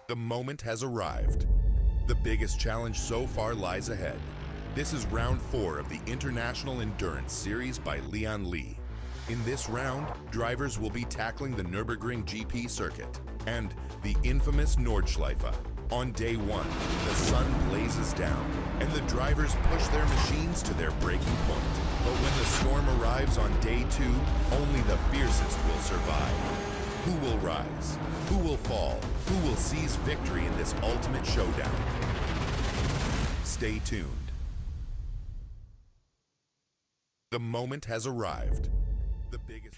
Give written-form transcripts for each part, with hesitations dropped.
The moment has arrived. The biggest challenge so far lies ahead. This is round 4 of the International Endurance Series by Lian. In this round, drivers will be tackling the Nürburgring GP circuit and the infamous Nordschleife. On day 1, the sun blazes down and the drivers push their machines to their breaking point. But when the storm arrives on day 2, only the fiercest will survive. Who will rise? Who will fall? Who will seize victory in this ultimate showdown? Stay tuned. The moment has arrived. The biggest...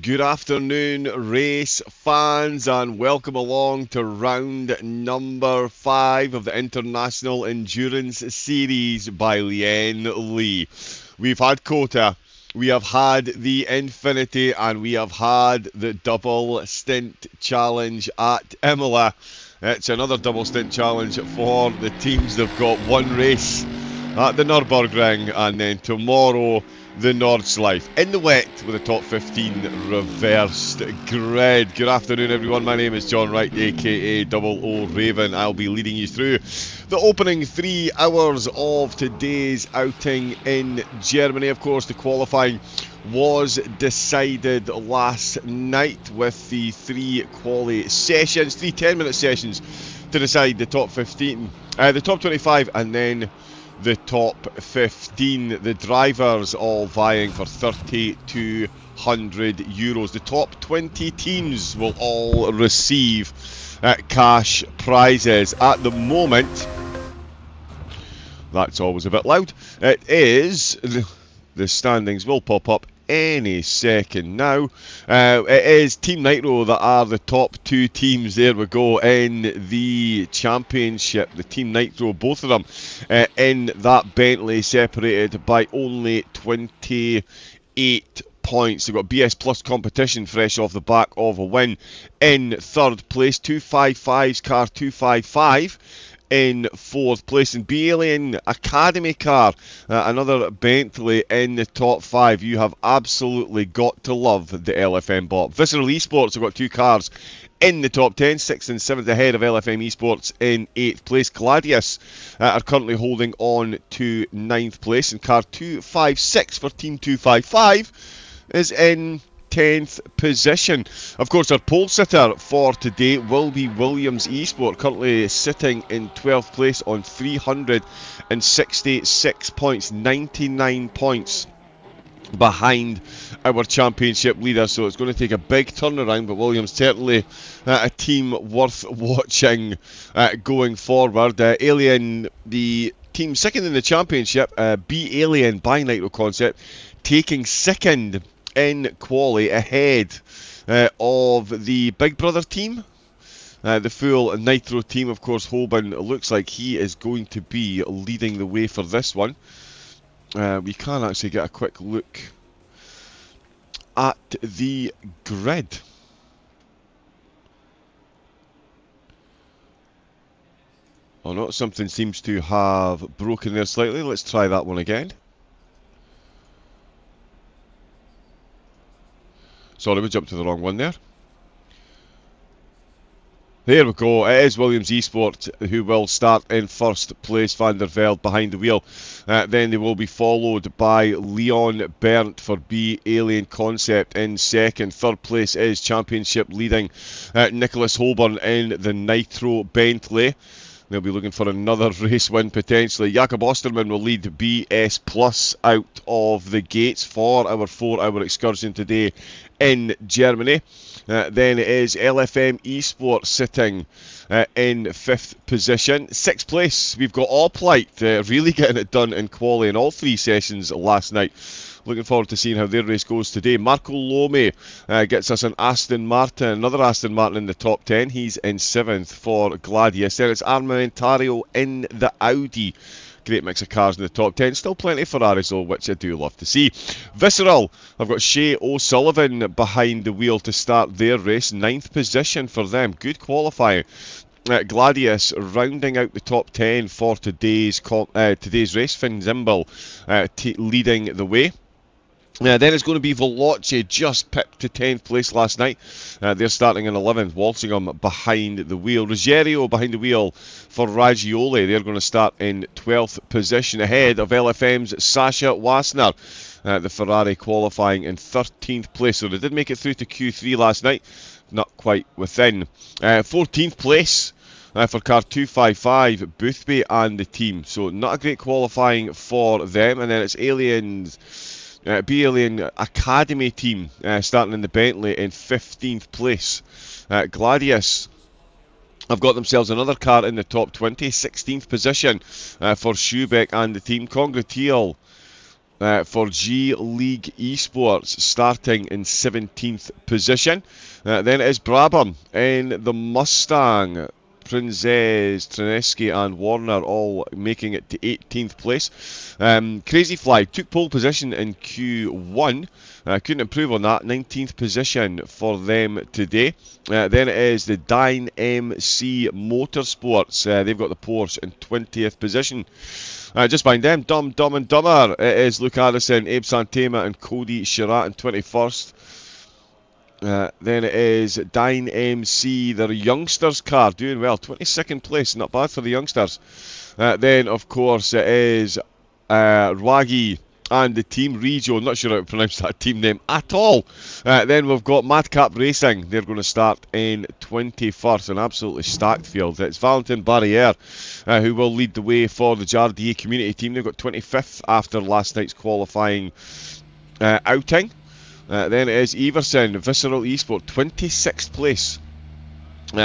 Good afternoon, race fans, and welcome along to round number 5 of the International Endurance Series by Lian. We've had Kota, we have had the Infinity, and we have had the double stint challenge at Imola. It's another double stint challenge for the teams. They've got one race at the Nürburgring, and then tomorrow the Nordschleife in the wet with a top 15 reversed grid. Good afternoon, everyone. My name is John Wright, aka Double O Raven. I'll be leading you through the opening 3 hours of today's outing in Germany. Of course, the qualifying was decided last night with the 3 quali sessions, 3 10-minute sessions to decide the top 15, the top 25, and then the top 15. The drivers all vying for €3,200. The top 20 teams will all receive cash prizes. At the moment, that's always a bit loud, it is, the standings will pop up any second now. It is Team Nitro that are the top 2 teams, there we go, in the championship. The Team Nitro, both of them in that Bentley, separated by only 28 points. They've got BS Plus competition fresh off the back of a win in 3rd place. 255's car 255 in 4th place, and Alien Academy car, another Bentley in the top 5. You have absolutely got to love the LFM bot. Visceral Esports have got 2 cars in the top 10, 6th and 7th ahead of LFM Esports in 8th place. Gladius are currently holding on to 9th place, and car 256 for Team 255 is in 10th position. Of course, our pole sitter for today will be Williams Esport, currently sitting in 12th place on 366 points, 99 points behind our championship leader. So it's going to take a big turnaround, but Williams certainly a team worth watching going forward. Alien, the team second in the championship, B Alien by Nitro Concept, taking second in quali ahead of the Big Brother team. The full Nitro team, of course, Hoban looks like he is going to be leading the way for this one. We can actually get a quick look at the grid. Oh no, something seems to have broken there slightly. Let's try that one again. Sorry, we jumped to the wrong one there. There we go. It is Williams Esport who will start in 1st place. Van der Velde behind the wheel. Then they will be followed by Leon Berndt for B Alien Concept in 2nd. 3rd place is championship leading Nicholas Holborn in the Nitro Bentley. They'll be looking for another race win potentially. Jakob Osterman will lead BS Plus out of the gates for our 4-hour excursion today in Germany. Then it is LFM Esports sitting in 5th position. 6th place, we've got Alplight really getting it done in quali in all 3 sessions last night. Looking forward to seeing how their race goes today. Marco Lome gets us an Aston Martin, another Aston Martin in the top 10. He's in 7th for Gladius. Then it's Armamentario in the Audi. Great mix of cars in the top 10. Still plenty of Ferraris though, which I do love to see. Visceral, I've got Shea O'Sullivan behind the wheel to start their race. 9th position for them. Good qualifying. Gladius rounding out the top 10 for today's race. Finn Zimbel leading the way. Then it's going to be Veloce, just pipped to 10th place last night. They're starting in 11th, Walsingham behind the wheel. Ruggiero behind the wheel for Raggioli. They're going to start in 12th position, ahead of LFM's Sasha Wassner. The Ferrari qualifying in 13th place. So they did make it through to Q3 last night, not quite within. 14th place for car 255, Boothby and the team. So not a great qualifying for them. And then it's Alien Academy team starting in the Bentley in 15th place. Gladius have got themselves another car in the top 20, 16th position for Schubeck and the team. Congratiel for G League Esports starting in 17th position. Then it is Brabham in the Mustang. Princess, Trineski and Warner all making it to 18th place. Crazy Fly took pole position in Q1. Couldn't improve on that. 19th position for them today. Then it is the Dine MC Motorsports. They've got the Porsche in 20th position. Just behind them, Dumb and Dumber, it is Luke Addison, Abe Santema and Cody Chirat in 21st. Then it is Dine MC, their youngsters car, doing well, 22nd place, not bad for the youngsters. Then, of course, it is Rwagi and the team, Regio, not sure how to pronounce that team name at all. Then we've got Madcap Racing, they're going to start in 21st, an absolutely stacked field. It's Valentin Barriere who will lead the way for the Jardier community team. They've got 25th after last night's qualifying outing. Then it is Everson, Visceral Esport, 26th place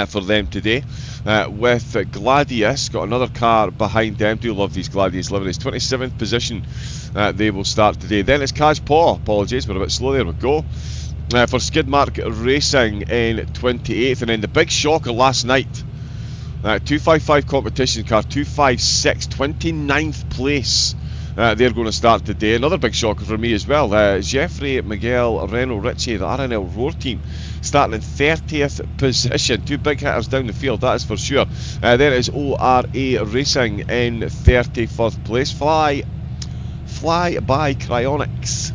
for them today. With Gladius, got another car behind them. Do love these Gladius liveries. 27th position they will start today. Then it's Kaj Paw, apologies, we're a bit slow, there we go. For Skidmark Racing in 28th. And then the big shocker last night, 255 competition car, 256, 29th place. They're going to start today. Another big shocker for me as well. Jeffrey Miguel Reno Ritchie, the RNL Roar team, starting in 30th position. Two big hitters down the field, that is for sure. There is ORA Racing in 31st place. Fly by Cryonics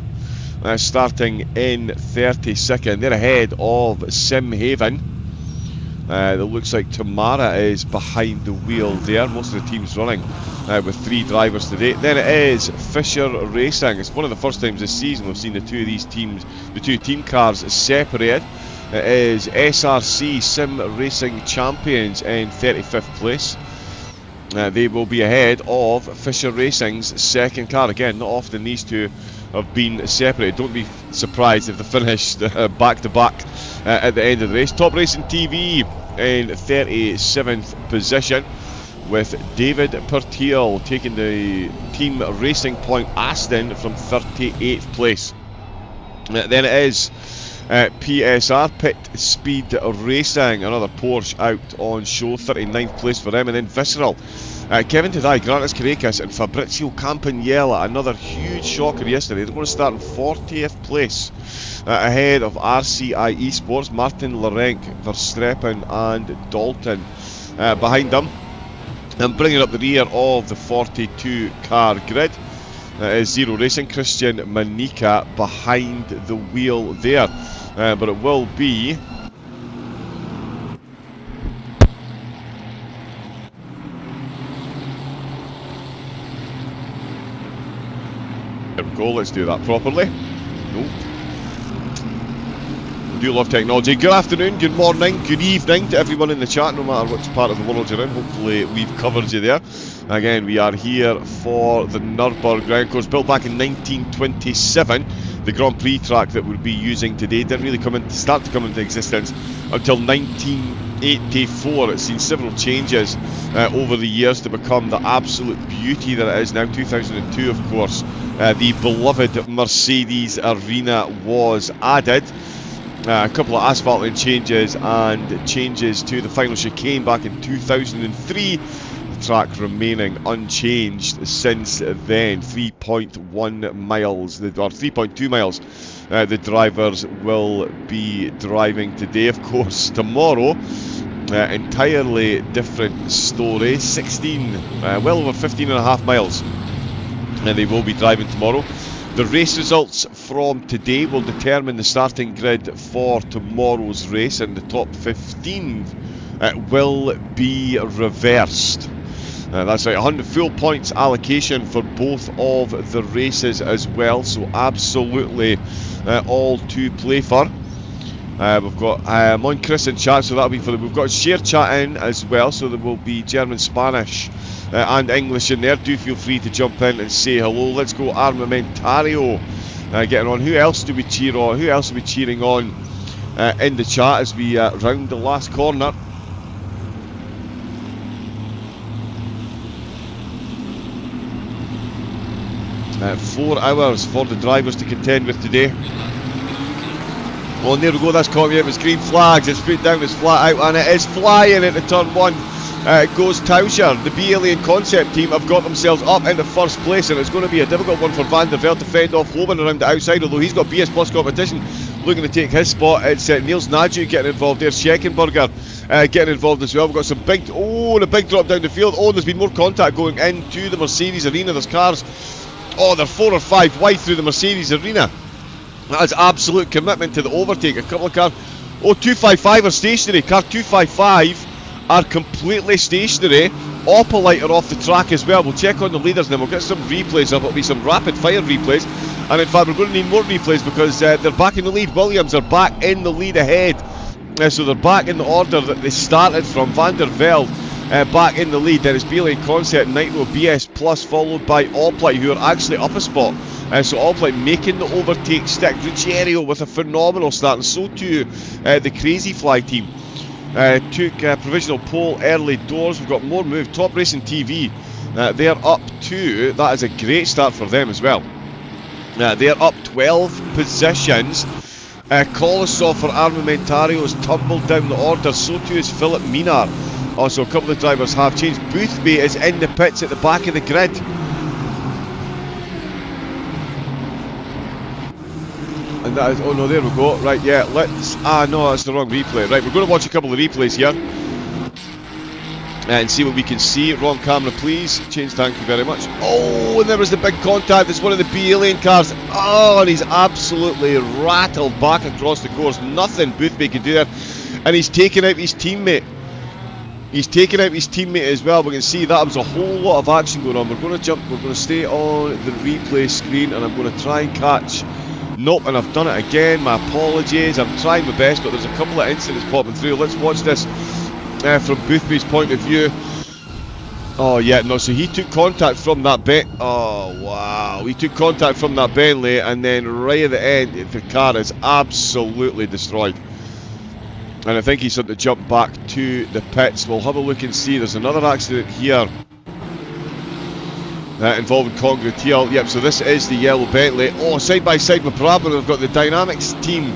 starting in 32nd. They're ahead of Sim Haven. It looks like Tamara is behind the wheel there. Most of the team's running with 3 drivers today. Then it is Fisher Racing. It's one of the first times this season we've seen the two of these teams, the two team cars separated. It is SRC Sim Racing Champions in 35th place. They will be ahead of Fisher Racing's second car. Again, not often these two have been separated. Don't be surprised if they finished back to back at the end of the race. Top Racing TV in 37th position, with David Pertiel taking the Team Racing Point Aston from 38th place. Then it is PSR Pit Speed Racing, another Porsche out on show, 39th place for them. And then Visceral, Kevin Tadai, Grantis Karekis and Fabrizio Campagnella, another huge shocker yesterday. They're going to start in 40th place, ahead of RCI Esports, Martin Larenk, Verstappen and Dalton behind them. And bringing up the rear of the 42 car grid is Zero Racing, Christian Manika behind the wheel there. But it will be there we go, let's do that properly. Nope. We do love technology. Good afternoon, good morning, good evening to everyone in the chat, no matter which part of the world you're in. Hopefully we've covered you there. Again, we are here for the Nürburgring, of course, built back in 1927. The Grand Prix track that we'll be using today didn't really start to come into existence until 1984. It's seen several changes over the years to become the absolute beauty that it is now. 2002, of course, the beloved Mercedes Arena was added. A couple of asphalt lane changes and changes to the final chicane back in 2003. The track remaining unchanged since then. 3.1 miles, or 3.2 miles, the drivers will be driving today. Of course, tomorrow, entirely different story. 16, well over 15 and a half miles, and they will be driving tomorrow. The race results from today will determine the starting grid for tomorrow's race, and the top 15 will be reversed. That's right, 100 full points allocation for both of the races as well, so absolutely all to play for. We've got I'm on Chris in chat, so that'll be for we've got share chat in as well, so there will be German, Spanish and English in there. Do feel free to jump in and say hello. Let's go Armamentario getting on. Who else do we cheer on? Who else are we cheering on in the chat as we round the last corner? 4 hours for the drivers to contend with today. Oh, and there we go, that's caught me up. It's green flags, it's put down, it's flat out, and it is flying into turn 1. It goes Tauscher. The Alien concept team have got themselves up into first place, and it's going to be a difficult one for Van der Velde to fend off Hoban around the outside, although he's got BS Plus competition looking to take his spot. It's Niels Nadju getting involved there, Scheckenberger getting involved as well. We've got some big, and a big drop down the field. Oh, there's been more contact going into the Mercedes arena. There's cars, they're 4 or 5 wide through the Mercedes arena. That is absolute commitment to the overtake. A couple of cars, 255 are stationary. Car 255 are completely stationary. Opelite are off the track as well. We'll check on the leaders and then we'll get some replays up. It'll be some rapid fire replays, and in fact we're going to need more replays because they're back in the lead. Williams are back in the lead ahead, so they're back in the order that they started from. Van der Velde back in the lead. Then it's Alien Concept, Nitro, BS Plus, followed by Opelite, who are actually up a spot. So Opelite making the overtake stick. Ruggiero with a phenomenal start, and so too the Crazy Fly team. Took provisional pole early doors. We've got more move. Top Racing TV, they're up to, that is a great start for them as well. They're up 12 positions. Kolosov for Armamentario has tumbled down the order, so too is Philip Minar. Also a couple of drivers have changed. Boothby is in the pits at the back of the grid. And that is, oh no, there we go. Right, yeah, let's, no, that's the wrong replay. Right, we're going to watch a couple of replays here and see what we can see. Wrong camera, please. Change, thank you very much. Oh, and there was the big contact. It's one of the B-Alien cars. Oh, and he's absolutely rattled back across the course. Nothing Boothby could do there. And he's taken out his teammate. He's taken out his teammate as well. We can see that was a whole lot of action going on. We're going to jump, we're going to stay on the replay screen, and I'm going to try and catch. Nope, and I've done it again. My apologies. I'm trying my best, but there's a couple of incidents popping through. Let's watch this from Boothby's point of view. Oh yeah, no, so he took contact from that oh wow, he took contact from that Bentley, and then right at the end the car is absolutely destroyed. And I think he's had to jump back to the pits. We'll have a look and see. There's another accident here involving Congrateel. Yep, so this is the yellow Bentley. Oh, side by side with Brabant. We've got the Dynamics team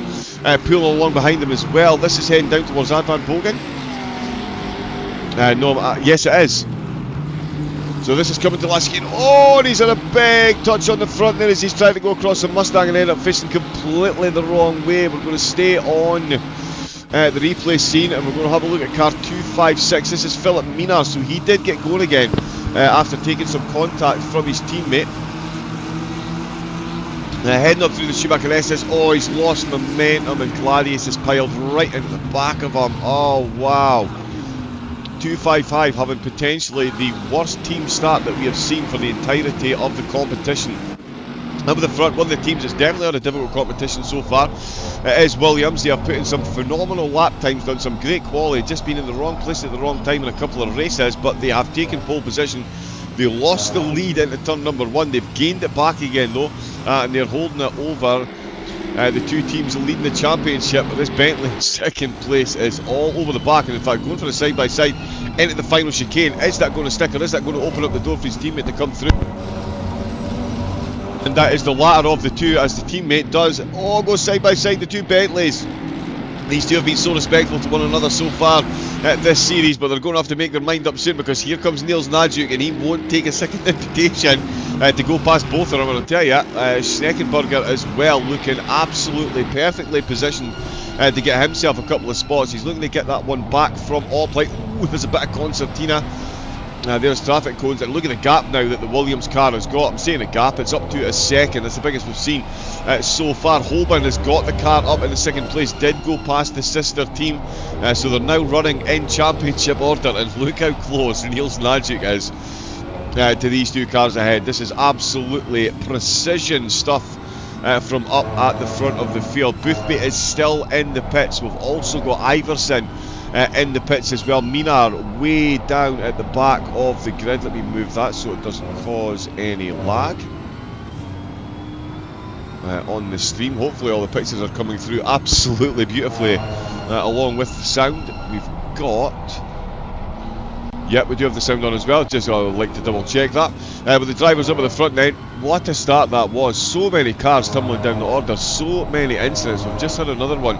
pulling along behind them as well. This is heading down towards Advan Bogan. No, yes it is. So this is coming to last game. Oh, and he's had a big touch on the front there as he's trying to go across the Mustang and end up facing completely the wrong way. We're going to stay on the replay scene, and we're going to have a look at car 256. This is Philip Mina, so he did get going again after taking some contact from his teammate. Heading up through the Schumacher SS. Oh, he's lost momentum, and Gladius has piled right into the back of him. Oh, wow. 255 having potentially the worst team start that we have seen for the entirety of the competition. Up at the front, one of the teams that's definitely had a difficult competition so far is Williams. They have put in some phenomenal lap times, done some great quality, just been in the wrong place at the wrong time in a couple of races, but they have taken pole position. They lost the lead into turn number 1. They've gained it back again though, and they're holding it over the two teams leading the championship. But this Bentley in second place is all over the back, and in fact going for a side by side into the final chicane. Is that going to stick, or is that going to open up the door for his teammate to come through? And that is the latter of the two, as the teammate does go side by side, the two Bentleys. These two have been so respectful to one another so far this series, but they're going to have to make their mind up soon, because here comes Niels Nadjuk, and he won't take a second invitation to go past both of them. And I'll tell you, Schneckenberger as well, looking absolutely perfectly positioned to get himself a couple of spots. He's looking to get that one back from Opelite. Ooh, there's a bit of concertina. There's traffic cones, and look at the gap now that the Williams car has got. I'm saying a gap, it's up to a second. That's the biggest we've seen so far. Holborn has got the car up in the second place, did go past the sister team, so they're now running in championship order, and look how close Niels Nagic is to these two cars ahead. This is absolutely precision stuff from up at the front of the field. Boothby is still in the pits. We've also got Iverson in the pits as well. Minar way down at the back of the grid. Let me move that so it doesn't cause any lag on the stream. Hopefully all the pictures are coming through absolutely beautifully along with the sound. We've got... Yep, we do have the sound on as well, just I would like to double check that. With the drivers up at the front then, what a start that was. So many cars tumbling down the order, so many incidents. We've just had another one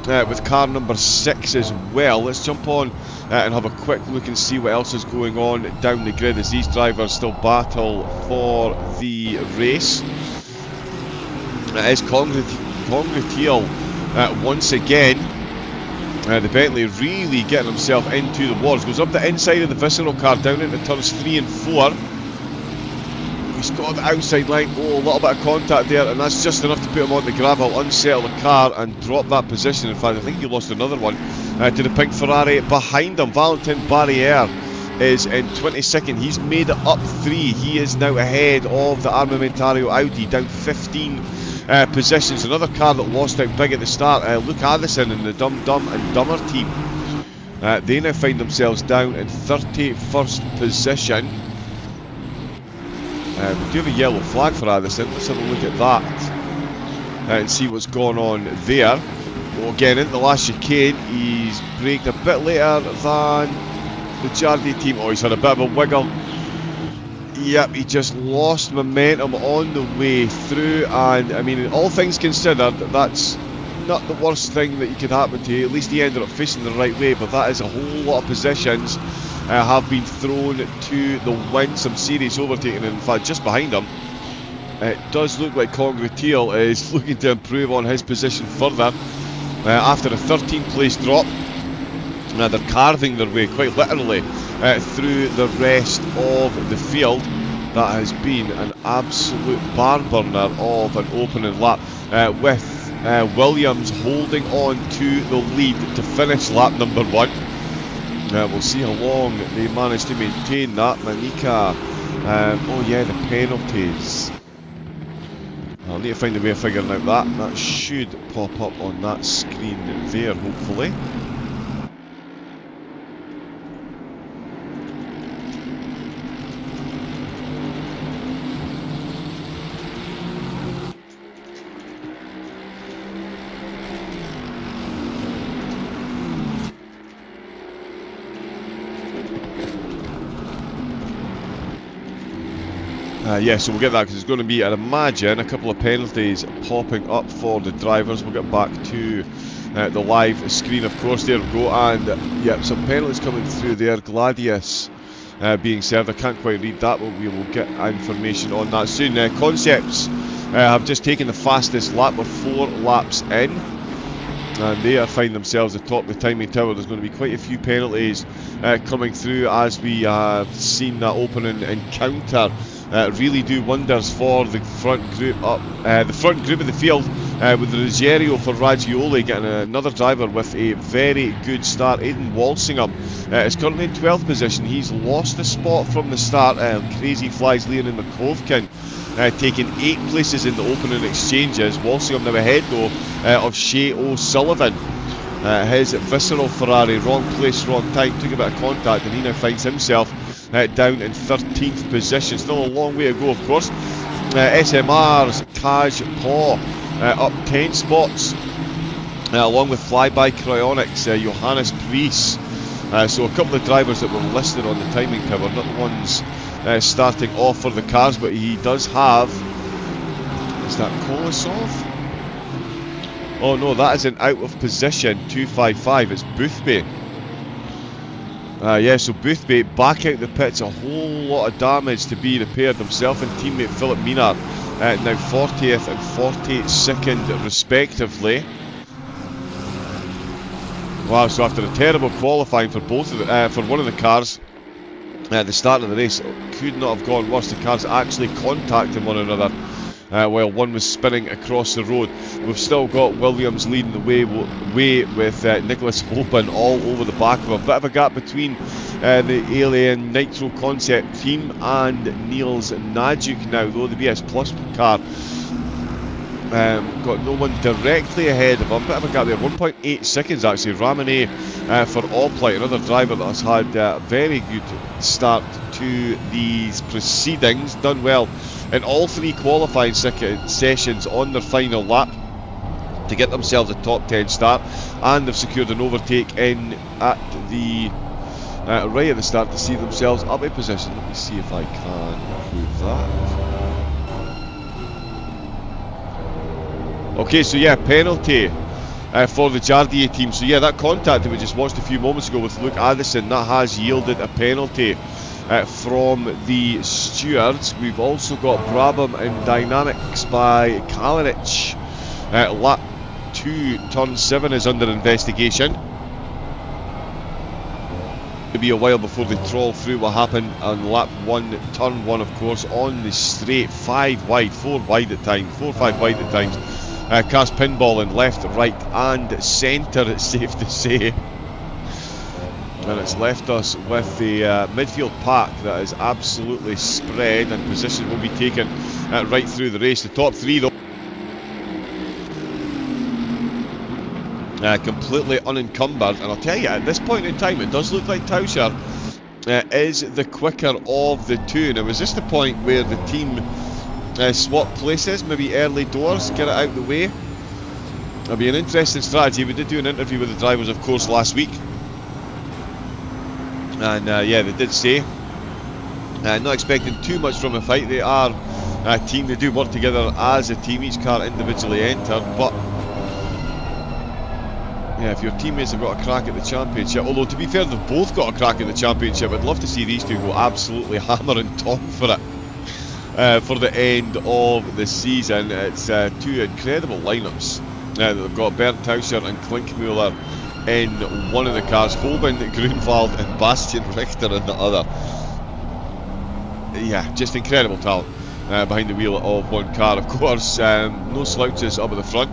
with car number 6 as well. Let's jump on and have a quick look and see what else is going on down the grid as these drivers still battle for the race. It is Congrateel once again. The Bentley really getting himself into the wars. Goes up the inside of the Visceral car, down into turns 3 and 4. He's got the outside line. Oh, a little bit of contact there, and that's just enough to put him on the gravel, unsettle the car, and drop that position. In fact, I think he lost another one to the pink Ferrari behind him. Valentin Barriere is in 22nd. He's made it up 3. He is now ahead of the Armamentario Audi, down 15 positions. Another car that lost out big at the start, Luke Addison and the Dumb and Dumber team. They now find themselves down in 31st position. We do have a yellow flag for Addison. Let's have a look at that and see what's going on there. Well, again, into the last chicane, he's braked a bit later than the Jardy team. Oh, he's had a bit of a wiggle. Yep, he just lost momentum on the way through, and I mean, all things considered, that's not the worst thing that could happen to you. At least he ended up facing the right way, but that is a whole lot of positions have been thrown to the wind. Some serious overtaking, and in fact, just behind him, it does look like Congrateel is looking to improve on his position further after a 13th place drop. Now they're carving their way quite literally through the rest of the field. That has been an absolute barn burner of an opening lap with Williams holding on to the lead to finish lap number 1. We'll see how long they manage to maintain that. Manika, oh yeah, the penalties. I'll need to find a way of figuring out that. That should pop up on that screen there, hopefully. Yeah, so we'll get that because it's going to be, I'd imagine, a couple of penalties popping up for the drivers. We'll get back to the live screen, of course. There we go, and yeah, some penalties coming through there. Gladius being served. I can't quite read that, but we will get information on that soon. Concepts have just taken the fastest lap. We're 4 laps in, and they are finding themselves atop the timing tower. There's going to be quite a few penalties coming through as we have seen that opening encounter really do wonders for the front group up the front group of the field, with Ruggiero for Raggioli getting another driver with a very good start. Aidan Walsingham is currently in 12th position. He's lost the spot from the start. Crazy Flies Lian and McCovkin taking 8 places in the opening exchanges. Walsingham now ahead though of Shea O'Sullivan. His Visceral Ferrari, wrong place, wrong time, took a bit of contact, and he now finds himself down in 13th position. Still a long way to go, of course. SMR's Taj Paw up 10 spots, along with Flyby Cryonics, Johannes Priest. So a couple of drivers that were listed on the timing tower, not the ones starting off for the cars, but he does have... Is that Kolosov? Oh no, that is an out of position 255. It's Boothby. Yeah, so Boothby back out the pits. A whole lot of damage to be repaired. Himself and teammate Philip Minar now 40th and 42nd respectively. Wow, so after a terrible qualifying for both of the, for one of the cars, The start of the race could not have gone worse. The cars actually contacting one another while one was spinning across the road. We've still got Williams leading the way with Nicholas Holben all over the back of him. A bit of a gap between the Alien Nitro Concept team and Niels Najuk now, though the BS Plus car got no one directly ahead of him. Bit of a gap there, 1.8 seconds actually. Ramone for Oplite, another driver that has had a very good start to these proceedings. Done well in all three qualifying sessions on their final lap to get themselves a top 10 start, and they've secured an overtake in at the right at the start to see themselves up a position. Let me see if I can prove that. Okay, so yeah, penalty for the Jardier team. So yeah, that contact that we just watched a few moments ago with Luke Addison, that has yielded a penalty from the stewards. We've also got Brabham and Dynamics by Kalinic. Lap 2, turn 7 is under investigation. It'll be a while before they trawl through what happened on lap 1, turn 1 of course, on the straight, 5 wide, 4 wide at times, 4 or 5 wide at times. Cars pinballing left, right and centre, it's safe to say. And it's left us with the midfield pack that is absolutely spread, and position will be taken right through the race. The top 3 though completely unencumbered, and I'll tell you, at this point in time it does look like Tauscher is the quicker of the two. Now, is this the point where the team swap places, maybe early doors, get it out of the way? It'll be an interesting strategy. We did do an interview with the drivers of course last week, and yeah, they did say not expecting too much from a fight. They are a team, they do work together as a team, each car individually entered, but yeah, if your teammates have got a crack at the championship, although to be fair they've both got a crack at the championship, I'd love to see these two go absolutely hammer and tong for it for the end of the season. It's two incredible lineups that they've got. Bernd Tauscher and Klinkmuller in one of the cars, Holben, Grunwald and Bastian Richter in the other. Yeah, just incredible talent behind the wheel of one car. Of course, no slouches up at the front.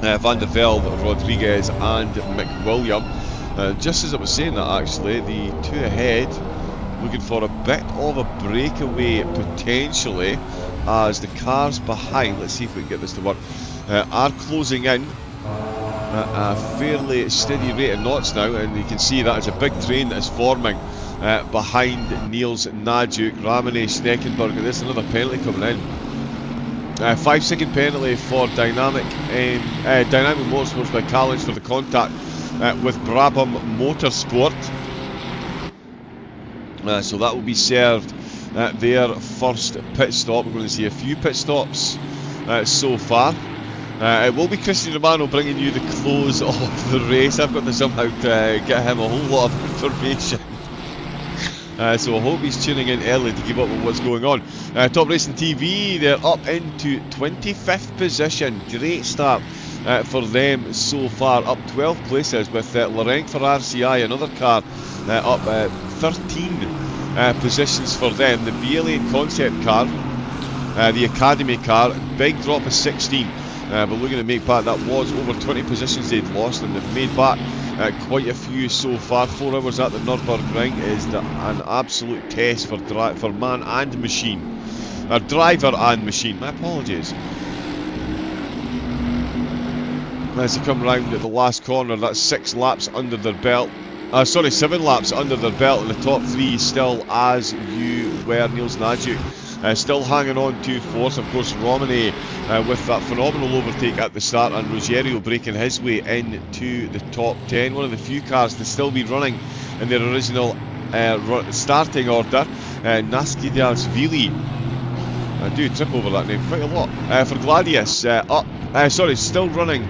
Van der Velde, Rodriguez and McWilliam. Just as I was saying that, actually, the two ahead looking for a bit of a breakaway potentially, as the cars behind, let's see if we can get this to work, are closing in at a fairly steady rate of knots now, and you can see that is a big train that is forming behind Niels Najuk, Ramone, Schneckenberger. There's another penalty coming in. 5-second penalty for Dynamic Motorsports by Kalinic for the contact with Brabham Motorsport. So that will be served their first pit stop. We're going to see a few pit stops so far. It will be Christian Romano bringing you the close of the race. I've got to somehow get him a whole lot of information. So I hope he's tuning in early to keep up with what's going on. Top Racing TV, they're up into 25th position. Great start for them so far, up 12 places with Larenc for RCI, another car up 13 positions for them. The Alien Concept car, the Academy car, big drop of 16. But looking to make back, that was over 20 positions they'd lost, and they've made back quite a few so far. 4 hours at the Nürburgring is an absolute test for man and machine. Driver and machine, my apologies. As they come round at the last corner, that's 6 laps under their belt. 7 laps under their belt, and the top 3 still as you were. Niels Najuk still hanging on to 4th. Of course, Romane with that phenomenal overtake at the start, and Ruggiero breaking his way into the top 10. One of the few cars to still be running in their original starting order. Naskidiasvili. I do trip over that name quite a lot. For Gladius, still running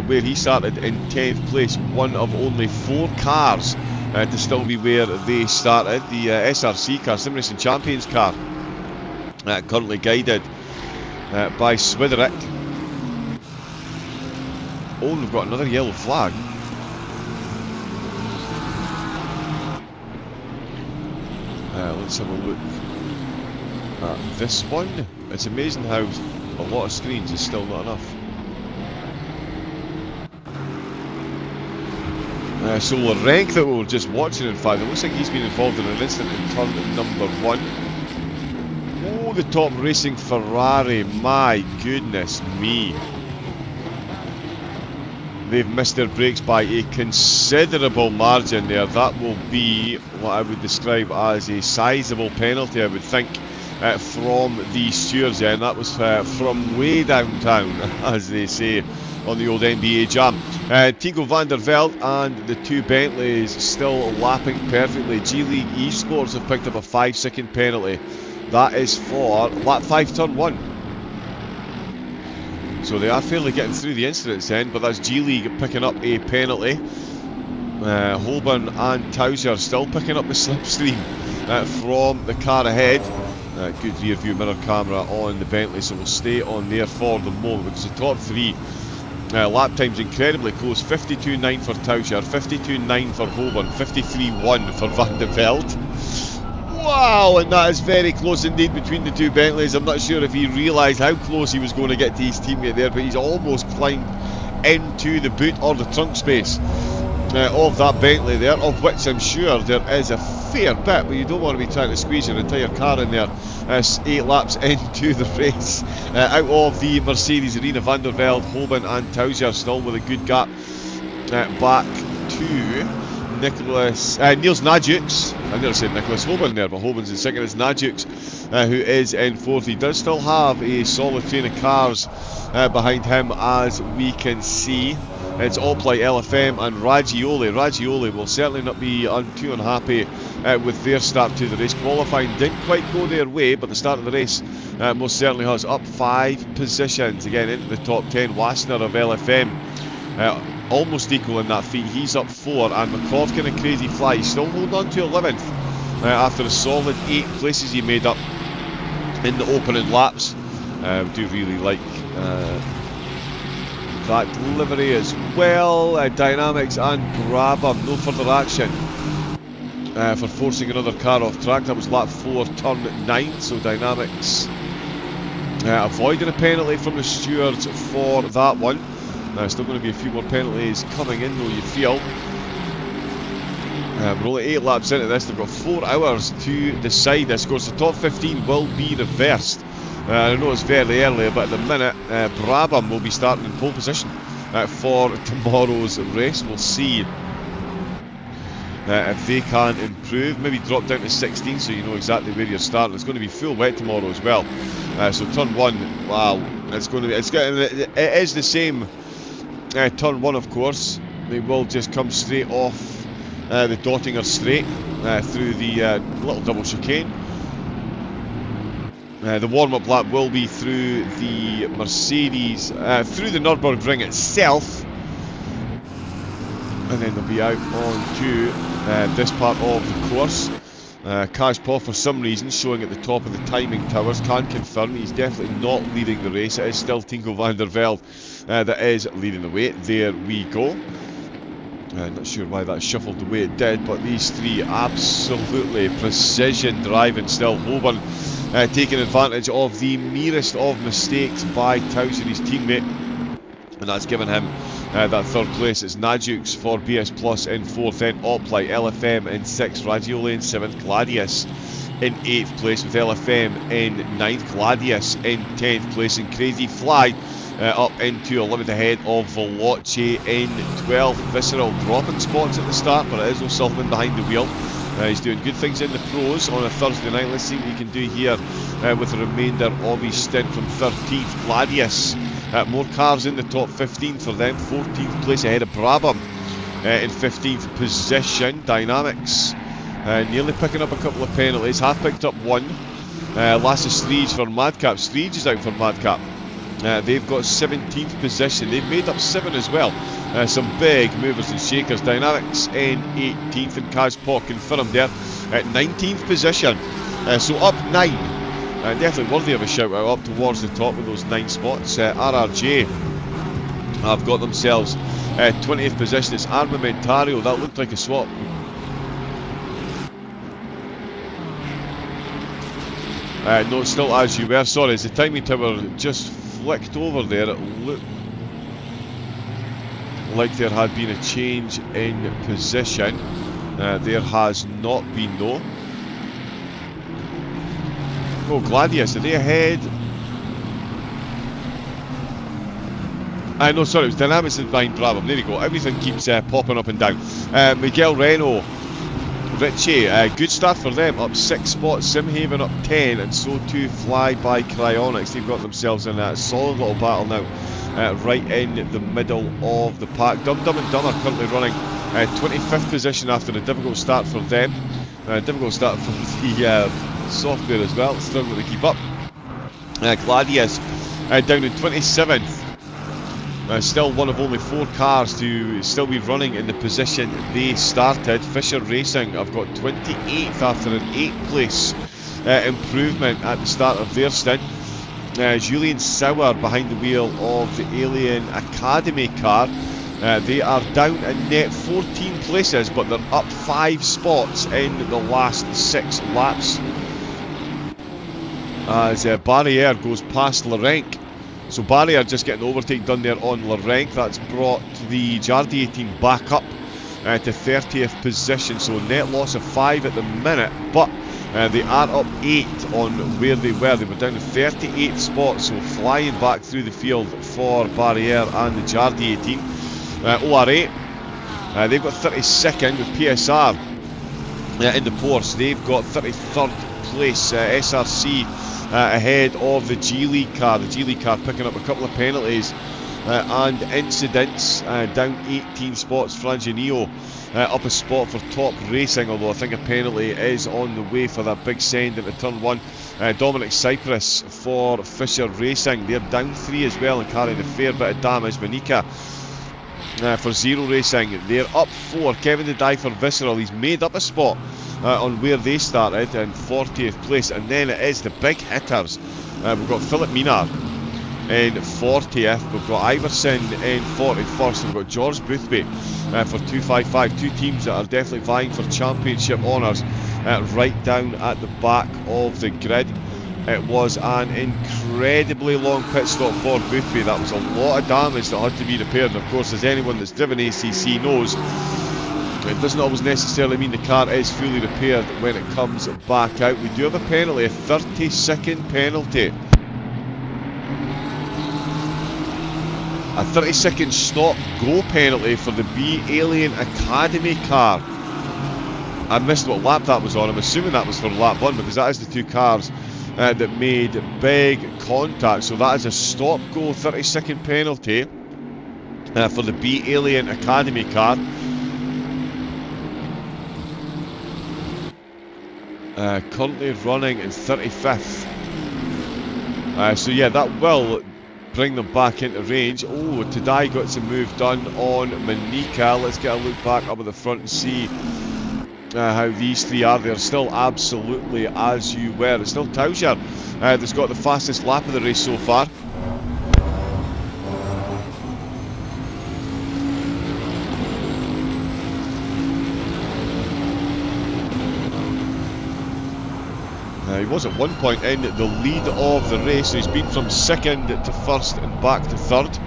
where he started in 10th place. One of only 4 cars to still be where they started. The SRC car, Sim Racing Champions car, currently guided by Swiderick. Oh, we've got another yellow flag. Let's have a look at this one. It's amazing how a lot of screens is still not enough. So Lorenk that we were just watching, in fact, it looks like he's been involved in an incident in turn number 1. Oh, the top racing Ferrari, my goodness me. They've missed their brakes by a considerable margin there. That will be what I would describe as a sizable penalty, I would think, from the stewards. And that was from way downtown, as they say on the old NBA Jam. Tico van der Velde and the two Bentleys still lapping perfectly. G-League Esports have picked up a 5-second penalty. That is for lap 5, turn 1. So they are fairly getting through the incidents then, but that's G-League picking up a penalty. Holborn and Towser still picking up the slipstream from the car ahead. Good rear view mirror camera on the Bentley, so we'll stay on there for the moment, because the top 3 lap times incredibly close. 52.9 for Towser, 52.9 for Holborn, 53.1 for Van der Velde. Wow, and that is very close indeed between the two Bentleys. I'm not sure if he realised how close he was going to get to his teammate there, but he's almost climbed into the boot or the trunk space of that Bentley there, of which I'm sure there is a fair bit, but you don't want to be trying to squeeze your entire car in there 8 laps into the race. Out of the Mercedes arena, Van der Velde, Holborn and Towser still with a good gap back to Niels Najux. I never said Nicholas Holborn there, but Holborn's in second. It's Najux who is in fourth. He does still have a solid train of cars behind him, as we can see. It's Oplite, LFM and Ragioli. Ragioli will certainly not be too unhappy with their start to the race. Qualifying didn't quite go their way, but the start of the race most certainly has. Up 5 positions again into the top 10. Wassner of LFM almost equal in that feat. He's up 4, and McCorkin and Crazy Fly he's still holding on to 11th after a solid 8 places he made up in the opening laps. Do really like that delivery as well. Dynamics and Brabham, no further action for forcing another car off track. That was lap 4, turn 9. So Dynamics avoiding a penalty from the stewards for that one. Still going to be a few more penalties coming in though, you feel. We're only 8 laps into this. They've got 4 hours to decide this. Of course, the top 15 will be reversed. I know it's very early, but at the minute, Brabham will be starting in pole position for tomorrow's race. We'll see if they can improve. Maybe drop down to 16 so you know exactly where you're starting. It's going to be full wet tomorrow as well. So turn 1, wow, it's going to be. It is the same. Turn 1, of course. They will just come straight off the Dottinger straight through the little double chicane. The warm-up lap will be through the Mercedes, through the Nürburgring itself, and then they'll be out onto this part of the course. Kajpov, for some reason, showing at the top of the timing towers. Can confirm he's definitely not leading the race. It is still Tico van der Velde that is leading the way. There we go. Not sure why that shuffled the way it did, but these 3 absolutely precision driving still. Holborn taking advantage of the merest of mistakes by Towser, his teammate, and that's given him that 3rd place. It's Najux for BS Plus in 4th, then Oplite, LFM in 6th, Ragioli in 7th, Gladius in 8th place with LFM in 9th, Gladius in 10th place, and Crazy Fly up into 11th ahead of Veloce in 12th. Visceral dropping spots at the start, but it is O'Sullivan behind the wheel. He's doing good things in the pros on a Thursday night. Let's see what he can do here with the remainder of his stint from 13th. Gladius, more cars in the top 15 for them. 14th place ahead of Brabham in 15th position. Dynamics nearly picking up a couple of penalties. Half picked up 1. Lasse Striege for Madcap. Striege is out for Madcap. They've got 17th position. They've made up 7 as well. Some big movers and shakers. Dynamics in 18th, and Kajpok confirmed there at 19th position. So up 9. Definitely worthy of a shout out up towards the top of those 9 spots. RRJ have got themselves 20th position. It's Armamentario. That looked like a swap. No, still as you were. Sorry, as the timing tower just flicked over there, it looked like there had been a change in position. There has not been, no. Oh, Gladius, are they ahead? No, sorry, it was Dynamics and behind Brabham. There we go. Everything keeps popping up and down. Miguel Reno, Richie, good start for them. Up 6 spots. Simhaven up 10, and so too Flyby Cryonics. They've got themselves in a solid little battle now, right in the middle of the pack. Dum Dum and Dumber currently running 25th position after a difficult start for them. Difficult start for the software as well. Struggling to keep up. Gladius down in 27th. Still one of only 4 cars to still be running in the position they started. Fisher Racing have got 28th after an 8th place improvement at the start of their stint. Julian Sauer behind the wheel of the Alien Academy car. They are down in net 14 places, but they're up 5 spots in the last 6 laps. As Barriere goes past Larenc. So Barriere just getting the overtake done there on Larenc. That's brought the Jardier team back up to 30th position. So net loss of 5 at the minute, but they are up 8 on where they were. They were down to 38th spot, so flying back through the field for Barriere and the Jardier team. OR8, they've got 32nd with PSR in the Porsche. They've got 33rd place. SRC ahead of the G-League car. The G-League car picking up a couple of penalties and incidents, down 18 spots. Frangineo up a spot for Top Racing, although I think a penalty is on the way for that big send into turn 1. Dominic Cyprus for Fisher Racing, they're down 3 as well and carrying a fair bit of damage. Manika for Zero Racing, they're up 4. Kevin Dedai for Visceral, he's made up a spot on where they started in 40th place. And then it is the big hitters. We've got Philip Minar in 40th, we've got Iverson in 41st, we've got George Boothby for 255. 2 teams that are definitely vying for championship honours right down at the back of the grid. It was an incredibly long pit stop for Boothby. That was a lot of damage that had to be repaired. And of course, as anyone that's driven ACC knows, it doesn't always necessarily mean the car is fully repaired when it comes back out. We do have a penalty, a 30-second penalty. A 30-second stop-go penalty for the B-Alien Academy car. I missed what lap that was on. I'm assuming that was for lap 1, because that is the 2 cars that made big contact. So that is a stop-go 30-second penalty for the B-Alien Academy car. Currently running in 35th. So yeah, that will bring them back into range. Oh, Tadai got some move done on Manika. Let's get a look back up at the front and see how these 3 are. They're still absolutely as you were. It's still Taujar that's got the fastest lap of the race so far. He was at one point in the lead of the race, so he's been from 2nd to 1st and back to 3rd.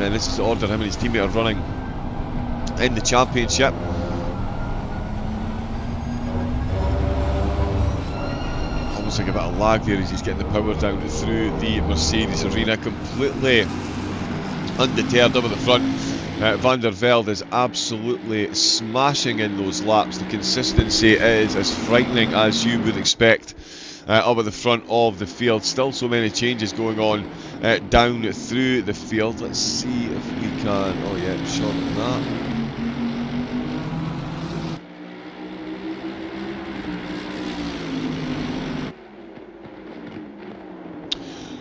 And this is the order him and his teammate are running in the championship. Almost like a bit of lag there as he's getting the power down through the Mercedes arena, completely undeterred up at the front. Van der Velde is absolutely smashing in those laps. The consistency is as frightening as you would expect up at the front of the field. Still so many changes going on down through the field. Let's see if we can... oh yeah, short on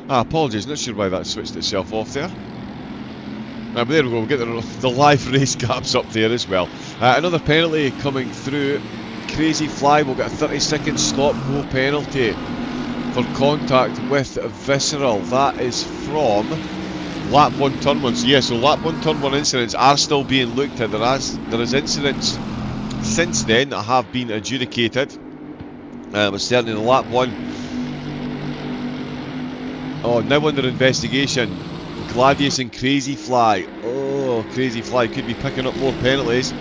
that. Apologies, not sure why that switched itself off there. But there we go, we'll get the live race caps up there as well. Another penalty coming through. Crazy Fly will get a 30-second stop-go penalty for contact with Visceral. That is from lap 1, turn 1. So yeah, so lap 1, turn 1 incidents are still being looked at. There is incidents since then that have been adjudicated. But certainly the lap 1. Oh, now under investigation. Gladius and Crazy Fly. Oh, Crazy Fly could be picking up more penalties.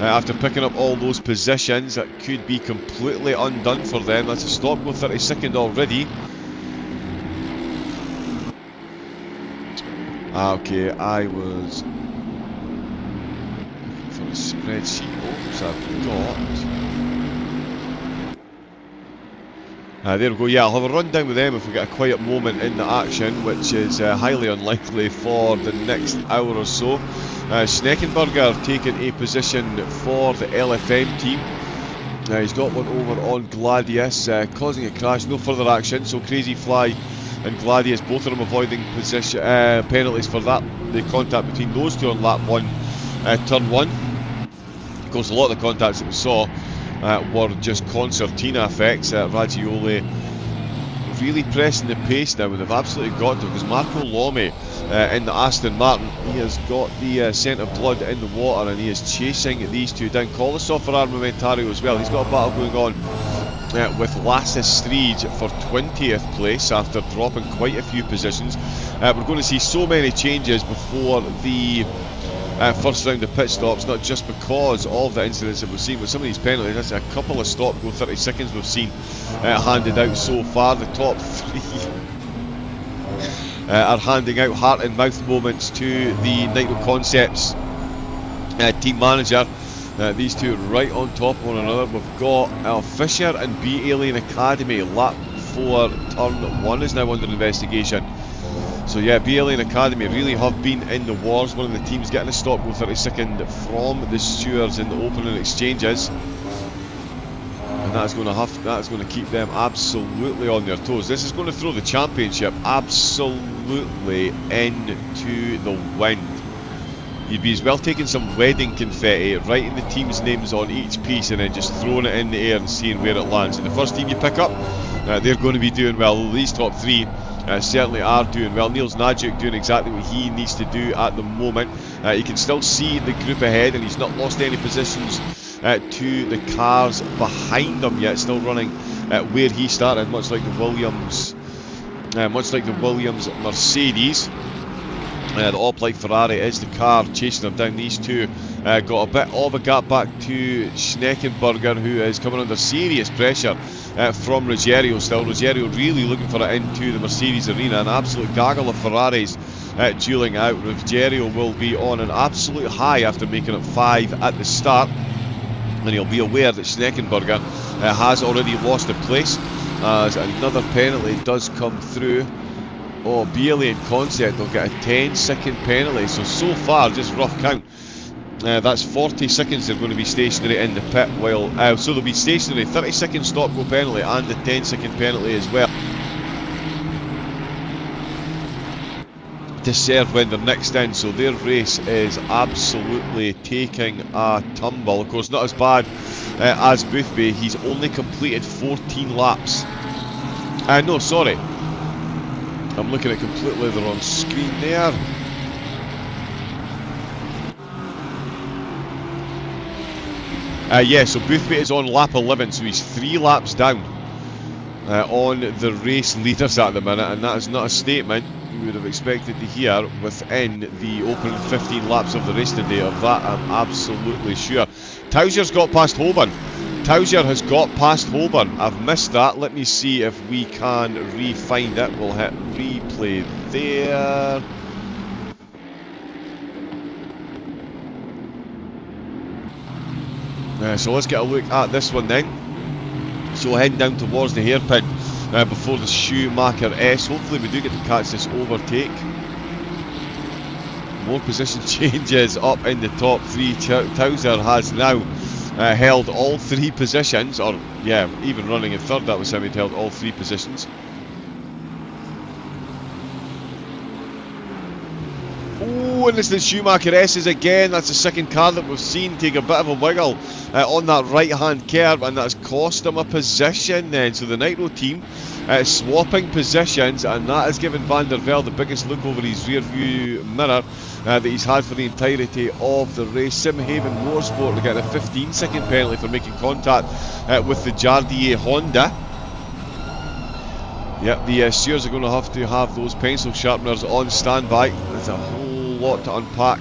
After picking up all those positions, that could be completely undone for them. That's a stop go 32nd already. Okay, I was looking for a spreadsheet. Oops, I've got. There we go, yeah, I'll have a run down with them if we get a quiet moment in the action, which is highly unlikely for the next hour or so. Schneckenberger taking a position for the LFM team. He's got one over on Gladius, causing a crash, no further action, so Crazy Fly and Gladius, both of them avoiding position penalties for that, the contact between those two on lap 1, turn 1. Of course, a lot of the contacts that we saw were just concertina effects. Raggioli really pressing the pace now, and they've absolutely got to, because Marco Lomi in the Aston Martin, he has got the scent of blood in the water, and he is chasing these two down. Colasov for Armamentario as well. He's got a battle going on with Lasse Strid for 20th place after dropping quite a few positions. We're going to see so many changes before the first round of pit stops, not just because of the incidents that we've seen, but some of these penalties. That's a couple of stop go 30 seconds we've seen handed out so far. The top 3 are handing out heart and mouth moments to the Nitro Concepts team manager. These two right on top of one another. We've got Fisher and B Alien Academy. Lap 4 turn 1 is now under investigation. So yeah, B Alien Academy really have been in the wars. One of the teams getting a stop go 32nd from the stewards in the opening exchanges, and that's going to keep them absolutely on their toes. This is going to throw the championship absolutely into the wind. You'd be as well taking some wedding confetti, writing the team's names on each piece, and then just throwing it in the air and seeing where it lands. And the first team you pick up, they're going to be doing well. These top 3 certainly are doing well. Niels Najuk doing exactly what he needs to do at the moment. You can still see the group ahead, and he's not lost any positions to the cars behind him yet. Still running where he started, much like the Williams Mercedes. The Opel Ferrari is the car chasing them down. These two got a bit of a gap back to Schneckenberger, who is coming under serious pressure from Ruggiero still. Ruggiero really looking for it into the Mercedes arena. An absolute gaggle of Ferraris dueling out. Ruggiero will be on an absolute high after making it 5 at the start, and he'll be aware that Schneckenberger has already lost a place as another penalty does come through. Oh, B Alien Concept will get a 10-second penalty. So far, just rough count, that's 40 seconds they're going to be stationary in the pit. While so they'll be stationary, 30-second stop go penalty and a 10-second penalty as well to serve when they're next in. So their race is absolutely taking a tumble. Of course, not as bad as Boothby. He's only completed 14 laps. No, sorry, I'm looking at completely the wrong screen there. Yeah, so Boothby is on lap 11, so he's 3 laps down on the race leaders at the minute, and that is not a statement you would have expected to hear within the opening 15 laps of the race today. Of that, I'm absolutely sure. Towser's got past Holborn. Towser has got past Holborn. I've missed that. Let me see if we can re-find it. We'll hit replay there. So let's get a look at this one then. So heading down towards the hairpin before the Schumacher S. Hopefully we do get to catch this overtake. More position changes up in the top 3. Towser has now held all 3 positions, or yeah, even running in third, that was him. He'd held all 3 positions. Oh, and it's the Schumacher S's again. That's the second car that we've seen take a bit of a wiggle on that right hand curve, and that's cost him a position then. So the Nitro team swapping positions, and that has given Van der Velde the biggest look over his rear view mirror that he's had for the entirety of the race. Simhaven Motorsport will get a 15-second penalty for making contact with the Jardier Honda. Yep, the steers are going to have those pencil sharpeners on standby. There's a whole lot to unpack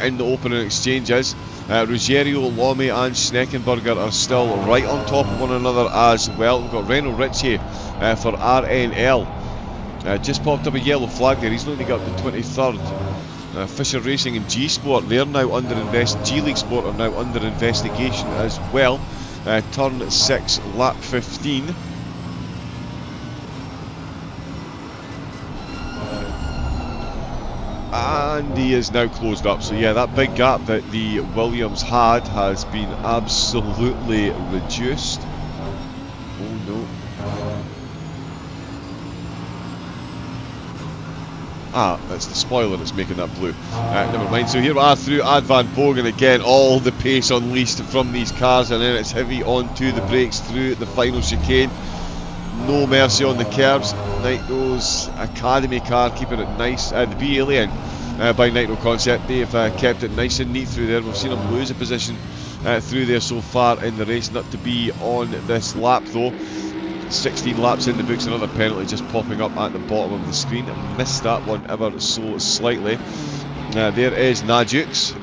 in the opening exchanges. Ruggiero, Lome and Schneckenberger are still right on top of one another as well. We've got Reno Ritchie for RNL. Just popped up a yellow flag there. He's only got the 23rd. Fisher Racing and G Sport, they're now under G League Sport are now under investigation as well. Turn 6, lap 15. And he is now closed up. So yeah, that big gap that the Williams had has been absolutely reduced. Oh no. That's the spoiler that's making that blue. Never mind. So here we are through Ad Van Bogen again. All the pace unleashed from these cars, and then it's heavy onto the brakes through the final chicane. No mercy on the curbs. Nitro's Academy car keeping it nice. The B Alien by Nitro Concept, they've kept it nice and neat through there. We've seen them lose a position through there so far in the race. Not to be on this lap though. 16 laps in the books, another penalty just popping up at the bottom of the screen. I missed that one ever so slightly. There is Najux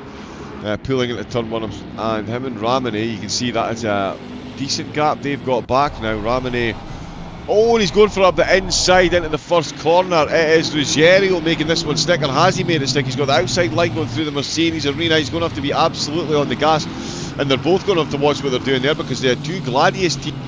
pulling into turn 1, and him and Ramone, you can see that is a decent gap they've got back now. Ramone, oh, and he's going for up the inside into the first corner. It is Ruggiero making this one stick, or has he made it stick? He's got the outside line going through the Mercedes arena. He's going to have to be absolutely on the gas, and they're both going to have to watch what they're doing there, because they had two Gladius teams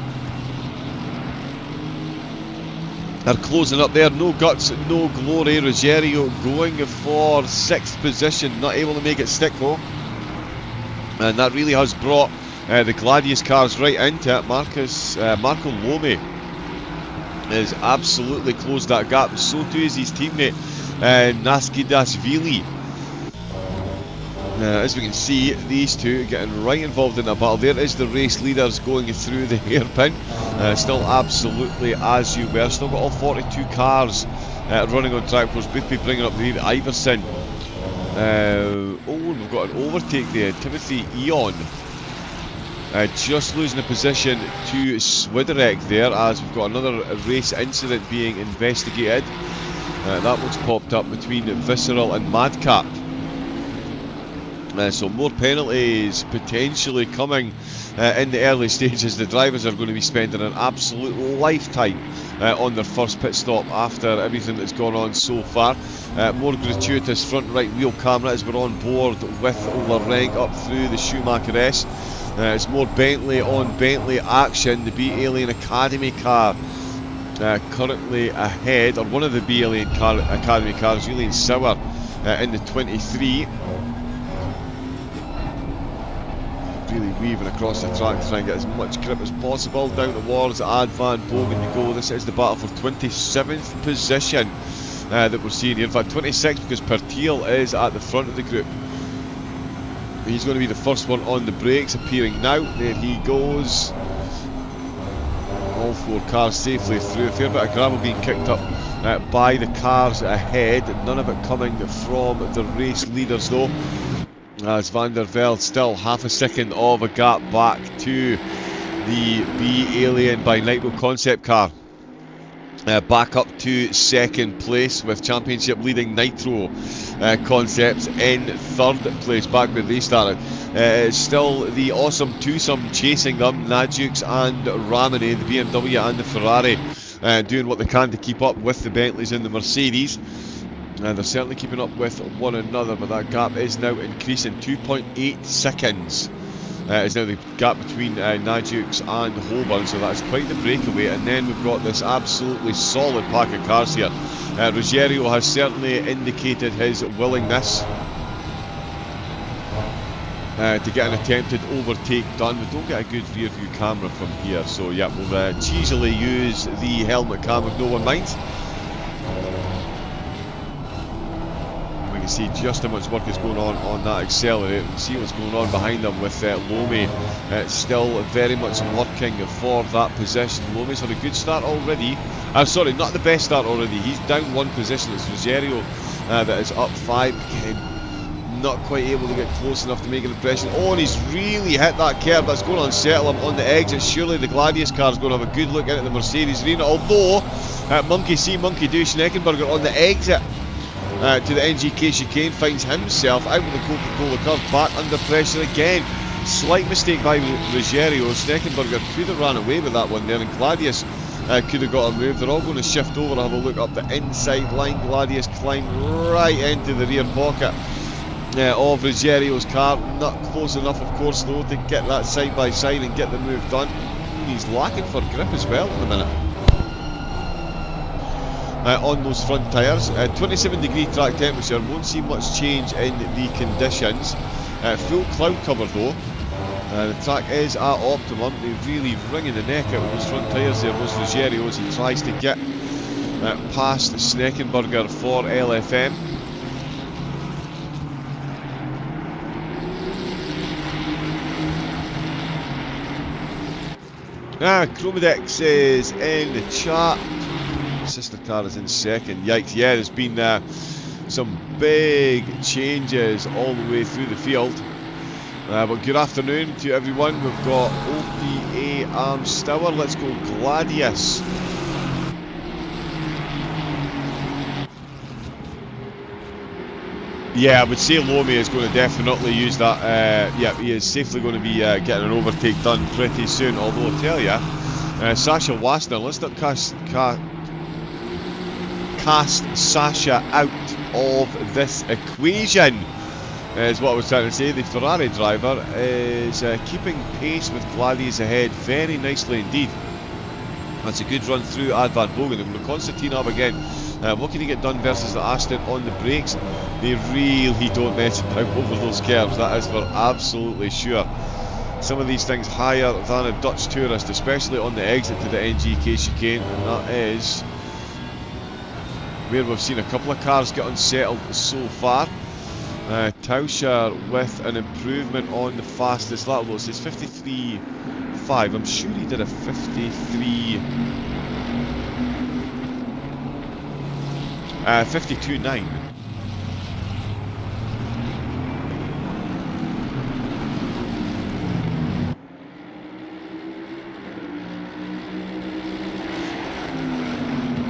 are closing up there. No guts, no glory. Ruggiero going for 6th position, not able to make it stick though, and that really has brought the Gladius cars right into it. Marco Lome has absolutely closed that gap. So too is his teammate Naskidashvili. As we can see, these two getting right involved in a battle. There is the race leaders going through the hairpin. Still absolutely as you were. Still got all 42 cars running on track. Of course, Boothby bringing up the Iverson. Oh, we've got an overtake there. Timothy Eon just losing a position to Swiderek there, as we've got another race incident being investigated. That one's popped up between Visceral and Madcap. So more penalties potentially coming in the early stages. The drivers are going to be spending an absolute lifetime on their first pit stop after everything that's gone on so far. More gratuitous front right wheel camera as we're on board with Larenc up through the Schumacher S. It's more Bentley on Bentley action. The B Alien Academy car currently ahead, or one of the B Alien Academy cars, Julian Sauer in the 23. Really weaving across the track to try and get as much grip as possible down towards Ad Van Bogen to go. This is the battle for 27th position that we're seeing here. In fact, 26th, because Pertiel is at the front of the group. He's going to be the first one on the brakes, appearing now. There he goes. All 4 cars safely through. A fair bit of gravel being kicked up by the cars ahead. None of it coming from the race leaders though, as Van der Velde still half a second of a gap back to the B Alien by Nitro Concept car. Back up to 2nd place with championship leading Nitro Concepts in 3rd place, back where they started. Still the awesome twosome chasing them, Najux and Ramone, the BMW and the Ferrari, doing what they can to keep up with the Bentleys and the Mercedes. They're certainly keeping up with one another, but that gap is now increasing. 2.8 seconds is now the gap between Najux and Holborn, so that's quite the breakaway. And then we've got this absolutely solid pack of cars here. Ruggiero has certainly indicated his willingness to get an attempted overtake done. We don't get a good rear view camera from here, so yeah, we'll cheesily use the helmet cam if no one minds. can see just how much work is going on that accelerator. You can see what's going on behind them with Lome still very much working for that position. Lome's had a good start already. Sorry, not the best start already. He's down one position. It's Rogerio that is up 5. Again, not quite able to get close enough to make an impression. Oh, and he's really hit that curb. That's going to unsettle him on the exit. Surely the Gladius car is going to have a good look into the Mercedes arena. Although, Monkey see, Monkey do, Schneckenberger on the exit to the NGK chicane finds himself out with the Coca-Cola curve, back under pressure again. Slight mistake by Rogerio. Schneckenberger could have ran away with that one there, and Gladius could have got a move. They're all going to shift over, have a look up the inside line. Gladius climbed right into the rear pocket of Rogerio's car. Not close enough, of course, though, to get that side by side and get the move done. He's lacking for grip as well at the minute on those front tyres. 27-degree track temperature, won't see much change in the conditions. Full cloud cover though. The track is at optimum. They're really wringing the neck out with those front tyres there, was Rogerio, as he tries to get past Schneckenberger for LFM. Chromadex is in the chat. Sister car is in second. Yikes, yeah, there's been some big changes all the way through the field. But good afternoon to everyone. We've got OPA Armstower. Let's go Gladius. Yeah, I would say Lome is going to definitely use that. Yeah, he is safely going to be getting an overtake done pretty soon. Although I tell you, Sasha Wassner, let's not cast Sasha out of this equation, is what I was trying to say. The Ferrari driver is keeping pace with Gladius ahead very nicely indeed. That's a good run through Advan Bogan. They're going to Constantine up again. What can he get done versus the Aston on the brakes? They really don't mess about over those curves, that is for absolutely sure. Some of these things higher than a Dutch tourist, especially on the exit to the NGK chicane, and that is where we've seen a couple of cars get unsettled so far. Tauscher with an improvement on the fastest lap. Well, it says 53.5. I'm sure he did a 53. 52.9.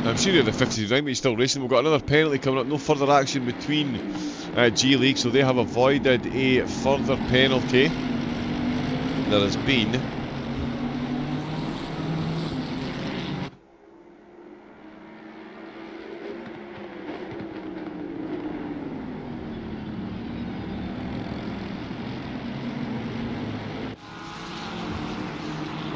I'm sure you're the 59, but he's still racing. We've got another penalty coming up. No further action between G League, so they have avoided a further penalty. There has been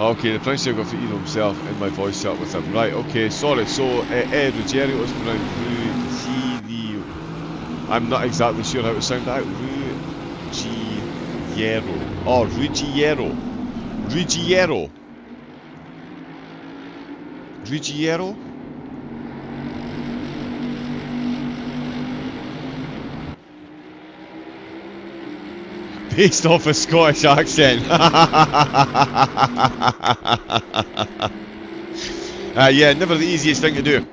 okay, the Prince got for Eno himself in my voice chat with him. Right, okay, sorry. So, Ed Ruggiero is pronounced Ruggiero. I'm not exactly sure how to sound that out. Ruggiero. Oh, Ruggiero. Ruggiero. Ruggiero? Based off a Scottish accent. Yeah, never the easiest thing to do.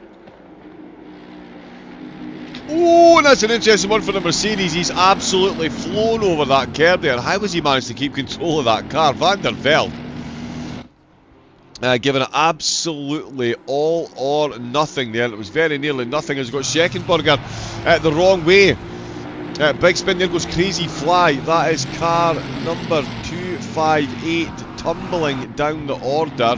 Oh, that's an interesting one for the Mercedes. He's absolutely flown over that curb there. How has he managed to keep control of that car? Van der Velde giving it absolutely all or nothing there. It was very nearly nothing. Has got Schneckenberger the wrong way. Big spin, there goes Crazy Fly. That is car number 258 tumbling down the order.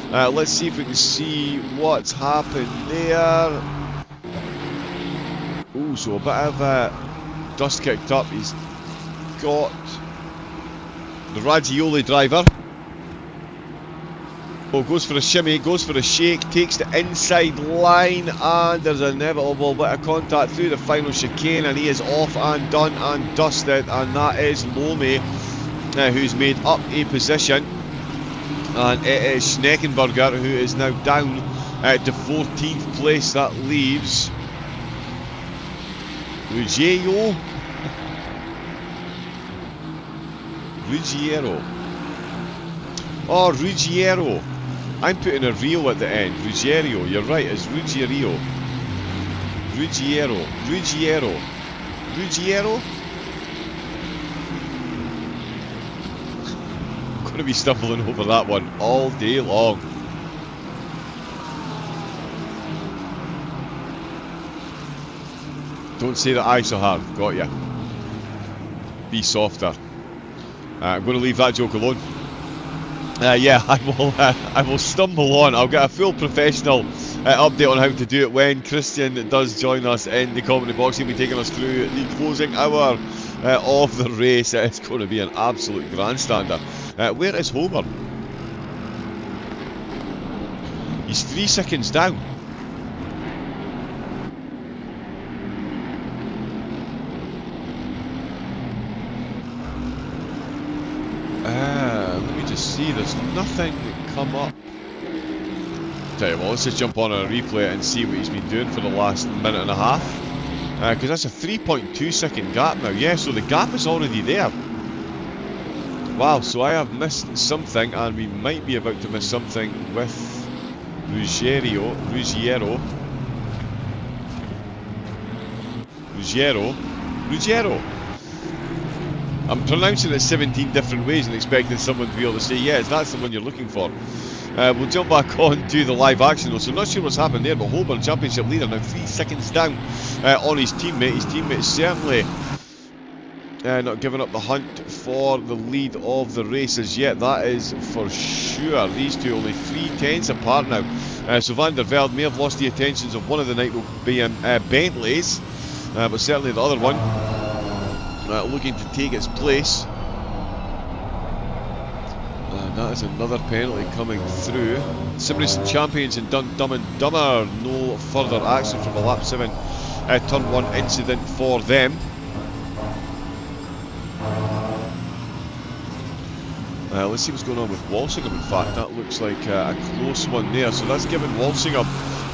Let's see if we can see what's happened there. Ooh, so a bit of dust kicked up. He's got the Raggioli driver. Oh, goes for a shimmy, goes for a shake, takes the inside line, and there's an inevitable bit of contact through the final chicane, and he is off and done and dusted, and that is Lome, who's made up a position, and it is Schneckenberger who is now down to 14th place. That leaves Ruggiero. Oh, Ruggiero. I'm putting a Rio at the end. Ruggiero, you're right, it's Ruggiero. Ruggiero. I'm going to be stumbling over that one all day long. Don't say that I so hard. Got ya. Be softer. I'm going to leave that joke alone. Yeah, I will stumble on. I'll get a full professional update on how to do it when Christian does join us in the commentary box. He'll be taking us through the closing hour of the race. It's going to be an absolute grandstander. Where is Homer? He's 3 seconds down. Let me just see, there's nothing come up. Tell you what, let's just jump on a replay and see what he's been doing for the last minute and a half. Because that's a 3.2 second gap now. Yeah, so the gap is already there. Wow, so I have missed something, and we might be about to miss something with Ruggiero. I'm pronouncing it 17 different ways and expecting someone to be able to say, yes, that's the one you're looking for. We'll jump back on to the live action though, so not sure what's happened there, but Holborn, championship leader, now 3 seconds down on his teammate. His teammate certainly not giving up the hunt for the lead of the race as yet, that is for sure. These two only 3/10 apart now. So Van der Velde may have lost the attentions of one of the night will be in Bentleys, but certainly the other one looking to take its place. That is another penalty coming through. Simracing champions in Dumb and Dumber. No further action from a lap 7 turn 1 incident for them. Let's see what's going on with Walsingham. In fact, that looks like a close one there. So that's given Walsingham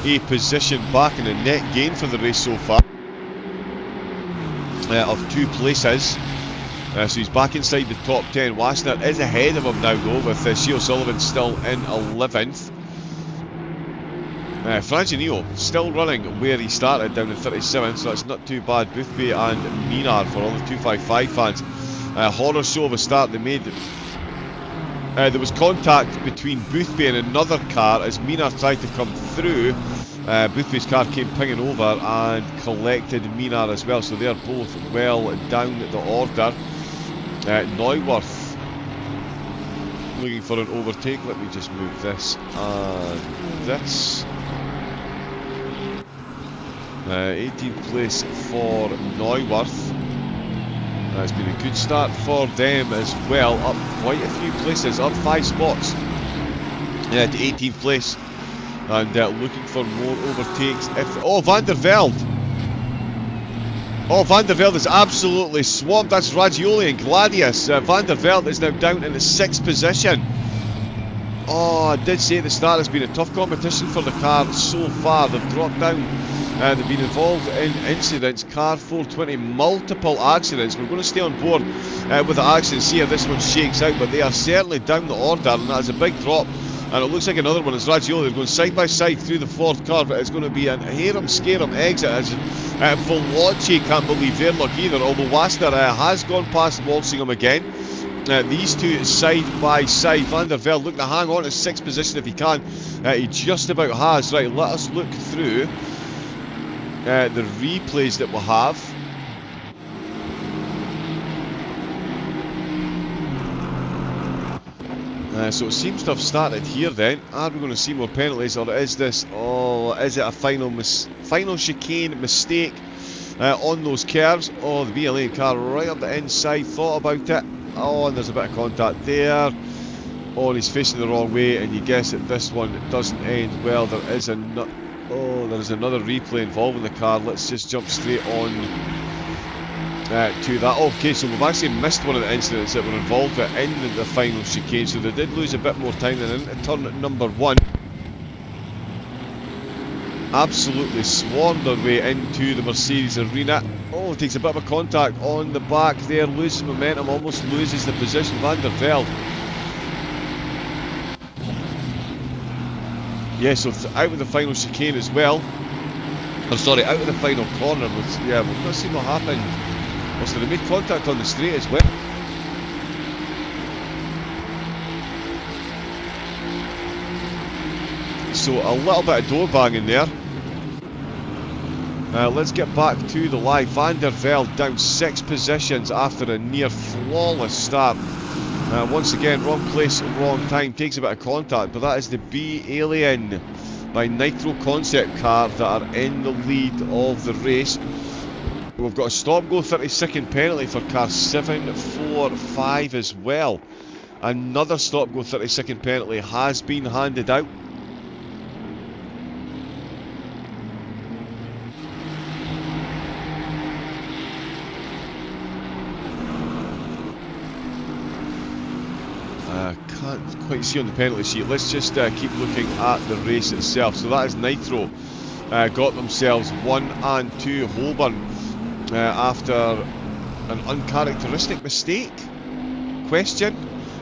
a position back in a net gain for the race so far of 2 places. So he's back inside the top 10. Wasner is ahead of him now though, with Shea O'Sullivan still in 11th. Franginio still running where he started, down in 37th, so that's not too bad. Boothby and Minar for all the 255 fans. Horror show of a start they made. There was contact between Boothby and another car as Minar tried to come through. Boothby's car came pinging over and collected Minar as well, so they're both well down the order. Neuwirth looking for an overtake. Let me just move this and this. 18th place for Neuwirth. It's been a good start for them as well, up quite a few places, up 5 spots to 18th place, and looking for more overtakes. Oh, Van der Velde! Oh, Van der Velde is absolutely swamped. That's Raggioli and Gladius. Van der Velde is now down in the 6th position. Oh, I did say at the start it's been a tough competition for the car so far. They've dropped down. They've been involved in incidents. Car 420, multiple accidents. We're going to stay on board with the accidents, see how this one shakes out, but they are certainly down the order, and that is a big drop. And it looks like another one is Raggioli. They're going side by side through the 4th curve. It's going to be a harum-scarum exit as Volocci can't believe their luck either, although Wasner has gone past Walsingham again. These two side by side. Van der Velde looking to hang on to 6th position if he can. He just about has. Right, let us look through the replays that we'll have. So it seems to have started here then. Are we going to see more penalties, or is this, is it a final chicane mistake on those curves? Oh, the BLA car right up the inside, thought about it. Oh, and there's a bit of contact there. Oh, and he's facing the wrong way, and you guess that this one doesn't end well. There is another replay involving the car. Let's just jump straight on to that. Okay, so we've actually missed one of the incidents that were involved in the final chicane, so they did lose a bit more time than into turn number 1. absolutely swarmed their way into the Mercedes arena. Oh, takes a bit of a contact on the back there, loses momentum, almost loses the position. Van der Velde. Yeah, so out of the final chicane as well. Or sorry, out of the final corner. Yeah, we've not seen what happened. So they made contact on the straight as well. So a little bit of door banging there. Let's get back to the live. Van der Velde down 6 positions after a near flawless start. Once again, wrong place, wrong time. Takes a bit of contact, but that is the B Alien by Nitro concept car that are in the lead of the race. We've got a stop-go 30-second penalty for car 745 as well. Another stop-go 30-second penalty has been handed out. Can't quite see on the penalty sheet. Let's just keep looking at the race itself. So that is Nitro. Got themselves 1 and 2. Holborn after an uncharacteristic mistake? Question.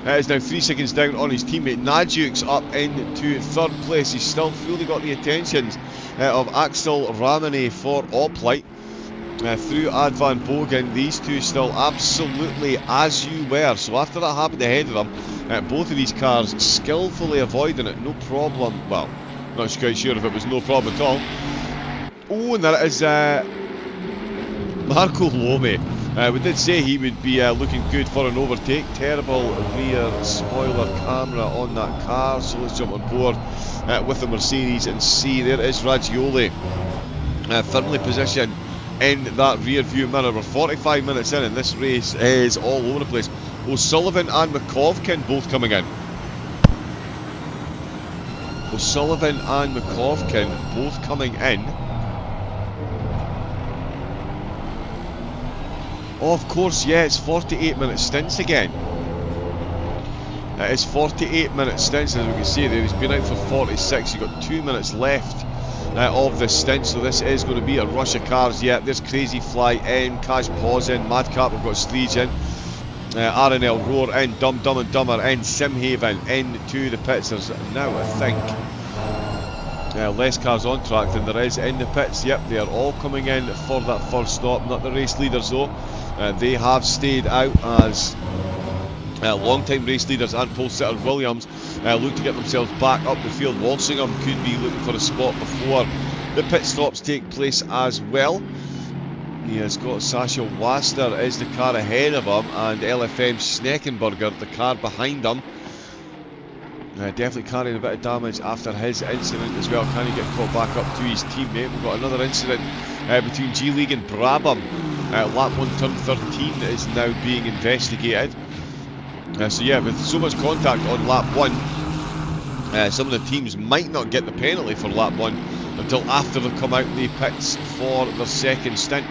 Is now 3 seconds down on his teammate. Najuk's up into 3rd place. He's still fully got the attentions of Axel Ramene for Oplight. Through Advan Bogan, these two still absolutely as you were. So after that happened ahead of them, both of these cars skillfully avoiding it, no problem. Well, not quite sure if it was no problem at all. Oh, and there it is, Marco Lome. We did say he would be looking good for an overtake. Terrible rear spoiler camera on that car. So let's jump on board with the Mercedes and see. There is Ragioli, firmly positioned in that rear view mirror. We're 45 minutes in and this race is all over the place. O'Sullivan and McCovkin both coming in. O'Sullivan and McCovkin both coming in. Oh, of course, yeah, it's 48-minute stints again. It is 48-minute stints, as we can see there. He's been out for 46. You've got 2 minutes left of the stint, so this is going to be a rush of cars. Yeah, there's Crazy Fly in, Cash Paws in, Madcap, we've got Sleege in, RNL Roar in, Dumb and Dumber in, Simhaven into the pits. There's now, I think, less cars on track than there is in the pits. Yep, they are all coming in for that first stop. Not the race leaders though. They have stayed out as long-time race leaders and pole sitter Williams look to get themselves back up the field. Walsingham could be looking for a spot before the pit stops take place as well. He has got Sasha Waster is the car ahead of him, and LFM Schneckenberger the car behind him. Definitely carrying a bit of damage after his incident as well. Can he get caught back up to his teammate? We've got another incident between G-League and Brabham. Lap 1 turn 13 is now being investigated. So yeah, with so much contact on lap 1, some of the teams might not get the penalty for lap 1 until after they come out the pits for their second stint.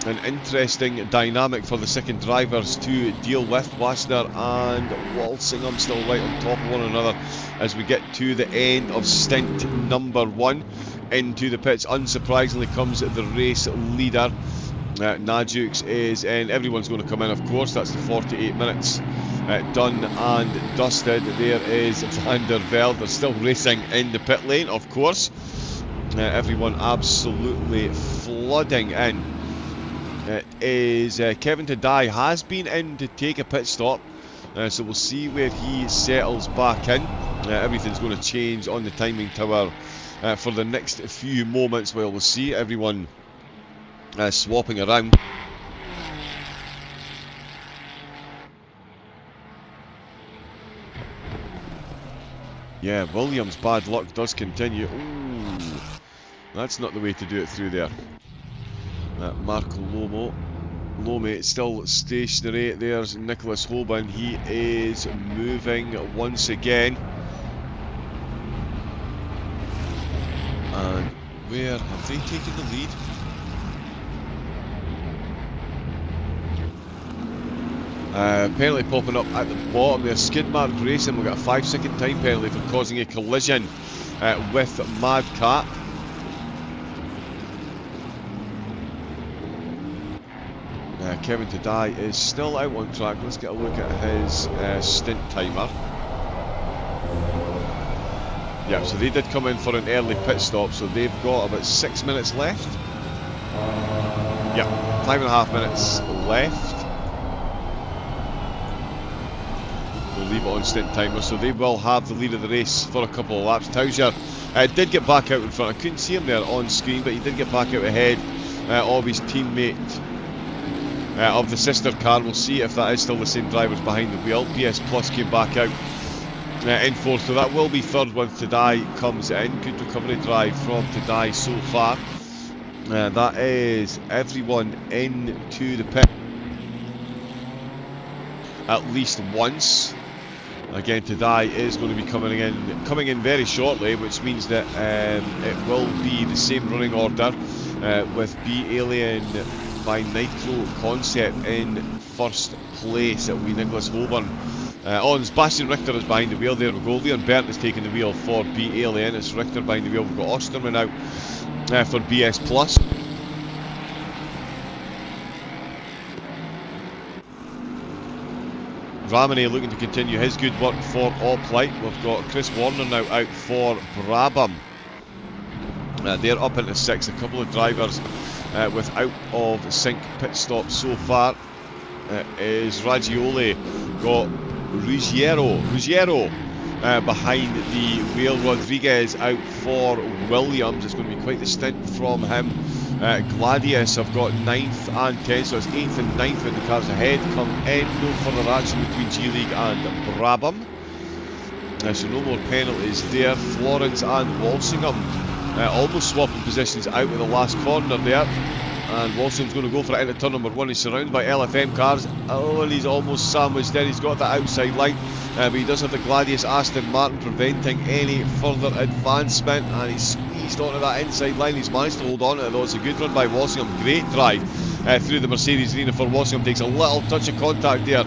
An interesting dynamic for the second drivers to deal with. Wassner and Walsingham still right on top of one another as we get to the end of stint number 1. Into the pits, unsurprisingly, comes the race leader. Najuk's is in. Everyone's going to come in, of course. That's the 48 minutes done and dusted. There is Van der Velde. They're still racing in the pit lane, of course. Everyone absolutely flooding in. It is Kevin Tadai has been in to take a pit stop, so we'll see where he settles back in. Everything's going to change on the timing tower for the next few moments. Well, we'll see everyone swapping around. Yeah, Williams' bad luck does continue. Ooh, that's not the way to do it through there. Marco Lome still stationary. There's Nicholas Holborn. He is moving once again. And where have they taken the lead? Penalty popping up at the bottom there. Skidmark Racing will get a 5-second time penalty for causing a collision with Madcap. Kevin Tadai is still out on track. Let's get a look at his stint timer. Yeah, so they did come in for an early pit stop, so they've got about 6 minutes left. Yeah, 5.5 minutes left. We'll leave it on stint timer, so they will have the lead of the race for a couple of laps. Tauzier did get back out in front. I couldn't see him there on screen, but he did get back out ahead of his teammate of the sister car. We'll see if that is still the same drivers behind the wheel. PS Plus came back out in fourth, so that will be third once Tadai comes in. Good recovery drive from Tadai so far. That is everyone into the pit at least once. Again, Tadai is going to be coming in very shortly, which means that it will be the same running order with B Alien by Nitro Concept in first place. It will be Nicholas Holborn. Sebastian Richter is behind the wheel. There we go. Lian Bernd is taking the wheel for B Alien. It's Richter behind the wheel. We've got Osterman out for BS Plus. Ramone looking to continue his good work for Oplight. We've got Chris Warner now out for Brabham. They're up into 6th. A couple of drivers with out of sync pit stops so far is Raggioli. Got Ruggiero behind the wheel. Rodriguez out for Williams. It's going to be quite the stint from him. Gladius have got 9th and 10th, so it's 8th and 9th when the cars ahead come in. No further action between G League and Brabham. So no more penalties there. Florence and Walsingham almost swapping positions out with the last corner there. And Walsingham's going to go for it into turn number 1. He's surrounded by LFM cars. Oh, and he's almost sandwiched there. He's got that outside line. But he does have the Gladius Aston Martin preventing any further advancement. And he's squeezed onto that inside line. He's managed to hold on to it though. It's a good run by Walsingham. Great drive through the Mercedes arena for Walsingham. Takes a little touch of contact there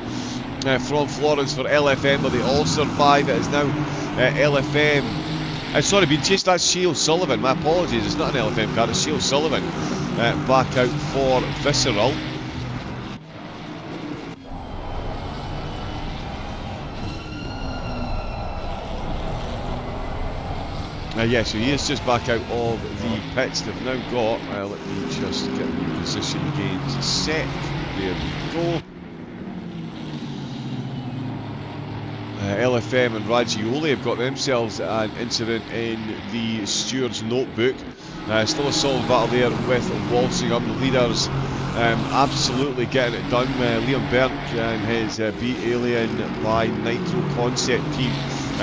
from Florence for LFM. But they all survive. It is now LFM. Sorry, being chased. That's Shea Sullivan. My apologies. It's not an LFM car. It's Shea Sullivan. Back out for Visceral. Yeah, so he is just back out of the pits. They've now got, let me just get the position gains set. There we go. LFM and Raggioli have got themselves an incident in the steward's notebook. Still a solid battle there with Walsingham. The leaders absolutely getting it done. Liam Bernd and his B Alien by Nitro Concept team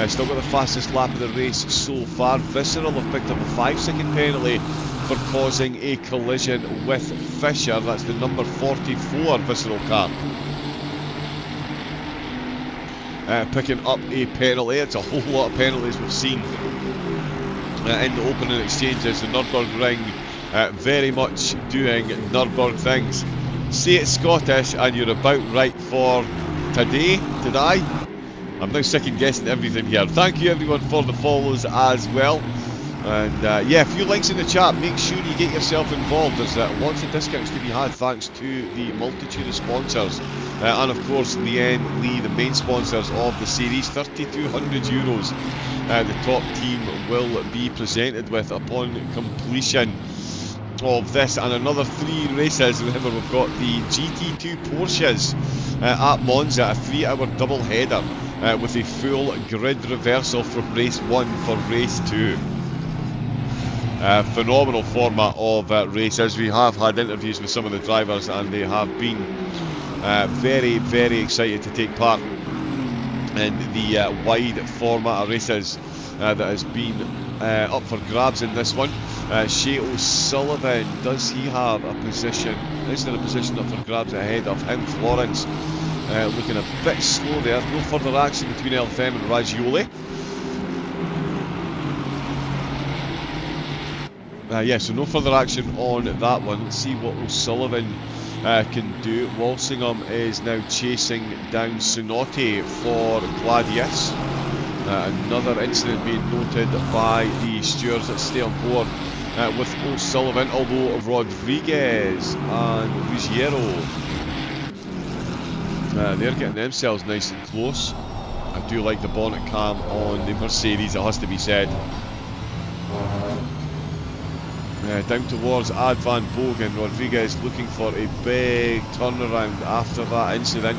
still got the fastest lap of the race so far. Visceral have picked up a 5-second penalty for causing a collision with Fisher. That's the number 44 Visceral car. Picking up a penalty. It's a whole lot of penalties we've seen in the opening exchanges. The Nürburgring very much doing Nürburgring things. Say it's Scottish and you're about right for today. I'm now second guessing everything here. Thank you everyone for the follows as well. And yeah, a few links in the chat. Make sure you get yourself involved. There's lots of discounts to be had thanks to the multitude of sponsors. And of course, Lian Lee, the main sponsors of the series. €3,200 the top team will be presented with upon completion of this and another 3 races. Remember, we've got the GT2 Porsches at Monza, a 3-hour double header with a full grid reversal from race 1 for race 2. Phenomenal format of races. We have had interviews with some of the drivers and they have been very, very excited to take part in the wide format of races that has been up for grabs in this one. Shea O'Sullivan, does he have a position? Is there a position up for grabs ahead of him? Florence looking a bit slow there. No further action between LFM and Raggioli. Yeah, so no further action on that one. Let's see what O'Sullivan can do. Walsingham is now chasing down Sonotti for Gladius. Another incident being noted by the stewards that stay on board with O'Sullivan, although Rodriguez and Ruggiero They're getting themselves nice and close. I do like the bonnet cam on the Mercedes, it has to be said. Down towards Ad Van Bogen, Rodriguez looking for a big turnaround after that incident.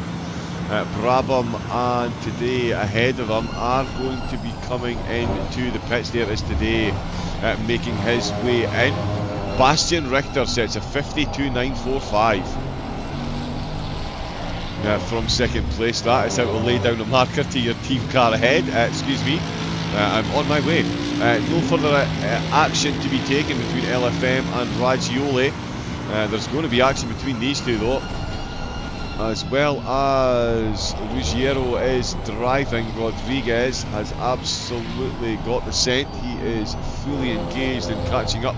Brabham and Today ahead of him are going to be coming into the pits. There is Today making his way in. Bastian Richter sets a 52.945 from second place. That is how to lay down a marker to your team car ahead. Excuse me, I'm on my way. No further action to be taken between LFM and Ragioli. There's going to be action between these two though, as well as Ruggiero is driving. Rodriguez has absolutely got the scent. He is fully engaged in catching up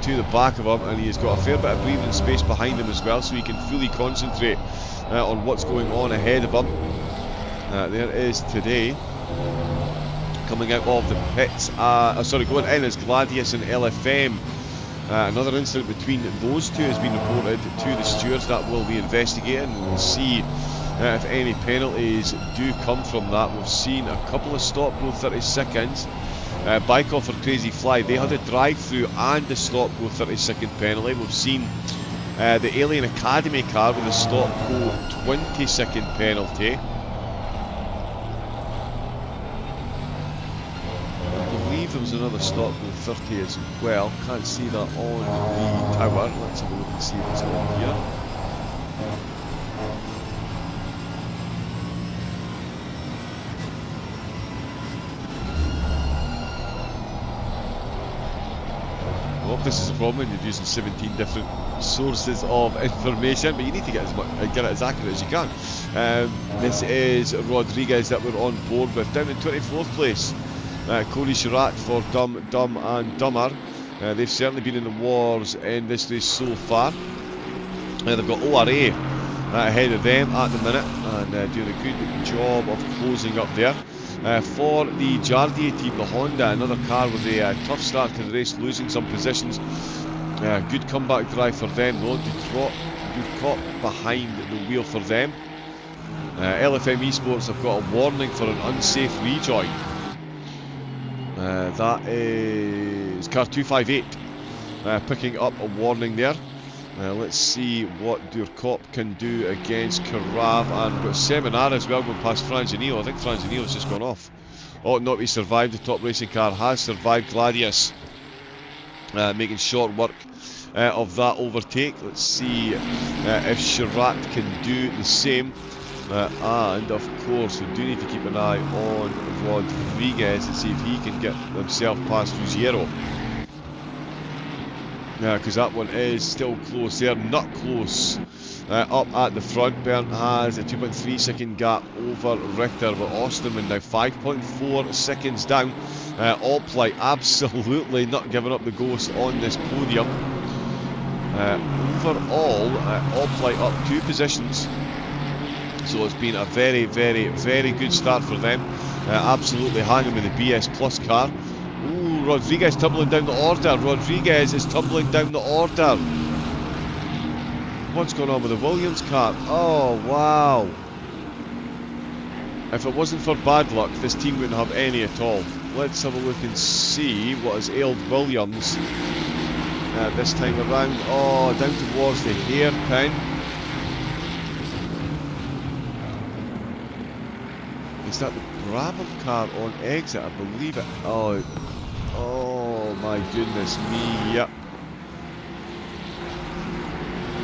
to the back of him, and he has got a fair bit of breathing space behind him as well, so he can fully concentrate on what's going on ahead of him. There is Today coming out of the pits. Going in as Gladius and LFM. Another incident between those two has been reported to the stewards. That will be investigated, and we'll see if any penalties do come from that. We've seen a couple of stop go 30 seconds. Bykov for Crazy Fly, they had a drive-through and a stop go 30-second penalty. We've seen the Alien Academy car with a stop go 20-second penalty. There was another stop go 30 as well. Can't see that on the tower. Let's have a look and see what's on here. Well, this is a problem when you're using 17 different sources of information, but you need to get it as accurate as you can. This is Rodriguez that we're on board with. Down in 24th place, Cody Chirac for Dumb and Dumber. They've certainly been in the wars in this race so far. They've got ORA ahead of them at the minute, and doing a good job of closing up there. For the Jardier team, the Honda, another car with a tough start to the race, losing some positions. Good comeback drive for them though. Ducot behind the wheel for them. LFM Esports have got a warning for an unsafe rejoin. That is car 258 picking up a warning there. Let's see what Durkop can do against Carav, and we've got Seminara as well going past Franginio. I think Franginio's just gone off. Oh no, he survived. The top racing car has survived Gladius, making short work of that overtake. Let's see if Chirac can do the same. And of course we do need to keep an eye on Rodriguez and see if he can get himself past Ruggiero, because that one is still close there, not close. Up at the front, Bernd has a 2.3 second gap over Richter, but Osterman now 5.4 seconds down. Alplay absolutely not giving up the ghost on this podium. Overall, Alplay up 2 positions. So it's been a very, very, very good start for them. Absolutely hanging with the BS Plus car. Ooh, Rodriguez tumbling down the order. Rodriguez is tumbling down the order. What's going on with the Williams car? Oh, wow. If it wasn't for bad luck, this team wouldn't have any at all. Let's have a look and see what has ailed Williams this time around. Oh, down towards the hairpin. Is that the Brabham car on exit? I believe it. Oh my goodness me, yep.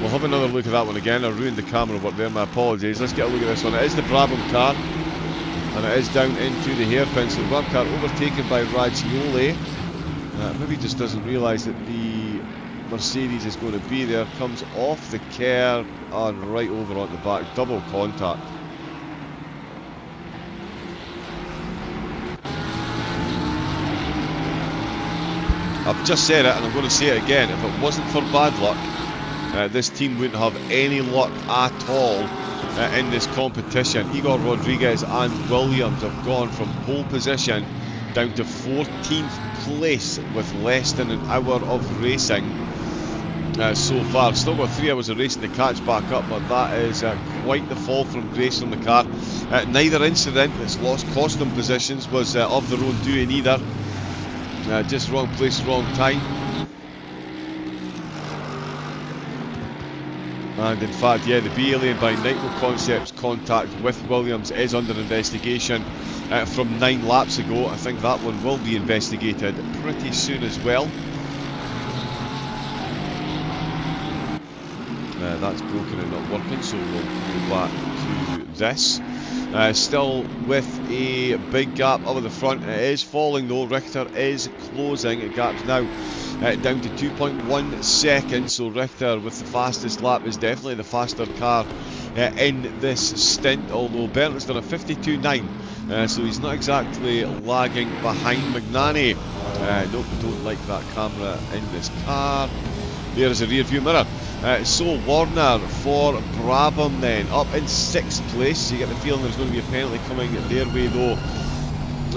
We'll have another look at that one again. I ruined the camera work there, my apologies. Let's get a look at this one. It is the Brabham car, and it is down into the hairpin. So the Brabham car overtaken by Ragioli. Maybe just doesn't realise that the Mercedes is going to be there. Comes off the curb and right over on the back. Double contact. I've just said it and I'm going to say it again. If it wasn't for bad luck, this team wouldn't have any luck at all in this competition. Igor Rodriguez and Williams have gone from pole position down to 14th place with less than an hour of racing. so far. Still got 3 hours of racing to catch back up, but that is quite the fall from grace from the car. Neither incident that's cost them positions was of their own doing either. Just wrong place, wrong time. And in fact, yeah, the B Alien by Nitro Concepts contact with Williams is under investigation from 9 laps ago. I think that one will be investigated pretty soon as well. That's broken and not working, so we'll go back to this. Still with a big gap over the front. It is falling though. Richter is closing. The gap's now down to 2.1 seconds. So Richter with the fastest lap is definitely the faster car in this stint. Although Berndt has done a 52.9, so he's not exactly lagging behind McNanny. Nope, don't like that camera in this car. There's a rear view mirror. So Warner for Brabham then, up in 6th place. You get the feeling there's going to be a penalty coming their way though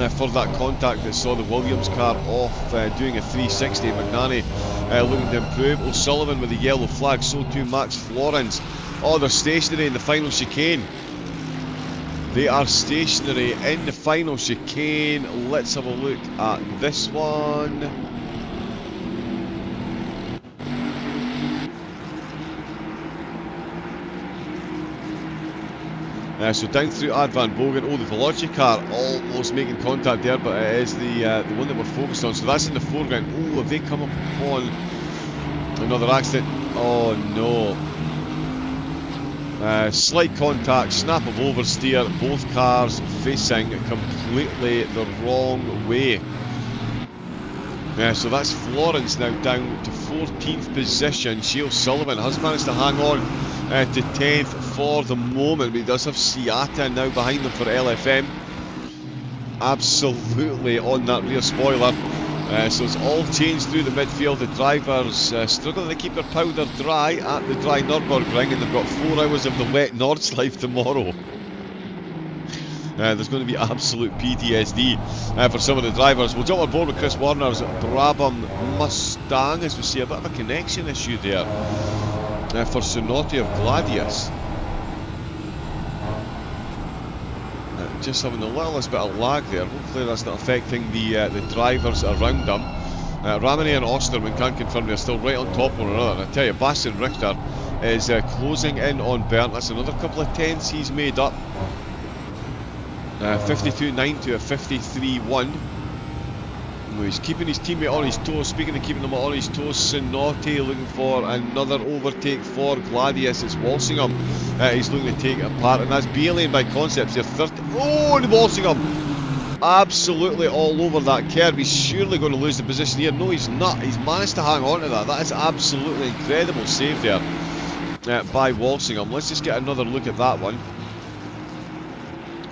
for that contact that saw the Williams car off doing a 360. McNanny looking to improve. O'Sullivan with the yellow flag, so too Max Florence. Oh, they're stationary in the final chicane. They are stationary in the final chicane. Let's have a look at this one. So down through Ad Van Bogen. Oh, the Veloci car almost making contact there, but it is the one that we're focused on. So that's in the foreground. Oh, have they come upon another accident? Oh no. Slight contact, snap of oversteer, both cars facing completely the wrong way. So that's Florence now down to 14th position. Shea Sullivan has managed to hang on to 10th for the moment, but he does have Seata now behind them for LFM. Absolutely on that rear spoiler. So it's all changed through the midfield. The drivers struggling to keep their powder dry at the dry Nürburgring, and they've got 4 hours of the wet Nordschleife tomorrow. There's going to be absolute PTSD for some of the drivers. We'll jump on board with Chris Warner's Brabham Mustang as we see a bit of a connection issue there for Sonotti of Gladius. Just having the littlest bit of lag there. Hopefully that's not affecting the drivers around them. Ramani and Osterman can confirm they're still right on top of one another. And I tell you, Bastian Richter is closing in on Berndt. That's another couple of tenths he's made up. 52.9 to a 53.1. He's keeping his teammate on his toes. Speaking of keeping them on his toes, Sonotti looking for another overtake for Gladius. It's Walsingham he's looking to take it apart, and that's B Lane by Concepts. They're 30. Oh, and Walsingham absolutely all over that curve. He's surely going to lose the position here. No, he's not. He's managed to hang on to that. That is absolutely incredible save there by Walsingham. Let's just get another look at that one.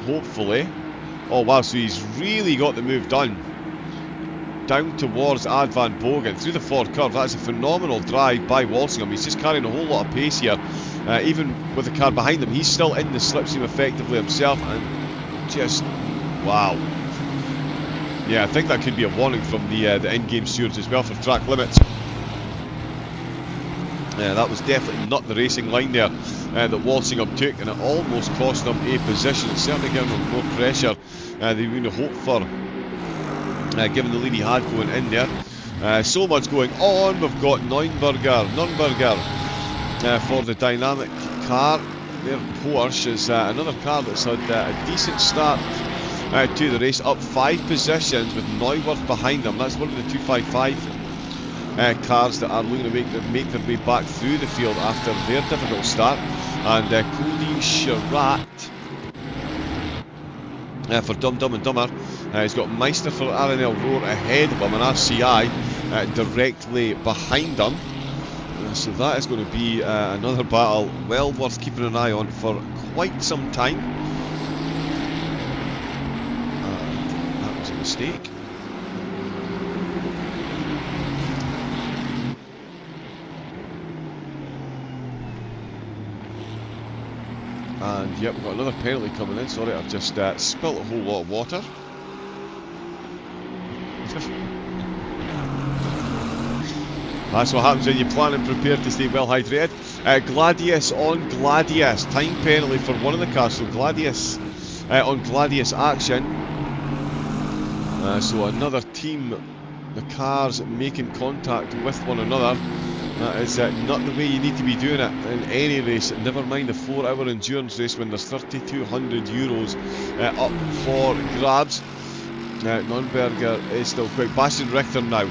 Hopefully. Oh wow, so he's really got the move done. Down towards Ad Van Bogen through the forward curve. That's a phenomenal drive by Walsingham. He's just carrying a whole lot of pace here. Even with the car behind him, he's still in the slipstream effectively himself, and just wow. Yeah, I think that could be a warning from the in-game stewards as well for track limits. That was definitely not the racing line there that Walsingham took, and it almost cost them a position. It's certainly giving them more pressure than we would have hoped for, given the lead he had going in there. So much going on. We've got Nürburgring for the dynamic car. Their Porsche is another car that's had a decent start to the race, up 5 positions with Neuwirth behind them. That's one of the 255 cars that are looking to make their way back through the field after their difficult start. And Cody Sherratt for Dum Dum and Dumber. He's got Meister for RNL Roar ahead of him, and RCI directly behind him. So that is going to be another battle well worth keeping an eye on for quite some time. And that was a mistake. And yep, we've got another penalty coming in. Sorry, I've just spilt a whole lot of water. That's what happens when you plan and prepare to stay well hydrated. Gladius on Gladius. Time penalty for one of the cars. So Gladius on Gladius action. So another team, the cars making contact with one another. That is not the way you need to be doing it in any race, never mind a 4-hour endurance race when there's €3,200 up for grabs. Nürburgring is still quick. Bastian Richter now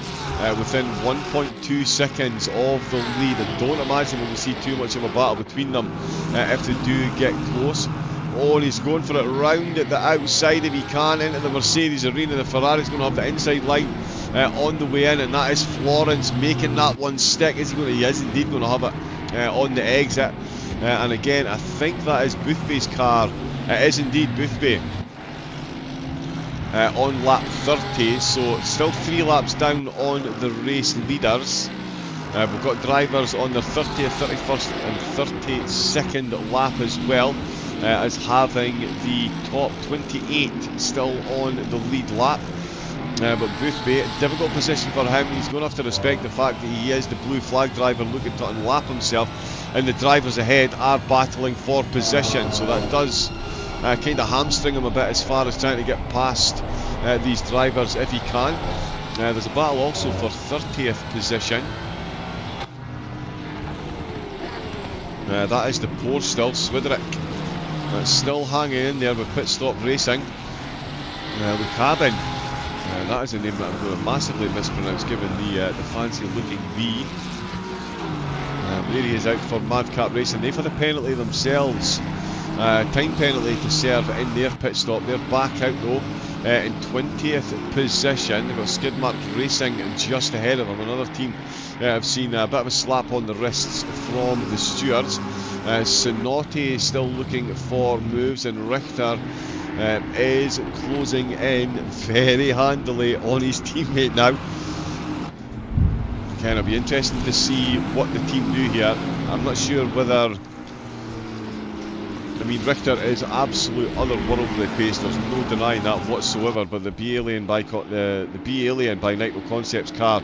within 1.2 seconds of the lead. I don't imagine we'll see too much of a battle between them if they do get close. Oh, and he's going for it round at the outside if he can into the Mercedes arena. The Ferrari's going to have the inside line on the way in, and that is Florence making that one stick. Is he going to? He is indeed going to have it on the exit. And again, I think that is Boothby's car. It is indeed Boothby on lap 30. So still 3 laps down on the race leaders. We've got drivers on their 30th, 31st and 32nd lap as well. As having the top 28 still on the lead lap. But Boothby, difficult position for him. He's going to have to respect the fact that he is the blue flag driver looking to unlap himself, and the drivers ahead are battling for position, so that does kind of hamstring him a bit as far as trying to get past these drivers if he can. There's a battle also for 30th position. That is the Porsche still, Swiderick. That's still hanging in there with Pit Stop Racing. The Cabin. That is a name that I'm going to massively mispronounce given the fancy looking V. There he is out for Madcap Racing. They've had a penalty themselves. Time penalty to serve in their pit stop. They're back out though in 20th position. They've got Skidmark Racing just ahead of them. Another team I've seen a bit of a slap on the wrists from the stewards. Sinotti still looking for moves, and Richter is closing in very handily on his teammate now. Again, it'll be interesting to see what the team do here. I'm not sure whether... I mean, Richter is absolute otherworldly pace, there's no denying that whatsoever, but the B-Alien by Nitro Concepts car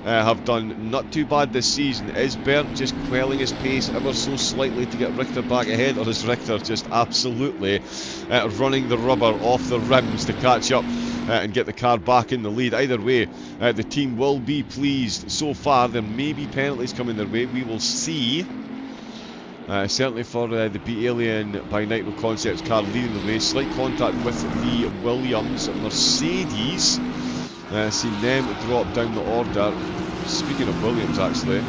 have done not too bad this season. Is Bernd just quelling his pace ever so slightly to get Richter back ahead, or is Richter just absolutely running the rubber off the rims to catch up and get the car back in the lead? Either way, the team will be pleased so far. There may be penalties coming their way, we will see. Certainly for the B-Alien by Nitro Concepts car leading the race. Slight contact with the Williams Mercedes. Seen them drop down the order. Speaking of Williams, actually,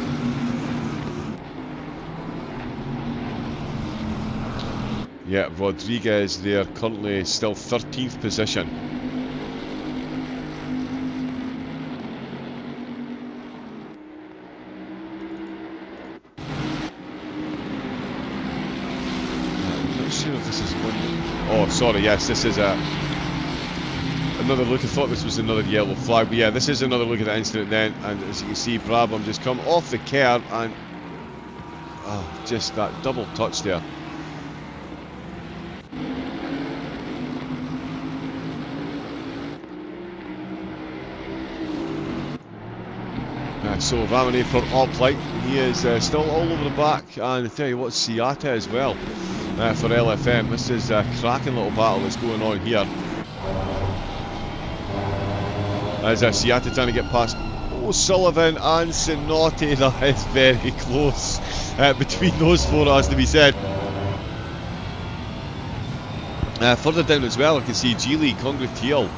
yeah, Rodriguez there currently still 13th position. I'm not sure if this is one. Oh, sorry, yes, this is another look. I thought this was another yellow flag, but yeah, this is another look at the incident then, and as you can see, Brabham just come off the curb and just that double touch there. So Ramone for Oplight, he is still all over the back, and I tell you what, Ciata as well for LFM. This is a cracking little battle that's going on here. As Ciata trying to get past O'Sullivan and Sinotti. That is very close between those four, has to be said. Further down as well, I can see Geely, Congratiel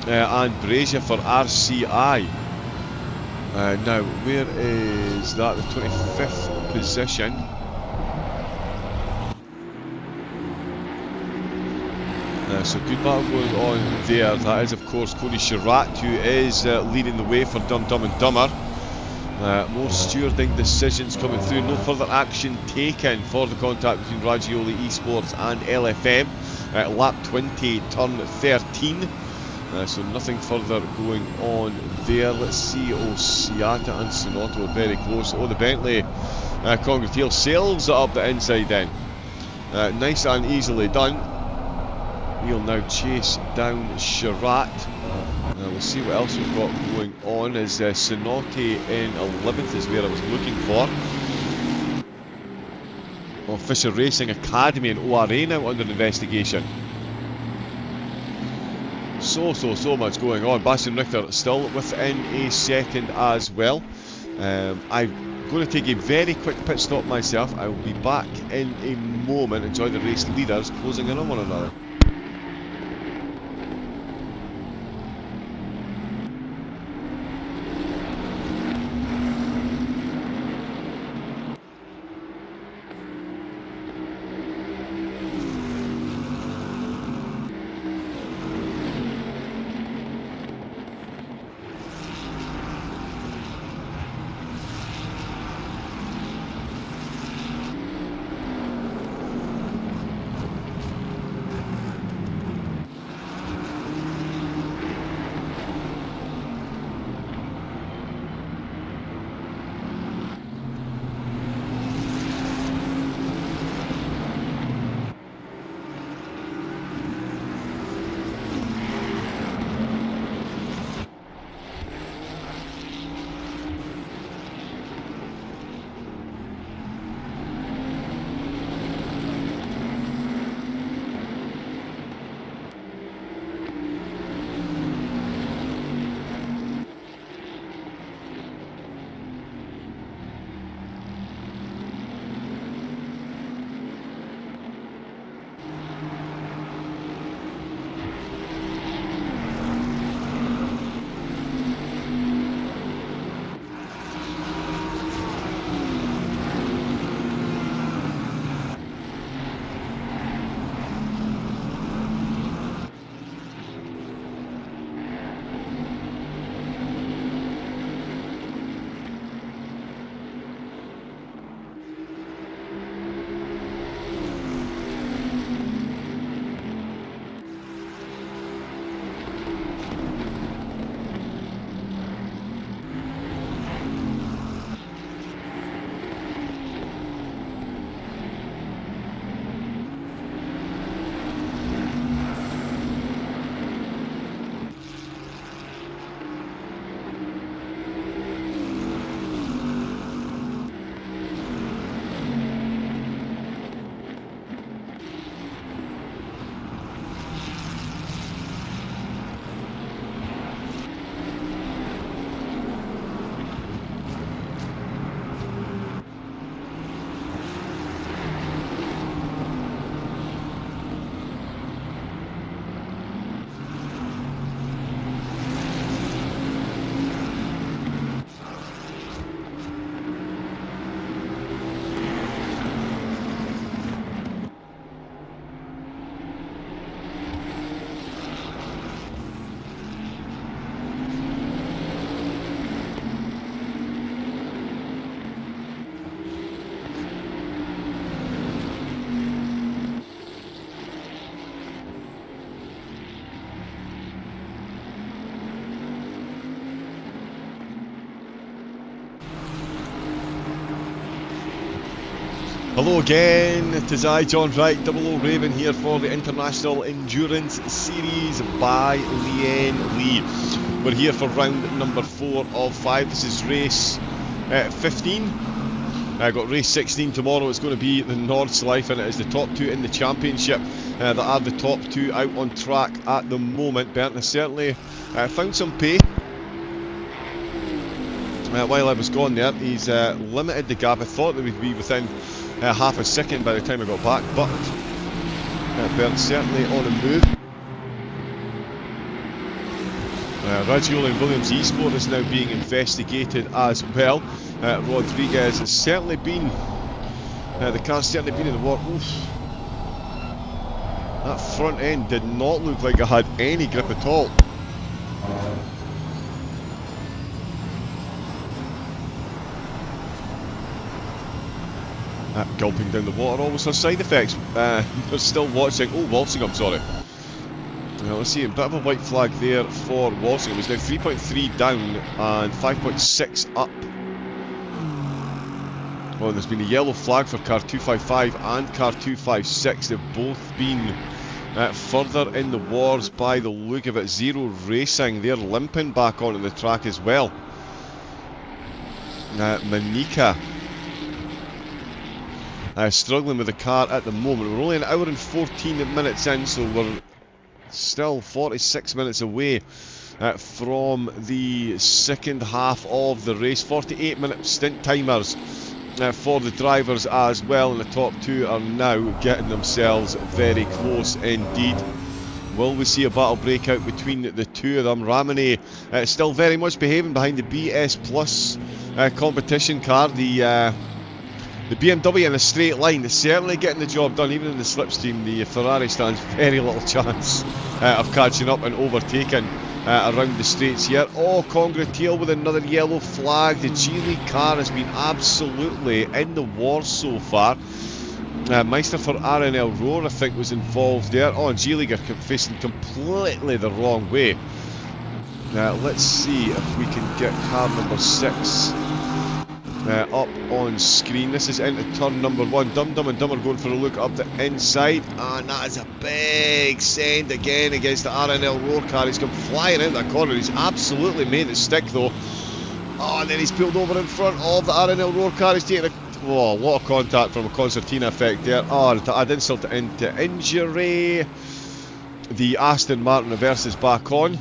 and Brescia for RCI. Now, where is that? The 25th position. So good battle going on there. That is, of course, Cody Chirac, who is leading the way for Dumb and Dumber. More stewarding decisions coming through. No further action taken for the contact between Raggioli Esports and LFM. Lap 20, turn 13. So nothing further going on there. Let's see. Oh, Ciata and Sinotti are very close. Oh, the Bentley Congratiel sails it up the inside then. Nice and easily done. We'll now chase down Sharat. We'll see what else we've got going on. Is Sonoki in 11th is where I was looking for. Well, Fisher Racing Academy and ORA now under investigation. So much going on. Bastian Richter still within a second as well. I'm going to take a very quick pit stop myself. I will be back in a moment. Enjoy the race leaders closing in on one another. Hello again, it is I, John Wright, 00 Raven here for the International Endurance Series by Lian Lee. We're here for round number 4 of 5. This is race 15. I got race 16 tomorrow. It's going to be the Nordschleife, and it is the top 2 in the championship that are the top 2 out on track at the moment. Bernd has certainly found some pace. While I was gone there, he's limited the gap. I thought that we'd be within half a second by the time I got back, but Bernd's certainly on the move. Raggioli and Williams Esport is now being investigated as well. Rodriguez has certainly been, the car's certainly been in the water. Oof. That front end did not look like it had any grip at all. Gulping down the water always has side effects. They're still watching. Oh, Walsingham, sorry. Let's see, a bit of a white flag there for Walsingham. He's now 3.3 down and 5.6 up. Well, there's been a yellow flag for car 255 and car 256. They've both been further in the wars by the look of it. Zero Racing, they're limping back onto the track as well. Manika struggling with the car at the moment. We're only an hour and 14 minutes in, so we're still 46 minutes away from the second half of the race. 48-minute stint timers for the drivers as well, and the top two are now getting themselves very close indeed. Will we see a battle break out between the two of them? Ramone still very much behaving behind the BS Plus competition car. The BMW in a straight line is certainly getting the job done. Even in the slipstream, the Ferrari stands very little chance of catching up and overtaking around the straights here. Oh, Congratiel with another yellow flag. The Geely car has been absolutely in the war so far. Meister for RNL Roar, I think, was involved there. Oh, and Geely are facing completely the wrong way. Let's see if we can get car number 6 up on screen. This is into turn number 1. Dum Dum and Dumber going for a look up the inside, and that is a big send again against the RNL Roar car. He's come flying out that corner. He's absolutely made it stick though. Oh, and then he's pulled over in front of the RNL Roar car. He's taking a lot of contact from a concertina effect there. Oh, to add insult into injury, the Aston Martin reverses back on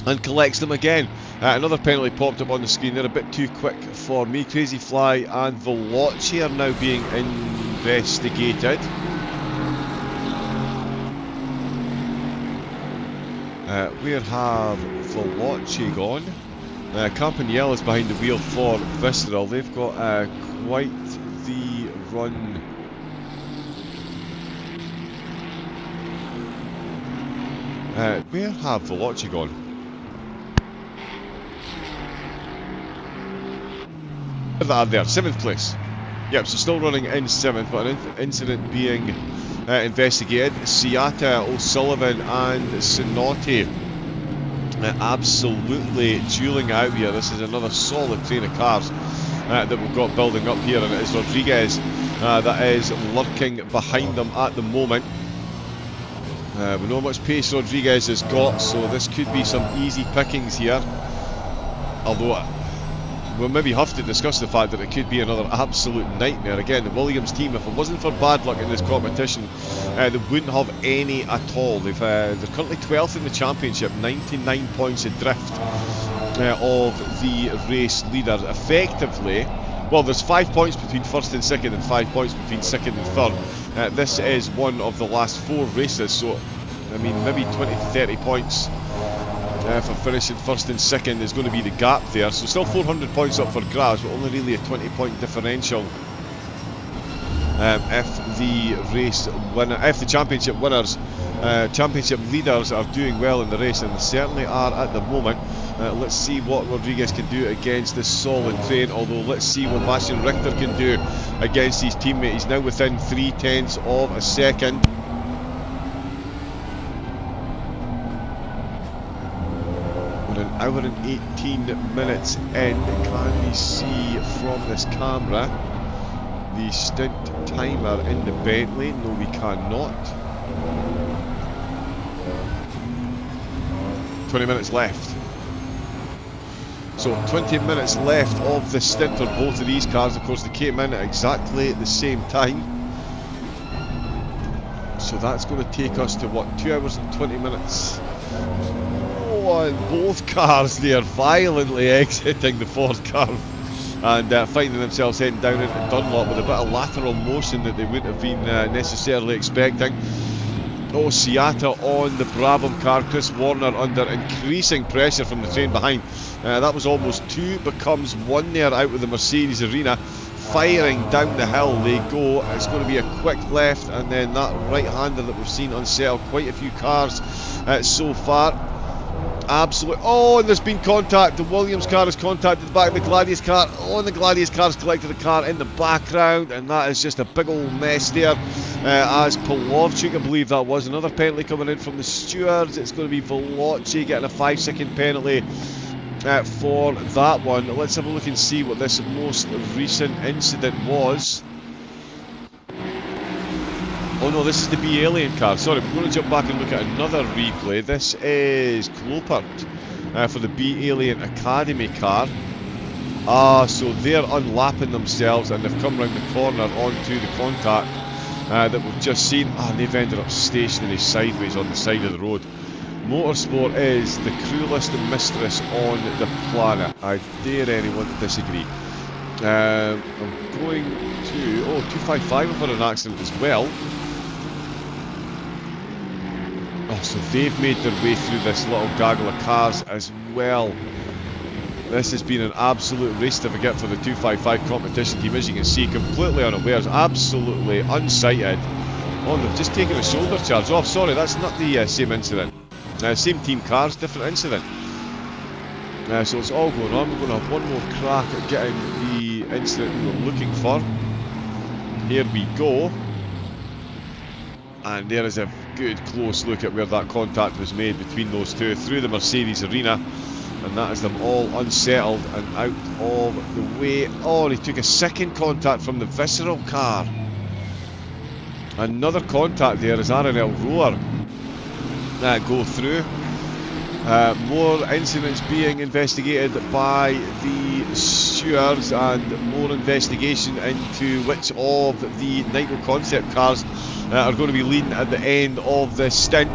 and collects them again. Another penalty popped up on the screen. They're a bit too quick for me. Crazy Fly and Veloci are now being investigated. Where have Veloci gone? Campaniel is behind the wheel for Visceral. They've got quite the run. Where have Veloci gone? There, 7th place. Yep, so still running in 7th, but an incident being investigated. Siata, O'Sullivan and Sinotti absolutely dueling out here. This is another solid train of cars that we've got building up here, and it is Rodriguez that is lurking behind them at the moment. We know how much pace Rodriguez has got, so this could be some easy pickings here. Although we'll maybe have to discuss the fact that it could be another absolute nightmare. Again, the Williams team, if it wasn't for bad luck in this competition, they wouldn't have any at all. They're currently 12th in the championship, 99 points adrift of the race leader. Effectively, well, there's 5 points between first and second and 5 points between second and third. This is one of the last 4 races, so I mean maybe 20 to 30 points for finishing first and second is going to be the gap there. So still 400 points up for grabs, but only really a 20-point differential. If the championship winners, championship leaders are doing well in the race, and they certainly are at the moment. Let's see what Rodriguez can do against this solid train, although let's see what Bastian Richter can do against his teammate. He's now within 0.3 of a second. We're an hour and 18 minutes in. Can we see from this camera the stint timer in the Bentley? No, we cannot. 20 minutes left. So 20 minutes left of the stint for both of these cars. Of course, they came in at exactly the same time. So that's going to take us to what, 2 hours and 20 minutes. Oh, and both cars there violently exiting the Ford curve and finding themselves heading down into Dunlop with a bit of lateral motion that they wouldn't have been necessarily expecting. Oh, Siata on the Brabham car. Chris Warner under increasing pressure from the train behind. That was almost 2 becomes 1 there out of the Mercedes arena. Firing down the hill they go. It's going to be a quick left, and then that right-hander that we've seen unsettle quite a few cars so far. Absolutely. Oh, and there's been contact. The Williams car has contacted the back of the Gladius car. Oh, and the Gladius car has collected a car in the background, and that is just a big old mess there. As Polovchik, I believe that was, another penalty coming in from the stewards. It's going to be Veloci getting a 5-second penalty for that one. Let's have a look and see what this most recent incident was. Oh no, this is the B Alien car. Sorry, we're going to jump back and look at another replay. This is Clopert for the B Alien Academy car. So they're unlapping themselves and they've come round the corner onto the contact that we've just seen. And they've ended up stationary sideways on the side of the road. Motorsport is the cruelest mistress on the planet. I dare anyone to disagree. I'm going to... Oh, 255 have had an accident as well. Oh, so they've made their way through this little gaggle of cars as well. This has been an absolute race to forget for the 255 competition team, as you can see, completely unawares, absolutely unsighted. Oh, they've just taken a shoulder charge off. Sorry, that's not the same incident. Same team cars, different incident. So it's all going on. We're going to have one more crack at getting the incident we were looking for. Here we go. And there is a good close look at where that contact was made between those two through the Mercedes arena. And that is them all unsettled and out of the way. Oh, he took a second contact from the visceral car. Another contact there as R&L Roar go through. More incidents being investigated by the stewards and more investigation into which of the Nitro concept cars are going to be leading at the end of the stint.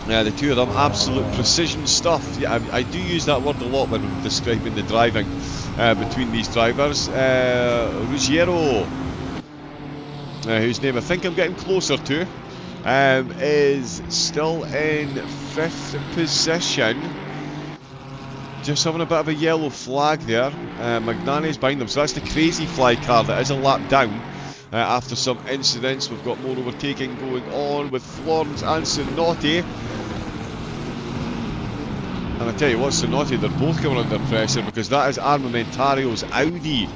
The two of them, absolute precision stuff. Yeah, I do use that word a lot when I'm describing the driving between these drivers. Ruggiero, whose name I think I'm getting closer to, is still in 5th position. Just having a bit of a yellow flag there. Magnani's behind them, so that's the crazy fly car that is a lap down. After some incidents, we've got more overtaking going on with Florence and Sonotti. And I tell you what, Sonotti, they're both coming under pressure because that is Armamentario's Audi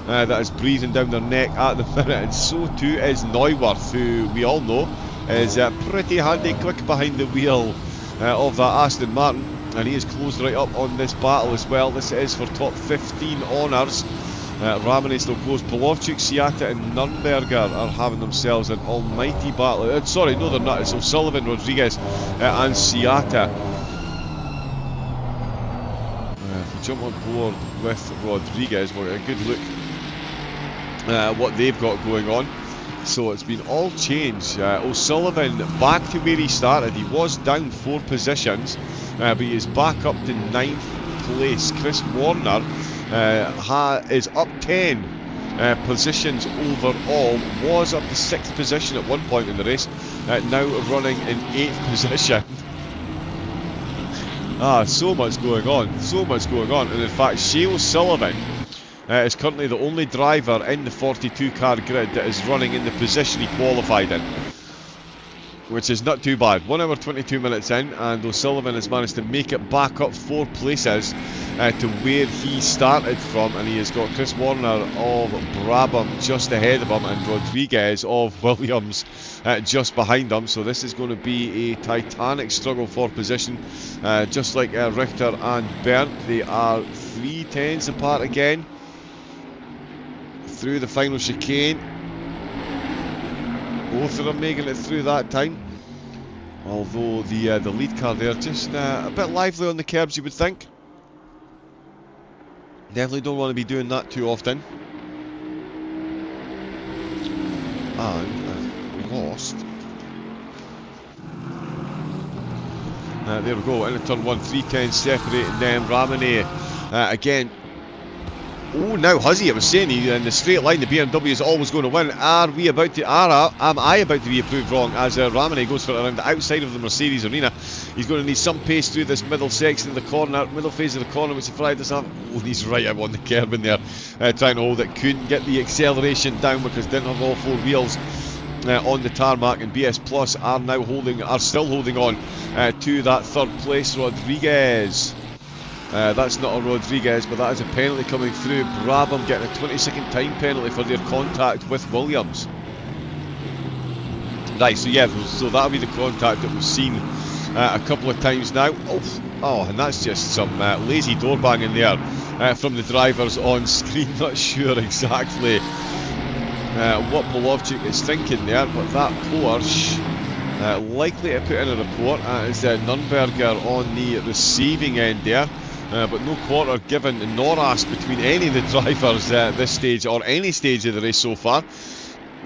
that is breathing down their neck at the minute, and so too is Neuwirth, who we all know is pretty handy quick behind the wheel of that Aston Martin, and he has closed right up on this battle as well. This is for top 15 honours. Ramone still close. Polovchuk, Siata and Nürburgring are having themselves an almighty battle. Sorry, no they're not. It's O'Sullivan, Rodriguez and Siata. If we jump on board with Rodriguez, we'll get a good look at what they've got going on. So it's been all changed. O'Sullivan back to where he started. He was down 4 positions, but he is back up to 9th place. Chris Warner is up 10 positions overall. Was up to 6th position at one point in the race. Now running in 8th position. So much going on. So much going on. And in fact, Shea O'Sullivan is currently the only driver in the 42 car grid that is running in the position he qualified in, which is not too bad. 1 hour 22 minutes in, and O'Sullivan has managed to make it back up 4 places to where he started from, and he has got Chris Warner of Brabham just ahead of him and Rodriguez of Williams just behind him. So this is going to be a titanic struggle for position, just like Richter and Berndt. They are 3/10 apart again through the final chicane. Both of them making it through that time, although the lead car there just a bit lively on the curbs, you would think. Definitely don't want to be doing that too often. And lost. There we go, into turn 1, 3/10 separating them. Ramone again. Oh, now Huzzy, I was saying, in the straight line, the BMW is always going to win. Am I about to be proved wrong as Ramone goes for it around the outside of the Mercedes arena? He's going to need some pace through this middle section of the corner, middle phase of the corner, which the Ferrari does have. Oh, he's right up on the curb in there, trying to hold it. Couldn't get the acceleration down because didn't have all 4 wheels on the tarmac, and BS Plus are still holding on to that 3rd place. Rodriguez. That's not a Rodriguez, but that is a penalty coming through. Brabham getting a 20-second time penalty for their contact with Williams. Right, so yeah, so that'll be the contact that we've seen a couple of times now. Oh, and that's just some lazy door banging there from the drivers on screen. Not sure exactly what Polovchik is thinking there, but that Porsche likely to put in a report. Is Nürburgring on the receiving end there, but no quarter given nor asked between any of the drivers at this stage or any stage of the race so far.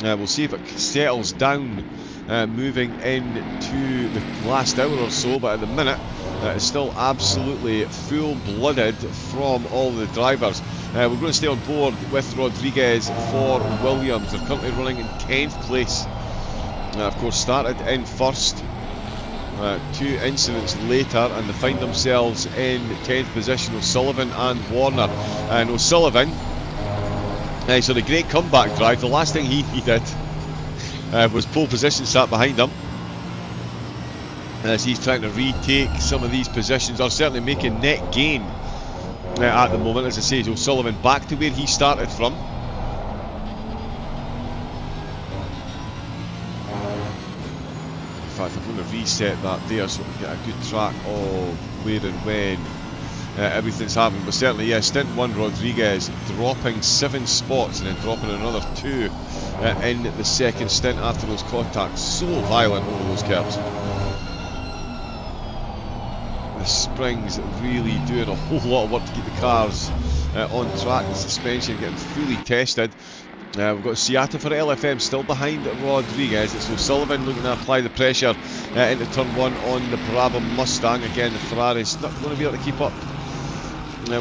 We'll see if it settles down moving into the last hour or so, but at the minute it's still absolutely full-blooded from all the drivers. We're going to stay on board with Rodriguez for Williams. They're currently running in 10th place. Of course, started in first. 2 incidents later, and they find themselves in 10th position. O'Sullivan and Warner. And O'Sullivan, so the great comeback drive. The last thing he did was pole position, sat behind him, as he's trying to retake some of these positions, or certainly making net gain at the moment. As I say, O'Sullivan back to where he started from. In fact, I'm going to reset that there so we can get a good track of where and when everything's happening. But certainly, yeah, Stint 1 Rodriguez dropping 7 spots and then dropping another 2 in the second stint after those contacts. So violent over those curves. The springs really doing a whole lot of work to keep the cars on track. The suspension getting fully tested. We've got Seattle for LFM still behind Rodriguez. It's O'Sullivan looking to apply the pressure into turn 1 on the Brabham Mustang. Again, the Ferrari's not going to be able to keep up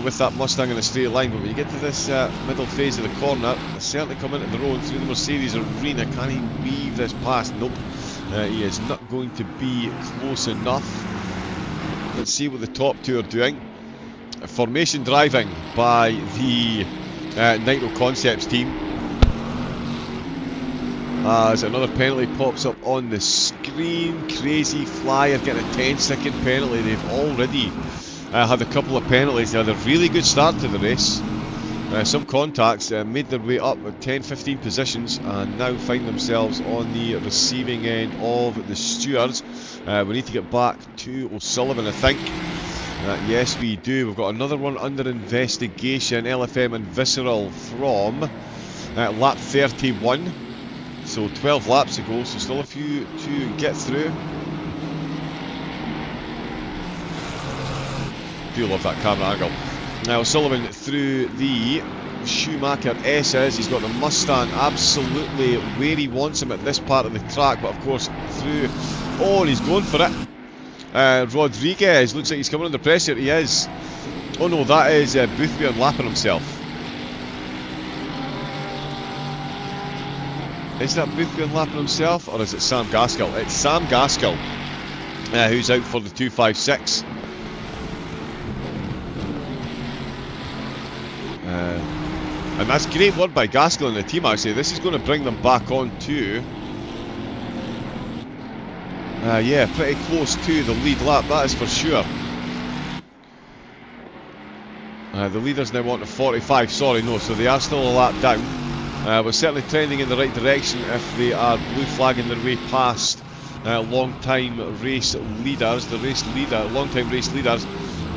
with that Mustang in a straight line, but when you get to this middle phase of the corner, they certainly come into their own through the Mercedes arena. Can he weave this past? Nope, he is not going to be close enough. Let's see what the top 2 are doing. Formation driving by the Nitro Concepts team. As another penalty pops up on the screen. Crazy Flyer getting a 10-second penalty. They've already had a couple of penalties. They had a really good start to the race. Some contacts made their way up at 10-15 positions and now find themselves on the receiving end of the stewards. We need to get back to O'Sullivan, I think. Yes, we do. We've got another one under investigation. LFM and Visceral from lap 31. So 12 laps to go, so still a few to get through. Do love that camera angle. Now Sullivan through the Schumacher S's. He's got the Mustang absolutely where he wants him at this part of the track, but of course through. Oh, and he's going for it. Rodriguez looks like he's coming under pressure. He is. Oh no, that is Boothby lapping himself. Is that Boothby lapping himself, or is it Sam Gaskell? It's Sam Gaskell who's out for the 256. And that's great work by Gaskell and the team, actually. This is going to bring them back on to yeah, pretty close to the lead lap, that is for sure. The leaders now on to 45, sorry, no, so they are still a lap down. We're certainly trending in the right direction if they are blue flagging their way past long-time race leaders. The long-time race leaders,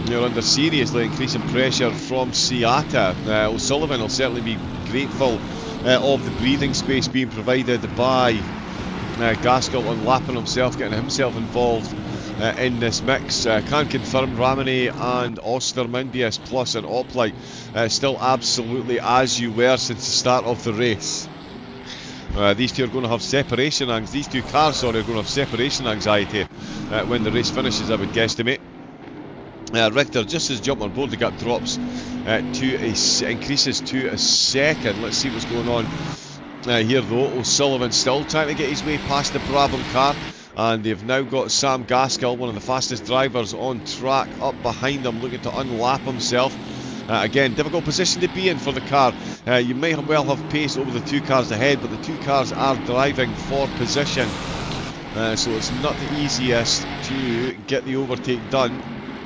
are under seriously increasing pressure from Seattle. O'Sullivan will certainly be grateful of the breathing space being provided by Gaskell on lapping himself, getting himself involved in this mix. Can confirm Ramone and Osterman, BS Plus and Oplight still absolutely as you were since the start of the race. These two are going to have separation anxiety. These two cars, are going to have separation anxiety when the race finishes, I would guesstimate. Richter just has jumped on board. The gap drops increases to a second. Let's see what's going on here though. O'Sullivan still trying to get his way past the Brabham car, and they've now got Sam Gaskell, one of the fastest drivers on track, up behind them, looking to unlap himself. Again, difficult position to be in for the car. You may well have pace over the 2 cars ahead, but the 2 cars are driving for position, so it's not the easiest to get the overtake done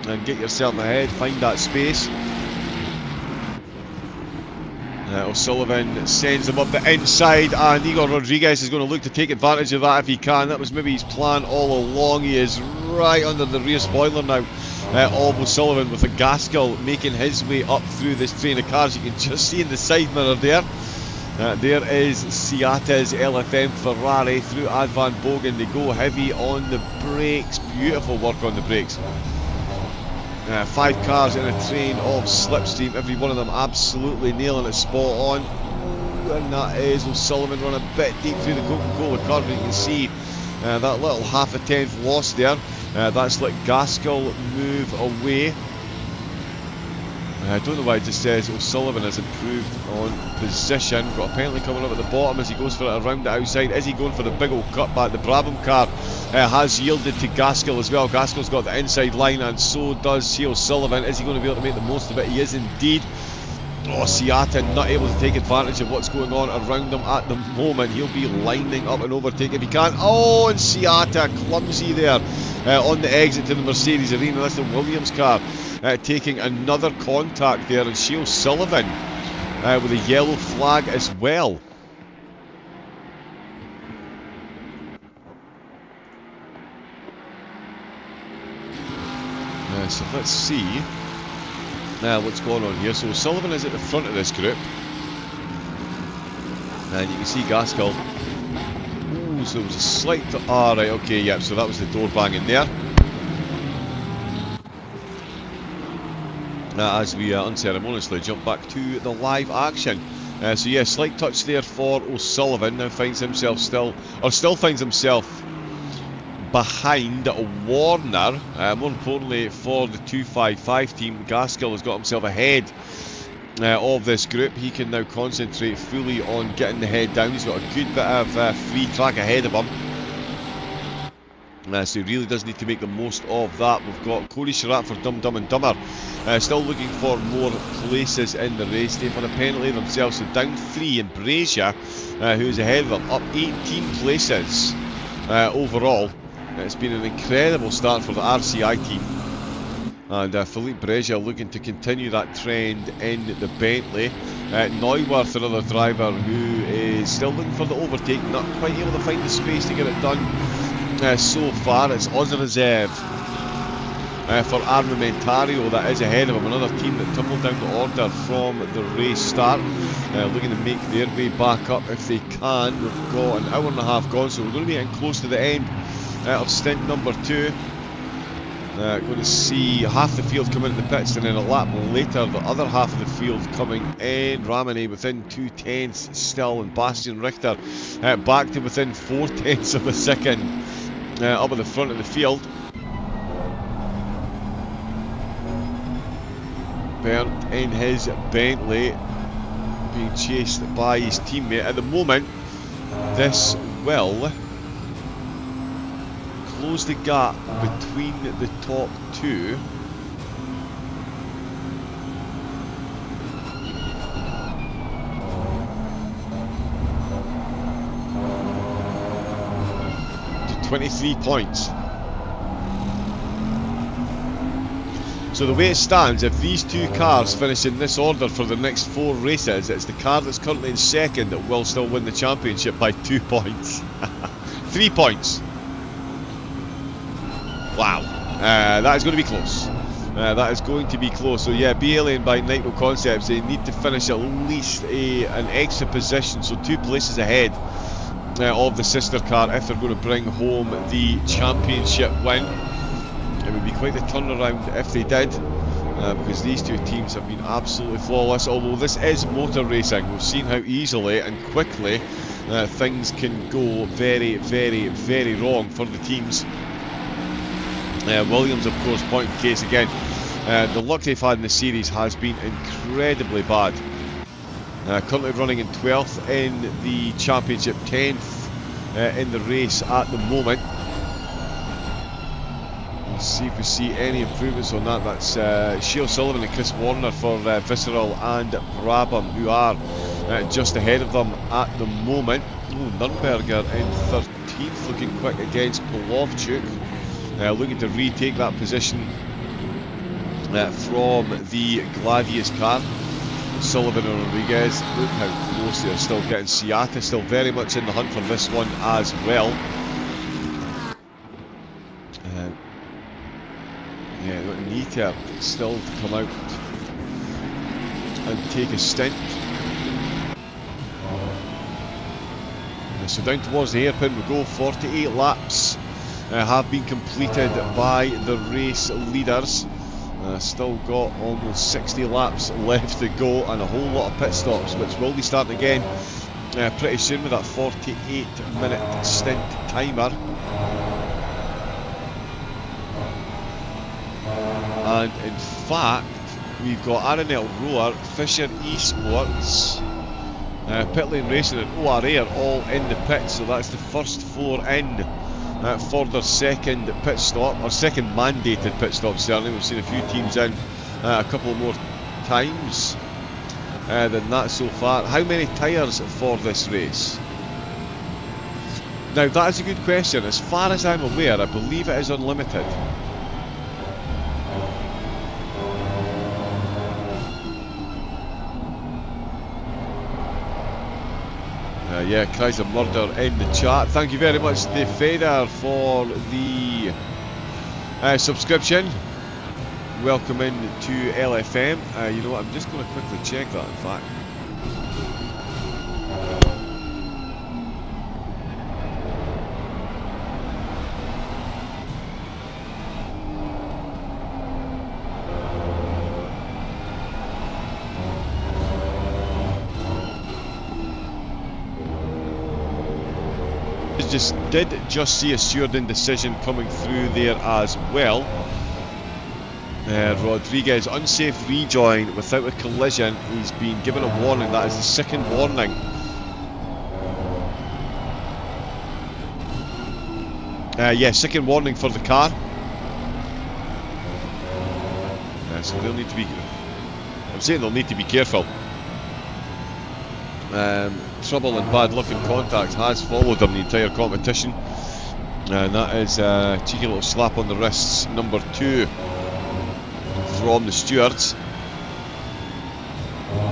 and get yourself ahead, find that space. O'Sullivan sends him up the inside, and Igor Rodriguez is going to look to take advantage of that if he can. That was maybe his plan all along. He is right under the rear spoiler now of O'Sullivan, with a Gaskell making his way up through this train of cars. You can just see in the side mirror there. There is Ciata's LFM Ferrari through Advan Bogan. They go heavy on the brakes. Beautiful work on the brakes. 5 cars in a train of slipstream, every one of them absolutely nailing it spot on. And that is O'Sullivan run a bit deep through the Coca-Cola curve. You can see that little half a tenth loss there. That's let Gaskell move away. I don't know why it just says O'Sullivan has improved on position. Got a penalty coming up at the bottom as he goes for it around the outside. Is he going for the big old cutback? The Brabham car has yielded to Gaskell as well. Gaskell's got the inside line, and so does O'Sullivan. Is he going to be able to make the most of it? He is indeed. Oh, Ciata not able to take advantage of what's going on around him at the moment. He'll be lining up and overtake if he can. Oh, and Ciata clumsy there on the exit to the Mercedes arena. That's the Williams car taking another contact there, and O'Sullivan with a yellow flag as well. So let's see what's going on here. So O'Sullivan is at the front of this group, and you can see Gaskell. Ooh, so there was a slight. Ah, right, okay, yeah. So that was the door banging there. As we unceremoniously jump back to the live action. So yeah, slight touch there for O'Sullivan. Now finds himself still finds himself behind Warner. More importantly for the 255 team, Gaskell has got himself ahead of this group. He can now concentrate fully on getting the head down. He's got a good bit of free track ahead of him. So he really does need to make the most of that. We've got Cody Sherratt for Dumb and Dumber. Still looking for more places in the race. They've had a penalty themselves, so down 3 in Brescia, who's ahead of them, up 18 places overall. It's been an incredible start for the RCI team. And Philippe Brescia looking to continue that trend in the Bentley. Neuwirth, another driver who is still looking for the overtake, not quite able to find the space to get it done. So far it's on the reserve for Armamentario that is ahead of him, another team that tumbled down the order from the race start, looking to make their way back up if they can. We've got an hour and a half gone, so we're going to be getting close to the end of stint number 2. Going to see half the field come into the pits, and then a lap later the other half of the field coming in. Ramone within 2 tenths still, and Bastian Richter back to within 4 tenths of a second up at the front of the field. Bernd in his Bentley being chased by his teammate. At the moment, this will close the gap between the top 2. To 23 points. So the way it stands, if these 2 cars finish in this order for the next 4 races, it's the car that's currently in second that will still win the championship by 2 points. 3 points. Wow, that is going to be close. That is going to be close. So yeah, Alien by Nitro Concepts, they need to finish at least an extra position, so 2 places ahead of the sister car if they're going to bring home the championship win. It would be quite the turnaround if they did, because these 2 teams have been absolutely flawless. Although this is motor racing, we've seen how easily and quickly things can go very, very, very wrong for the teams. Williams, of course, point in case again. The luck they've had in the series has been incredibly bad. Currently running in 12th in the championship, 10th in the race at the moment. Let's see if we see any improvements on that. That's O'Sullivan and Chris Warner for Visceral and Brabham, who are just ahead of them at the moment. Nürburgring in 13th, looking quick against Polovchuk. Looking to retake that position from the Gladius car. Sullivan and Rodriguez, look how close they are still getting. Ciata still very much in the hunt for this one as well. Yeah, Dieter still to come out and take a stint. So down towards the hairpin we go. 48 laps have been completed by the race leaders. Still got almost 60 laps left to go and a whole lot of pit stops, which will be starting again pretty soon with that 48-minute stint timer. And in fact, we've got Aranel Roar, Fisher Esports, Pit Lane Racing and ORA are all in the pit, so that's the first 4 in for their second pit stop, or second mandated pit stop certainly. We've seen a few teams in a couple more times than that so far. How many tyres for this race? Now that is a good question. As far as I'm aware, I believe it is unlimited. Yeah, cries of murder in the chat. Thank you very much, the Fader, for the subscription. Welcome in to LFM. You know what, I'm just going to quickly check that, in fact. Did just see a Stewarding decision coming through there as well. Rodriguez, unsafe rejoin without a collision. He's been given a warning. That is the second warning. Yeah, second warning for the car. So they'll need to be... I'm saying they'll need to be careful. Trouble and bad luck in contact has followed them the entire competition, and that is a cheeky little slap on the wrists, number 2 from the stewards.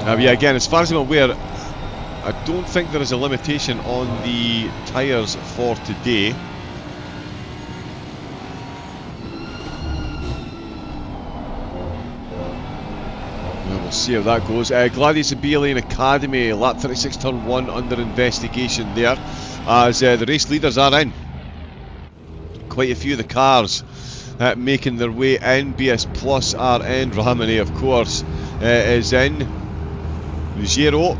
Yeah, again, as far as I'm aware, I don't think there is a limitation on the tyres for today. We'll see how that goes. Gladius and BLN Academy, lap 36, turn 1 under investigation there, as the race leaders are in. Quite a few of the cars making their way in. BS Plus are in. Ramani, of course, is in. Ruggiero,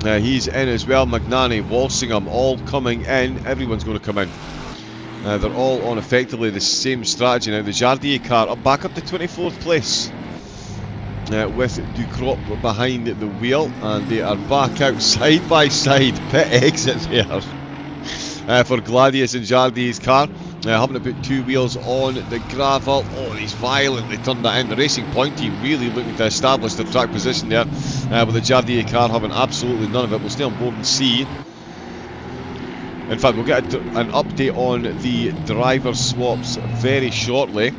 he's in as well. Magnani, Walsingham, all coming in. Everyone's going to come in. They're all on effectively the same strategy now. The Jardier car back up to 24th place. With Ducrop behind the wheel, and they are back out side by side. Pit exit there for Gladius and Jardier's car. Having to put 2 wheels on the gravel. Oh, he's violently turned that in. The Racing Point team really looking to establish their track position there, with the Jardier car having absolutely none of it. We'll stay on board and see. In fact, we'll get an update on the driver swaps very shortly.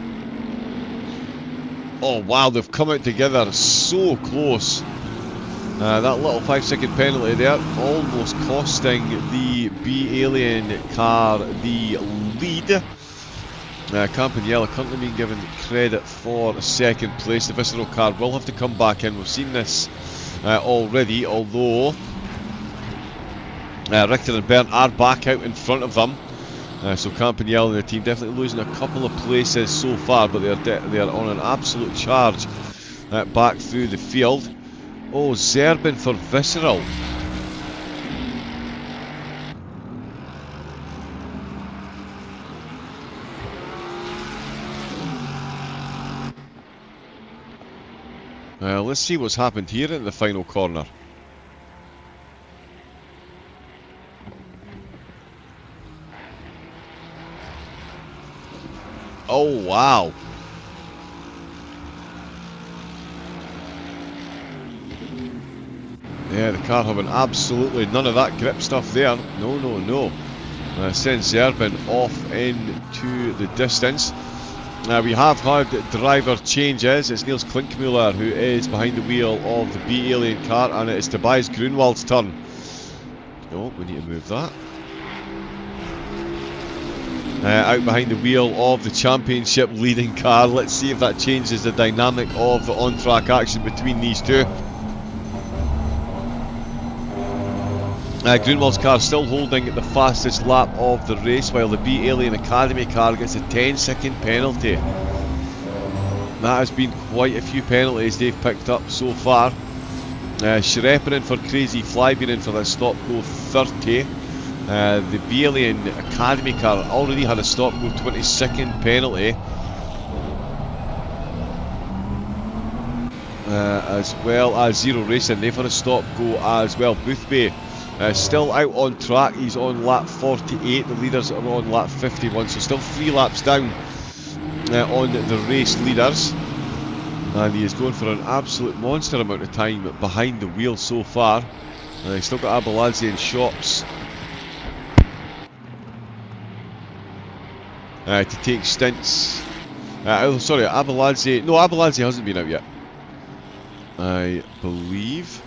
Oh wow, they've come out together so close. That little 5-second penalty there almost costing the B-Alien car the lead. Campagnella currently being given credit for second place. The Visceral car will have to come back in. We've seen this already, although Richter and Bern are back out in front of them. So Campagnella and the team definitely losing a couple of places so far, but they are on an absolute charge back through the field. Oh, Zerbin for Visceral. Let's see what's happened here in the final corner. Oh wow. Yeah, the car having absolutely none of that grip stuff there. No. Sends Zerbin off into the distance. We have had driver changes. It's Niels Klinkmuller who is behind the wheel of the B-Alien car, and it is Tobias Grunwald's turn. Oh, we need to move that. out behind the wheel of the championship leading car. Let's see if that changes the dynamic of the on-track action between these two. Grunwald's car still holding the fastest lap of the race, while the B Alien Academy car gets a 10-second penalty. That has been quite a few penalties they've picked up so far. Schreppen in for Crazy Fly, being in for that stop go 30. The B Alien Academy car already had a stop go 22nd penalty. As well as Zero Racing, they've had a stop go as well. Boothbay still out on track, he's on lap 48, the leaders are on lap 51, so still 3 laps down on the race leaders, and he is going for an absolute monster amount of time behind the wheel so far. He's still got Abeladze and Shops to take stints. Sorry, Abeladze, no, Abeladze hasn't been out yet, I believe.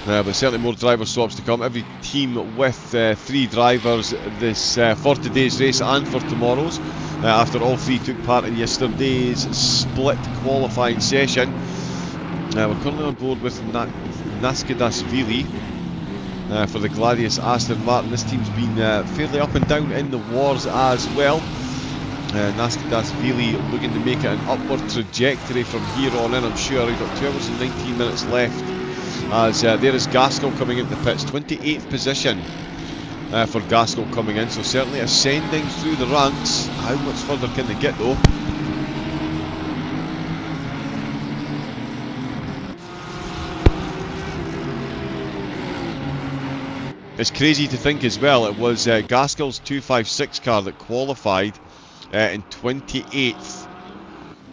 But certainly more driver swaps to come. Every team with 3 drivers this for today's race and for tomorrow's, after all 3 took part in yesterday's split qualifying session. We're currently on board with Naskadashvili for the Gladius Aston Martin. This team's been fairly up and down in the wars as well. Naskadashvili looking to make it an upward trajectory from here on in, I'm sure. We've got 2 hours and 19 minutes left. As there is Gaskell coming into the pits, 28th position for Gaskell coming in, so certainly ascending through the ranks. How much further can they get though? It's crazy to think as well, it was Gaskell's 256 car that qualified in 28th.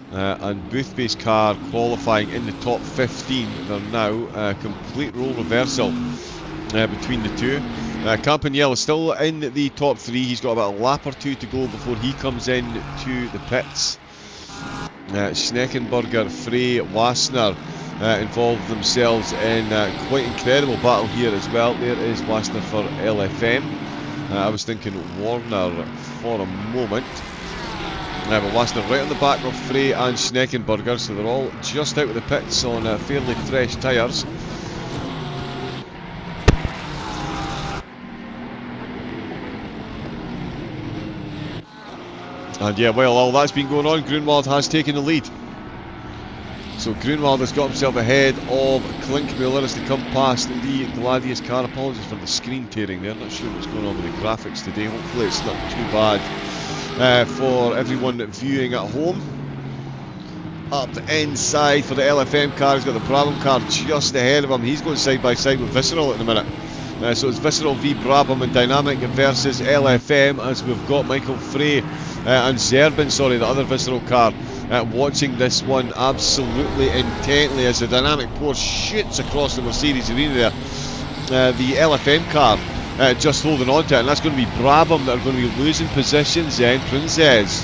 And Boothbay's car qualifying in the top 15. They're now a complete role reversal between the two. Campanella is still in the top 3. He's got about a lap or 2 to go before he comes in to the pits. Schneckenburger, Frey, Wassner involved themselves in quite incredible battle here as well. There is Wassner for LFM. I was thinking Warner for a moment. But Wassner right on the back of Frey and Schneckenburger, so they're all just out of the pits on fairly fresh tyres. And yeah, while all that's been going on, Grunwald has taken the lead. So Grunwald has got himself ahead of Klinkmuller as they come past the Gladius car. Apologies for the screen tearing there, not sure what's going on with the graphics today. Hopefully it's not too bad for everyone viewing at home. Up the inside for the LFM car, he's got the Brabham car just ahead of him. He's going side by side with Visceral at the minute. So it's Visceral v Brabham and Dynamic versus LFM, as we've got Michael Frey and Zerbin, sorry, the other Visceral car, watching this one absolutely intently as the Dynamic Porsche shoots across the Mercedes arena there. The LFM car just holding on to it, and that's going to be Brabham that are going to be losing positions then. Princess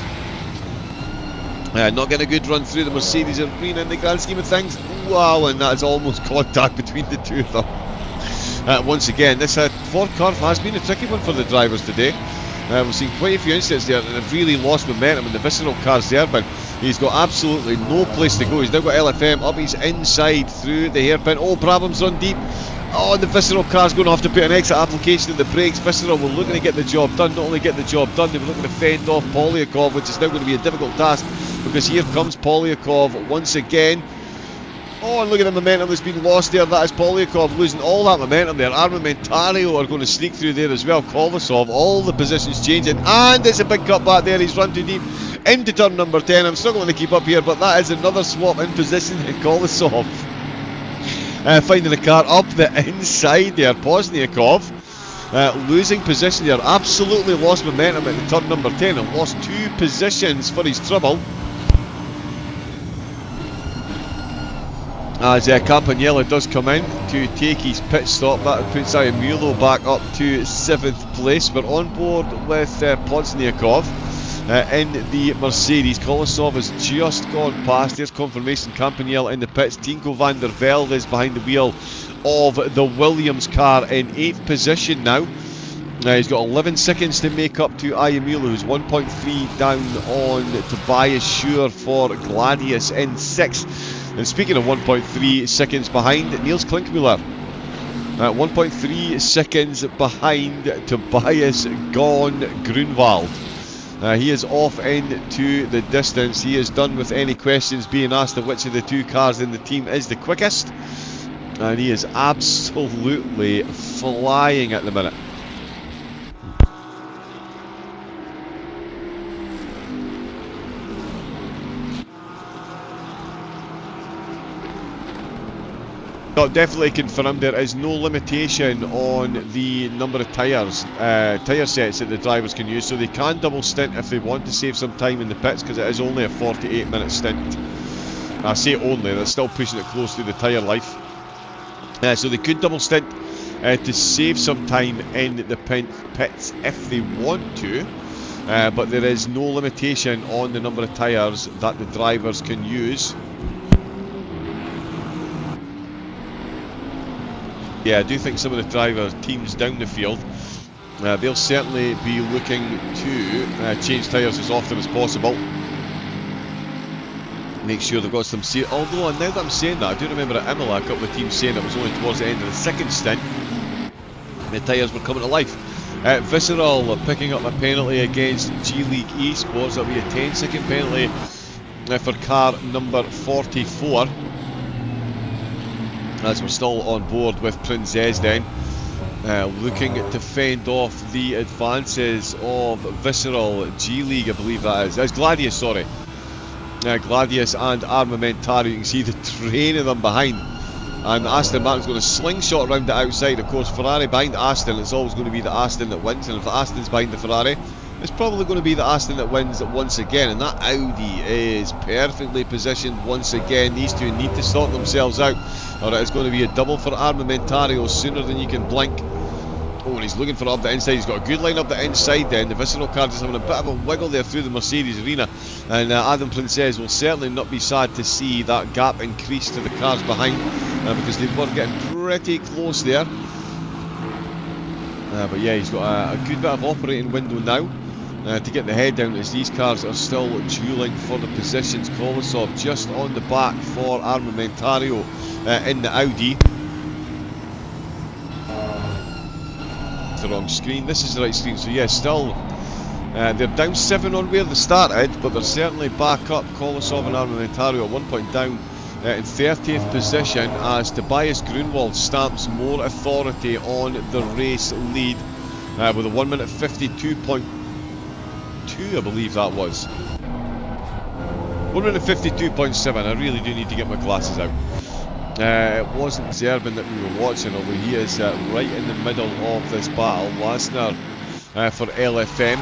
not getting a good run through the Mercedes arena in the grand scheme of things. Wow, and that is almost contact between the two of them. Once again, this Ford curve has been a tricky one for the drivers today. We've seen quite a few incidents there that have really lost momentum, and the Visceral car's there, but he's got absolutely no place to go. He's now got LFM up his inside through the hairpin. Oh, Brabham's run deep. Oh, the Visceral car's going to have to put an exit application in the brakes. Visceral were looking to get the job done. Not only get the job done, they were looking to fend off Polyakov, which is now going to be a difficult task, because here comes Polyakov once again. Oh, and look at the momentum that's been lost there. That is Polyakov losing all that momentum there. Armamentario are going to sneak through there as well. Kolosov, all the positions changing, and it's a big cut back there. He's run too deep into turn number 10. I'm struggling to keep up here, but that is another swap in position. Kolosov finding the car up the inside there. Pozniakov losing position there. Absolutely lost momentum at the turn number 10 and lost 2 positions for his trouble. As Campanella does come in to take his pit stop, that puts Iamullo back up to 7th place. We're on board with Pozniakov. in the Mercedes. Kolosov has just gone past. There's confirmation. Campanile in the pits. Tinko van der Velde is behind the wheel of the Williams car in 8th position now. He's got 11 seconds to make up to Ayamilo, who's 1.3 down on Tobias Schur for Gladius in 6th. And speaking of 1.3 seconds behind, Niels Klinkmuller. 1.3 seconds behind Tobias Gone Grunwald. He is off into the distance. He is done with any questions being asked of which of the two cars in the team is the quickest. And he is absolutely flying at the minute. Definitely confirmed there is no limitation on the number of tyre sets that the drivers can use, so they can double stint if they want to save some time in the pits, because it is only a 48-minute stint. I say only, they're still pushing it close to the tyre life. So they could double stint to save some time in the pits if they want to, but there is no limitation on the number of tyres that the drivers can use. Yeah, I do think some of the driver teams down the field, they'll certainly be looking to change tyres as often as possible. Make sure they've got some seat. Although, now that I'm saying that, I do remember at Imola a couple of teams saying it was only towards the end of the second stint the tyres were coming to life. Visceral picking up a penalty against G League Esports. That'll be a 10-second penalty for car number 44. As we're still on board with Princess then, looking to fend off the advances of Visceral G League, I believe that is. It's Gladius, sorry. Gladius and Armamentario. You can see the train of them behind. And Aston Martin's going to slingshot around the outside. Of course, Ferrari behind Aston, it's always going to be the Aston that wins. And if Aston's behind the Ferrari, it's probably going to be the Aston that wins once again. And that Audi is perfectly positioned once again. These two need to sort themselves out, or it's going to be a double for Armamentario sooner than you can blink. Oh, and he's looking for up the inside. He's got a good line up the inside then. The Visceral car is having a bit of a wiggle there through the Mercedes arena. And Adam Princess will certainly not be sad to see that gap increase to the cars behind, because they were getting pretty close there. But yeah, he's got a good bit of operating window now to get the head down, as these cars are still dueling for the positions. Kolosov just on the back for Armamentario in the Audi. The wrong screen. This is the right screen. So yeah, still they're down 7 on where they started, but they're certainly back up. Kolosov and Armamentario at 1 point down in 30th position, as Tobias Grunwald stamps more authority on the race lead with a 1 minute 52.2, I believe that was. 1 minute 52.7. I really do need to get my glasses out. It wasn't Zerbin that we were watching, although he is right in the middle of this battle. Lasner for LFM.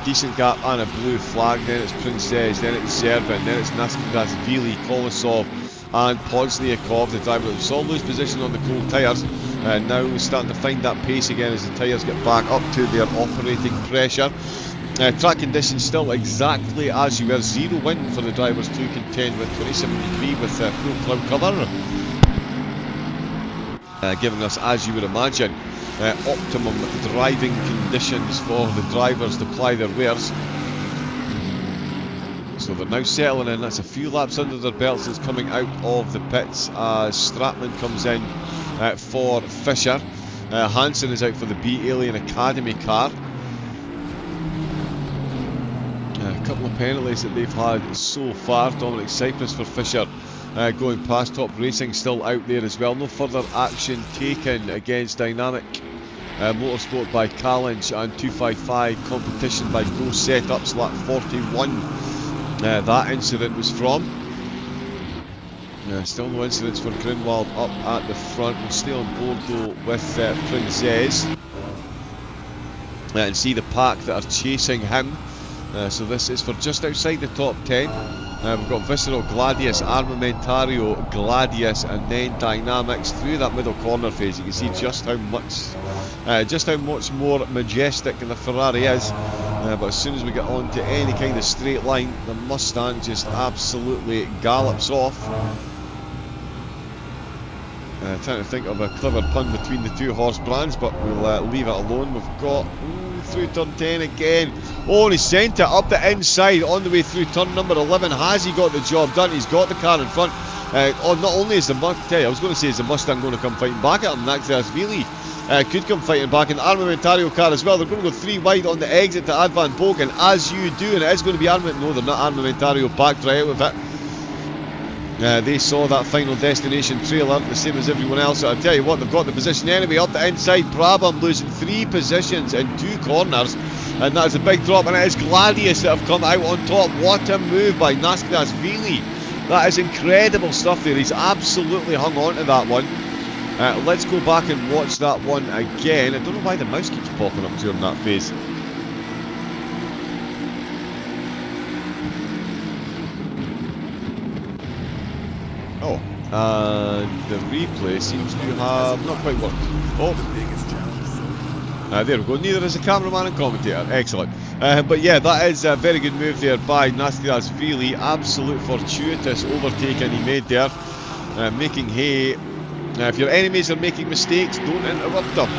Decent gap and a blue flag. Then it's Princess, then it's Zerbin, then it's Naskadashvili, Kolosov and Pozniakov, the driver that saw lose position on the cold tyres. Now starting to find that pace again as the tyres get back up to their operating pressure. Track conditions still exactly as you were. 0 wind for the drivers to contend with. 27 degree with full cloud cover, giving us, as you would imagine, optimum driving conditions for the drivers to ply their wares. So they're now settling in. That's a few laps under their belts since coming out of the pits as Stratman comes in for Fisher. Hansen is out for the B Alien Academy car. A couple of penalties that they've had so far. Dominic Cyprus for Fisher going past. Top Racing still out there as well. No further action taken against Dynamic Motorsport by Callange and 255 Competition by Go Setups, lap 41. That incident was from. Still no incidents for Grunwald up at the front. We'll stay on board though with Princess and see the pack that are chasing him. So this is for just outside the top 10. We've got Visceral, Gladius, Armamentario, Gladius, and then Dynamics through that middle corner phase. You can see just how much more majestic the Ferrari is. But as soon as we get onto any kind of straight line, the Mustang just absolutely gallops off. Trying to think of a clever pun between the two horse brands, but we'll leave it alone. We've got through turn 10 again. Oh, and he sent it up the inside on the way through turn number 11. Has he got the job done? He's got the car in front. Not only is the Mustang, I was going to say, is the Mustang going to come fighting back at him? Really could come fighting back. An Armamentario car as well. They're going to go 3 wide on the exit to Advan Bogan, as you do, and it is going to be No, they're not. Armamentario backed right out of it. They saw that final destination trailer, the same as everyone else. So I tell you what, they've got the position anyway. Up the inside, Brabham losing 3 positions in 2 corners, and that is a big drop. And it is Gladius that have come out on top. What a move by Vili. That is incredible stuff there. He's absolutely hung on to that one. Let's go back and watch that one again. I don't know why the mouse keeps popping up during that phase. Oh, and the replay seems to have not quite worked. Oh, there we go. Neither is the cameraman and commentator. Excellent. But yeah, that is a very good move there by Vili. Absolute fortuitous overtaking he made there, making hay. If your enemies are making mistakes, don't interrupt them.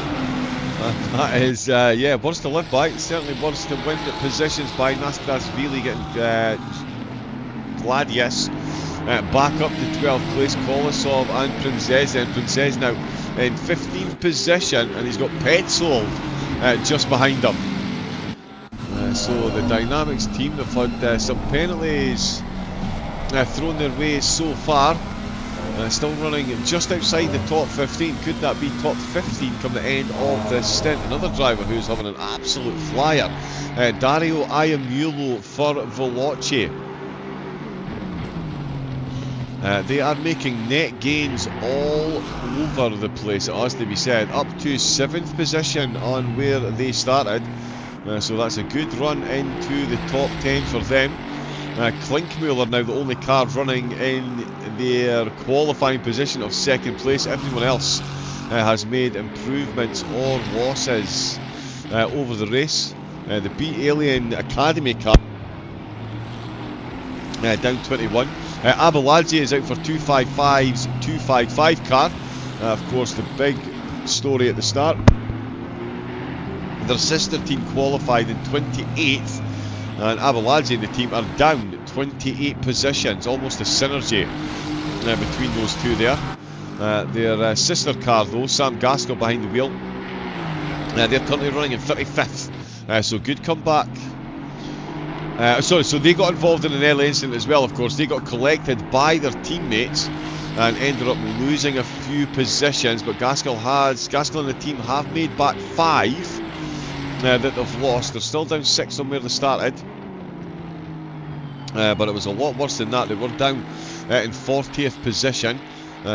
That is, yeah, words to live by. Certainly words to win positions by Vili, getting Gladius back up to 12th place. Kolosov and Princess, and Princess now in 15th position, and he's got Petzold just behind him. So the Dynamics team have had some penalties thrown their way so far. Still running just outside the top 15. Could that be top 15 come the end of the stint? Another driver who's having an absolute flyer. Dario Iamulo for Veloce. They are making net gains all over the place, it has to be said. Up to 7th position on where they started. So that's a good run into the top 10 for them. Klinkmuller now the only car running in their qualifying position of 2nd place. Everyone else has made improvements or losses over the race. The B-Alien Academy car down 21. Abeladze is out for 255's 255 car. Of course, the big story at the start. Their sister team qualified in 28th, and Abeladze and the team are down 28 positions. Almost a synergy between those two there. Their sister car, though, Sam Gaskell behind the wheel, they're currently running in 35th. So good comeback. So they got involved in an early incident as well, of course. They got collected by their teammates and ended up losing a few positions, but Gaskell and the team have made back 5 that they've lost. They're still down 6 on where they started, but it was a lot worse than that. They were down in 40th position,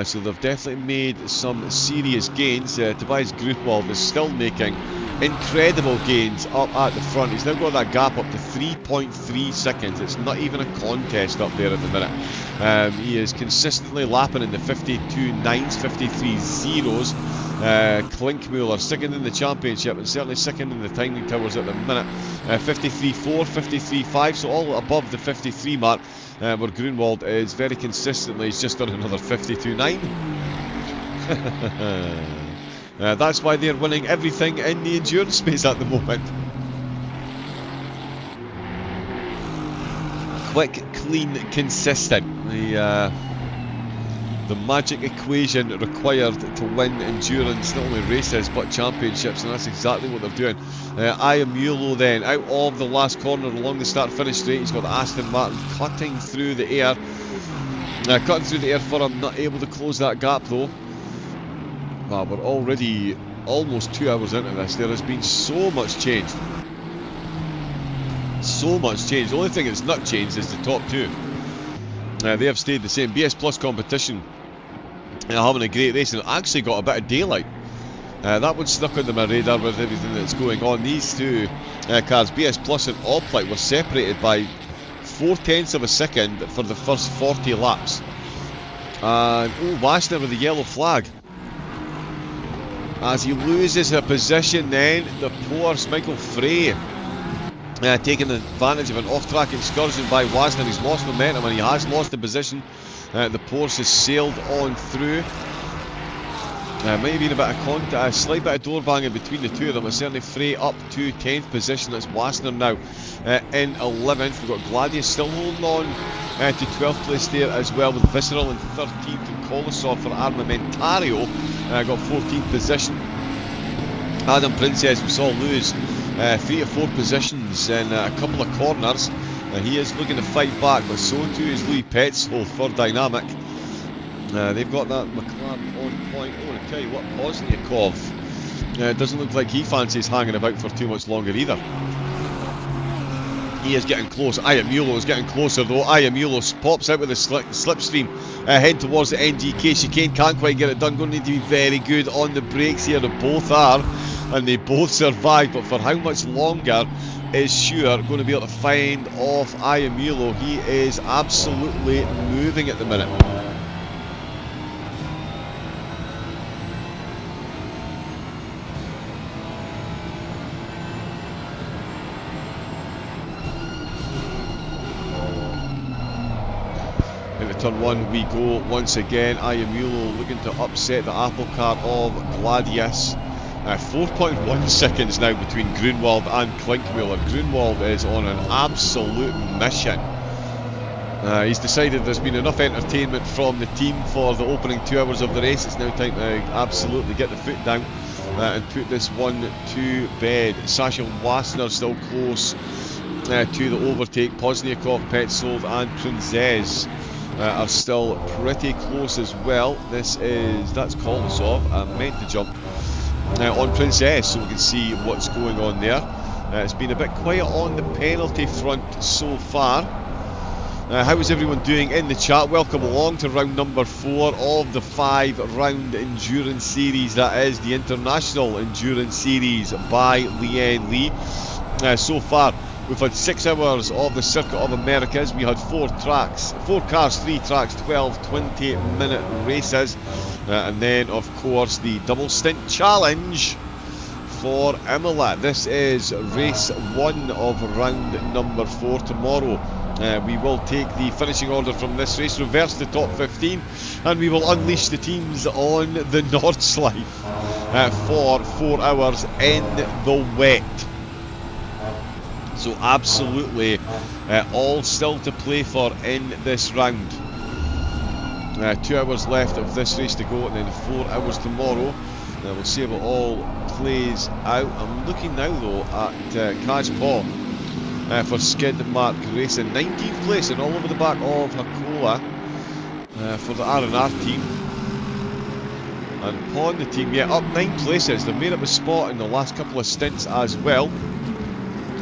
so they've definitely made some serious gains. Tobias Gruthwald is still making incredible gains up at the front. He's now got that gap up to 3.3 seconds. It's not even a contest up there at the minute. He is consistently lapping in the 52.9s, 53.0s. Klinkmuller second in the championship and certainly second in the timing towers at the minute. 53.4, 53.5, so all above the 53 mark. Where Grunwald is very consistently, he's just done another 52.9. That's why they're winning everything in the endurance space at the moment. Quick, clean, consistent. The magic equation required to win endurance, not only races but championships, and that's exactly what they're doing. Iamulo then out of the last corner along the start-finish straight. He's got Aston Martin cutting through the air. Cutting through the air for him, not able to close that gap though. Wow, we're already almost 2 hours into this. There has been so much change. So much change. The only thing that's not changed is the top 2. They have stayed the same. BS Plus competition having a great race and actually got a bit of daylight. That one snuck under my radar with everything that's going on. These two cars, BS Plus and Oplite, were separated by 0.4 of a second for the first 40 laps. And Wassner with the yellow flag. As he loses a position then, the poor Michael Frey taking advantage of an off-track excursion by Wasner. He's lost momentum and he has lost the position. The Porsche has sailed on through. Might have been a bit of contact, a slight bit of door banging between the two of them. It's certainly Frey up to 10th position. That's Wasner now in 11th. We've got Gladius still holding on to 12th place there as well, with Visceral in 13th and Kolosov for Armamentario got 14th position. Adam Princess we saw lose 3 or 4 positions in a couple of corners. He is looking to fight back, but so too is Louis Petzold for Dynamic. They've got that McLaren on point. Oh, I tell you what, Pozniakov doesn't look like he fancies hanging about for too much longer either. He is getting close. Ayamulo is getting closer though. Ayamulo pops out with a slipstream, head towards the NGK chicane. Can't quite get it done. Going to need to be very good on the brakes here. They both are, and they both survive. But for how much longer is Sure going to be able to find off Ayamulo? He is absolutely moving at the minute. Turn 1 we go once again. Ayamulo looking to upset the apple cart of Gladius. 4.1 seconds now between Grunwald and Klinkmuller. Grunwald is on an absolute mission. He's decided there's been enough entertainment from the team for the opening 2 hours of the race. It's now time to absolutely get the foot down and put this one to bed. Sasha Wasner still close to the overtake. Pozniakov, Petzold and Princess are still pretty close as well. That's Kolosov. I meant to jump on Princess so we can see what's going on there. It's been a bit quiet on the penalty front so far. How is everyone doing in the chat? Welcome along to round number 4 of the 5-round endurance series. That is the International Endurance Series by Lian Li. So far we've had 6 hours of the Circuit of Americas. We had 4 cars, 3 tracks, 12 20-minute races. And then, of course, the Double Stint Challenge for Imola. This is race 1 of round number 4 tomorrow. We will take the finishing order from this race, reverse the top 15, and we will unleash the teams on the Nordschleife for 4 hours in the wet. So absolutely all still to play for in this round. 2 hours left of this race to go, and then 4 hours tomorrow. We'll see how it all plays out. I'm looking now though at Kaj Paul for Skidmark Racing, 19th place and all over the back of Hakola for the R&R team. And Paul and the team, yeah, up 9 places. They've made up a spot in the last couple of stints as well.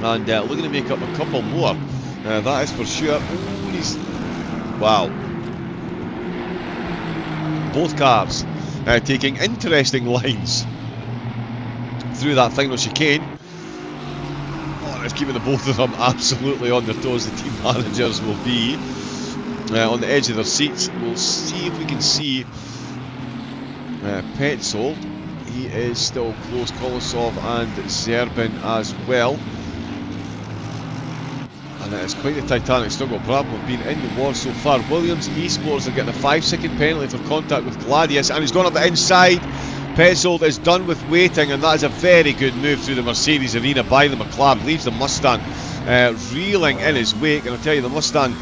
And looking to make up a couple more, that is for sure. Oh, wow. Both cars taking interesting lines through that final chicane. Oh, it's keeping the both of them absolutely on their toes. The team managers will be on the edge of their seats. We'll see if we can see Petzold. He is still close. Kolosov and Zerbin as well. And it's quite a titanic struggle. Brabham have been in the war so far. Williams Esports are getting a 5-second penalty for contact with Gladius, and he's gone up the inside. Petzold is done with waiting, and that is a very good move through the Mercedes arena by the McLaren. Leaves the Mustang reeling in his wake, and I'll tell you, the Mustang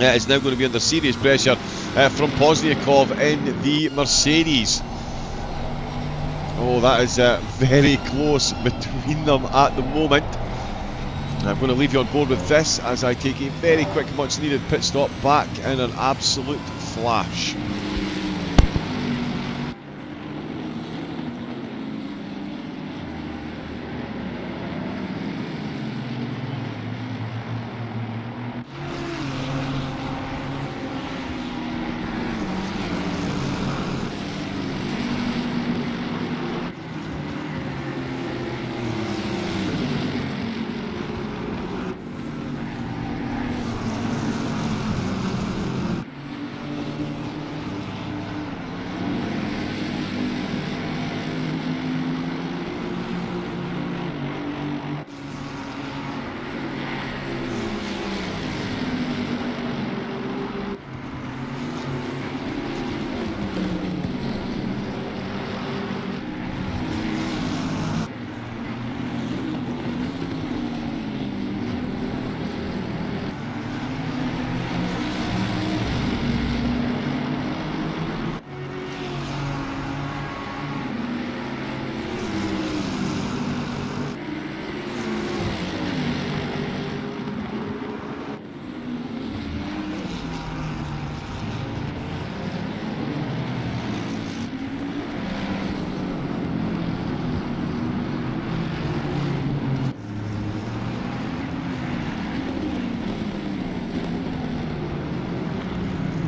is now going to be under serious pressure from Pozniakov in the Mercedes. Oh, that is very close between them at the moment. I'm going to leave you on board with this as I take a very quick, much needed pit stop back in an absolute flash.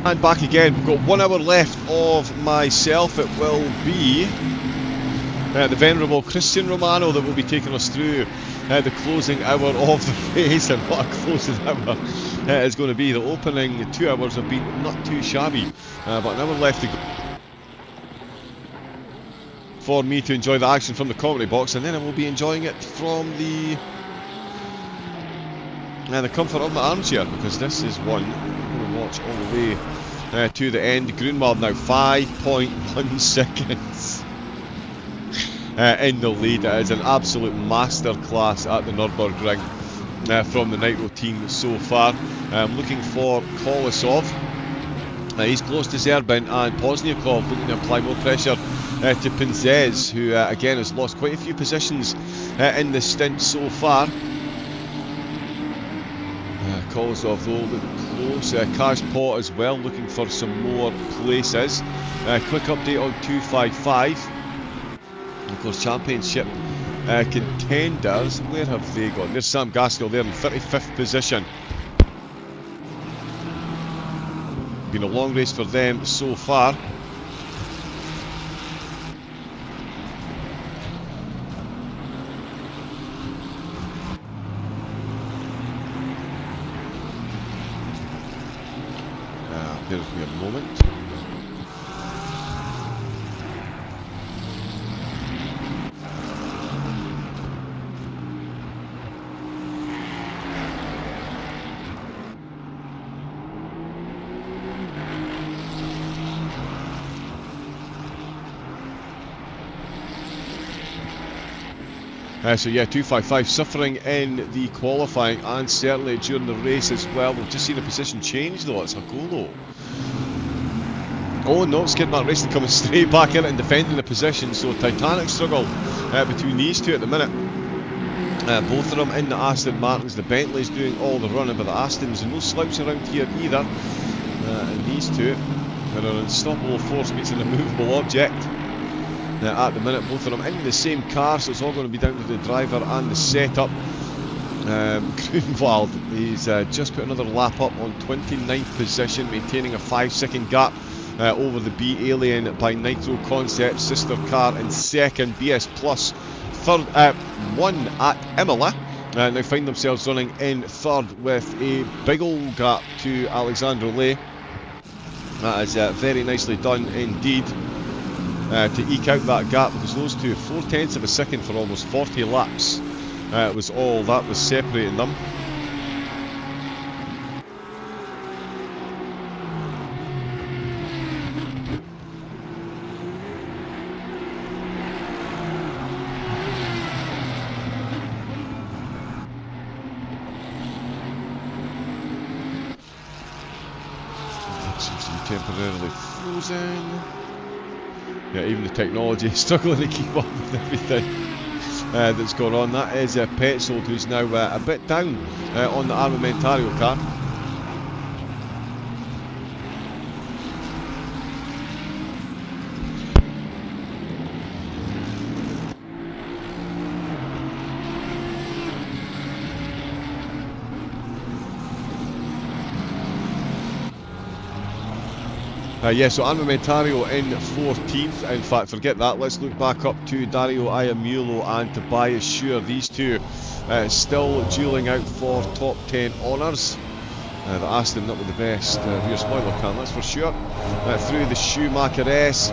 And back again. We've got 1 hour left of myself. It will be the venerable Christian Romano that will be taking us through the closing hour of the race. And what a closing hour is going to be. The opening 2 hours have been not too shabby, but an hour left to go for me to enjoy the action from the commentary box, and then I will be enjoying it from the comfort of my armchair, because this is one I'm going to watch all the way to the end. Grunwald now 5.1 seconds in the lead. It is an absolute masterclass at the Nürburgring from the Nitro team so far. I'm looking for Kolosov. He's close to Zerbin, and Pozniakov looking to apply more pressure to Pinzez, who again has lost quite a few positions in the stint so far. Kolosov though looking close. Kajpot as well, looking for some more places. Quick update on 255. Of course, championship contenders, where have they gone? There's Sam Gaskell there in 35th position. Been a long race for them so far. Bear with me a moment. So yeah, 255 suffering in the qualifying and certainly during the race as well. We've just seen a position change though. It's Hakolo. Oh no, Skidmark Racing coming straight back in and defending the position. So titanic struggle between these two at the minute. Both of them in the Aston Martins. The Bentley's doing all the running, but the Aston's no slouch around here either. And these two are an unstoppable force meets an immovable object. At the minute, both of them in the same car, so it's all going to be down to the driver and the setup. Grunwald, he's just put another lap up on 29th position, maintaining a 5-second gap over the B Alien by Nitro Concepts. Sister car in second, BS Plus third, one at Imola. Now find themselves running in third with a big old gap to Alexandre Lay. That is very nicely done indeed. To eke out that gap, because those two, 0.4 of a second for almost 40 laps, was all that was separating them. That seems to be temporarily frozen. Yeah, even the technology is struggling to keep up with everything that's going on. That is Petzold, who's now a bit down on the Armamentario car. Yeah, so Armamentario in 14th. In fact, forget that. Let's look back up to Dario Iamulo and Tobias Schur. These two still duelling out for top 10 honours. The Aston not with the best rear spoiler cam, that's for sure. Through the Schumacher S.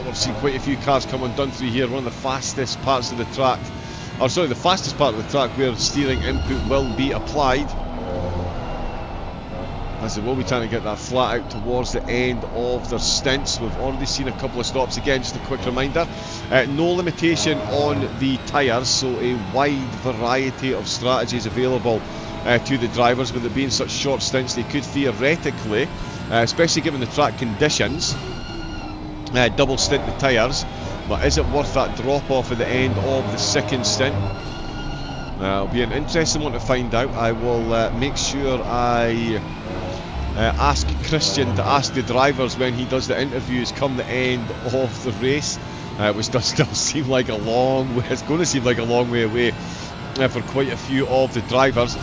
We've seen quite a few cars come undone through here. One of the fastest parts of the track. Or sorry, the fastest part of the track where steering input will be applied. As they will be trying to get that flat out towards the end of their stints. We've already seen a couple of stops. Again, just a quick reminder, no limitation on the tyres, so a wide variety of strategies available to the drivers. With it being such short stints, they could theoretically, especially given the track conditions, double stint the tyres. But is it worth that drop off at the end of the second stint? It'll be an interesting one to find out. I will make sure I ask Christian to ask the drivers when he does the interviews come the end of the race, which does still seem like a long way. It's going to seem like a long way away for quite a few of the drivers.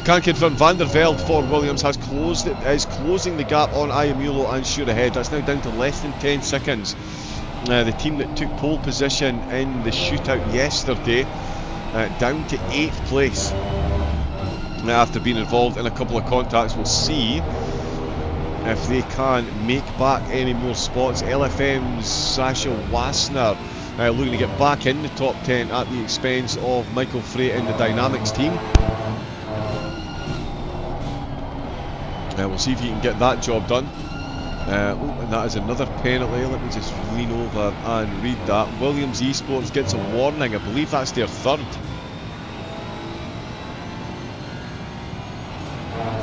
Can confirm Van der Velde for Williams is closing the gap on Ayamulo and Sure Ahead. That's now down to less than 10 seconds. The team that took pole position in the shootout yesterday, down to 8th place after being involved in a couple of contacts. We'll see if they can make back any more spots. LFM's Sasha Wassner looking to get back in the top 10 at the expense of Michael Frey in the Dynamics team. We'll see if he can get that job done. And that is another penalty. Let me just lean over and read that. Williams Esports gets a warning. I believe that's their third.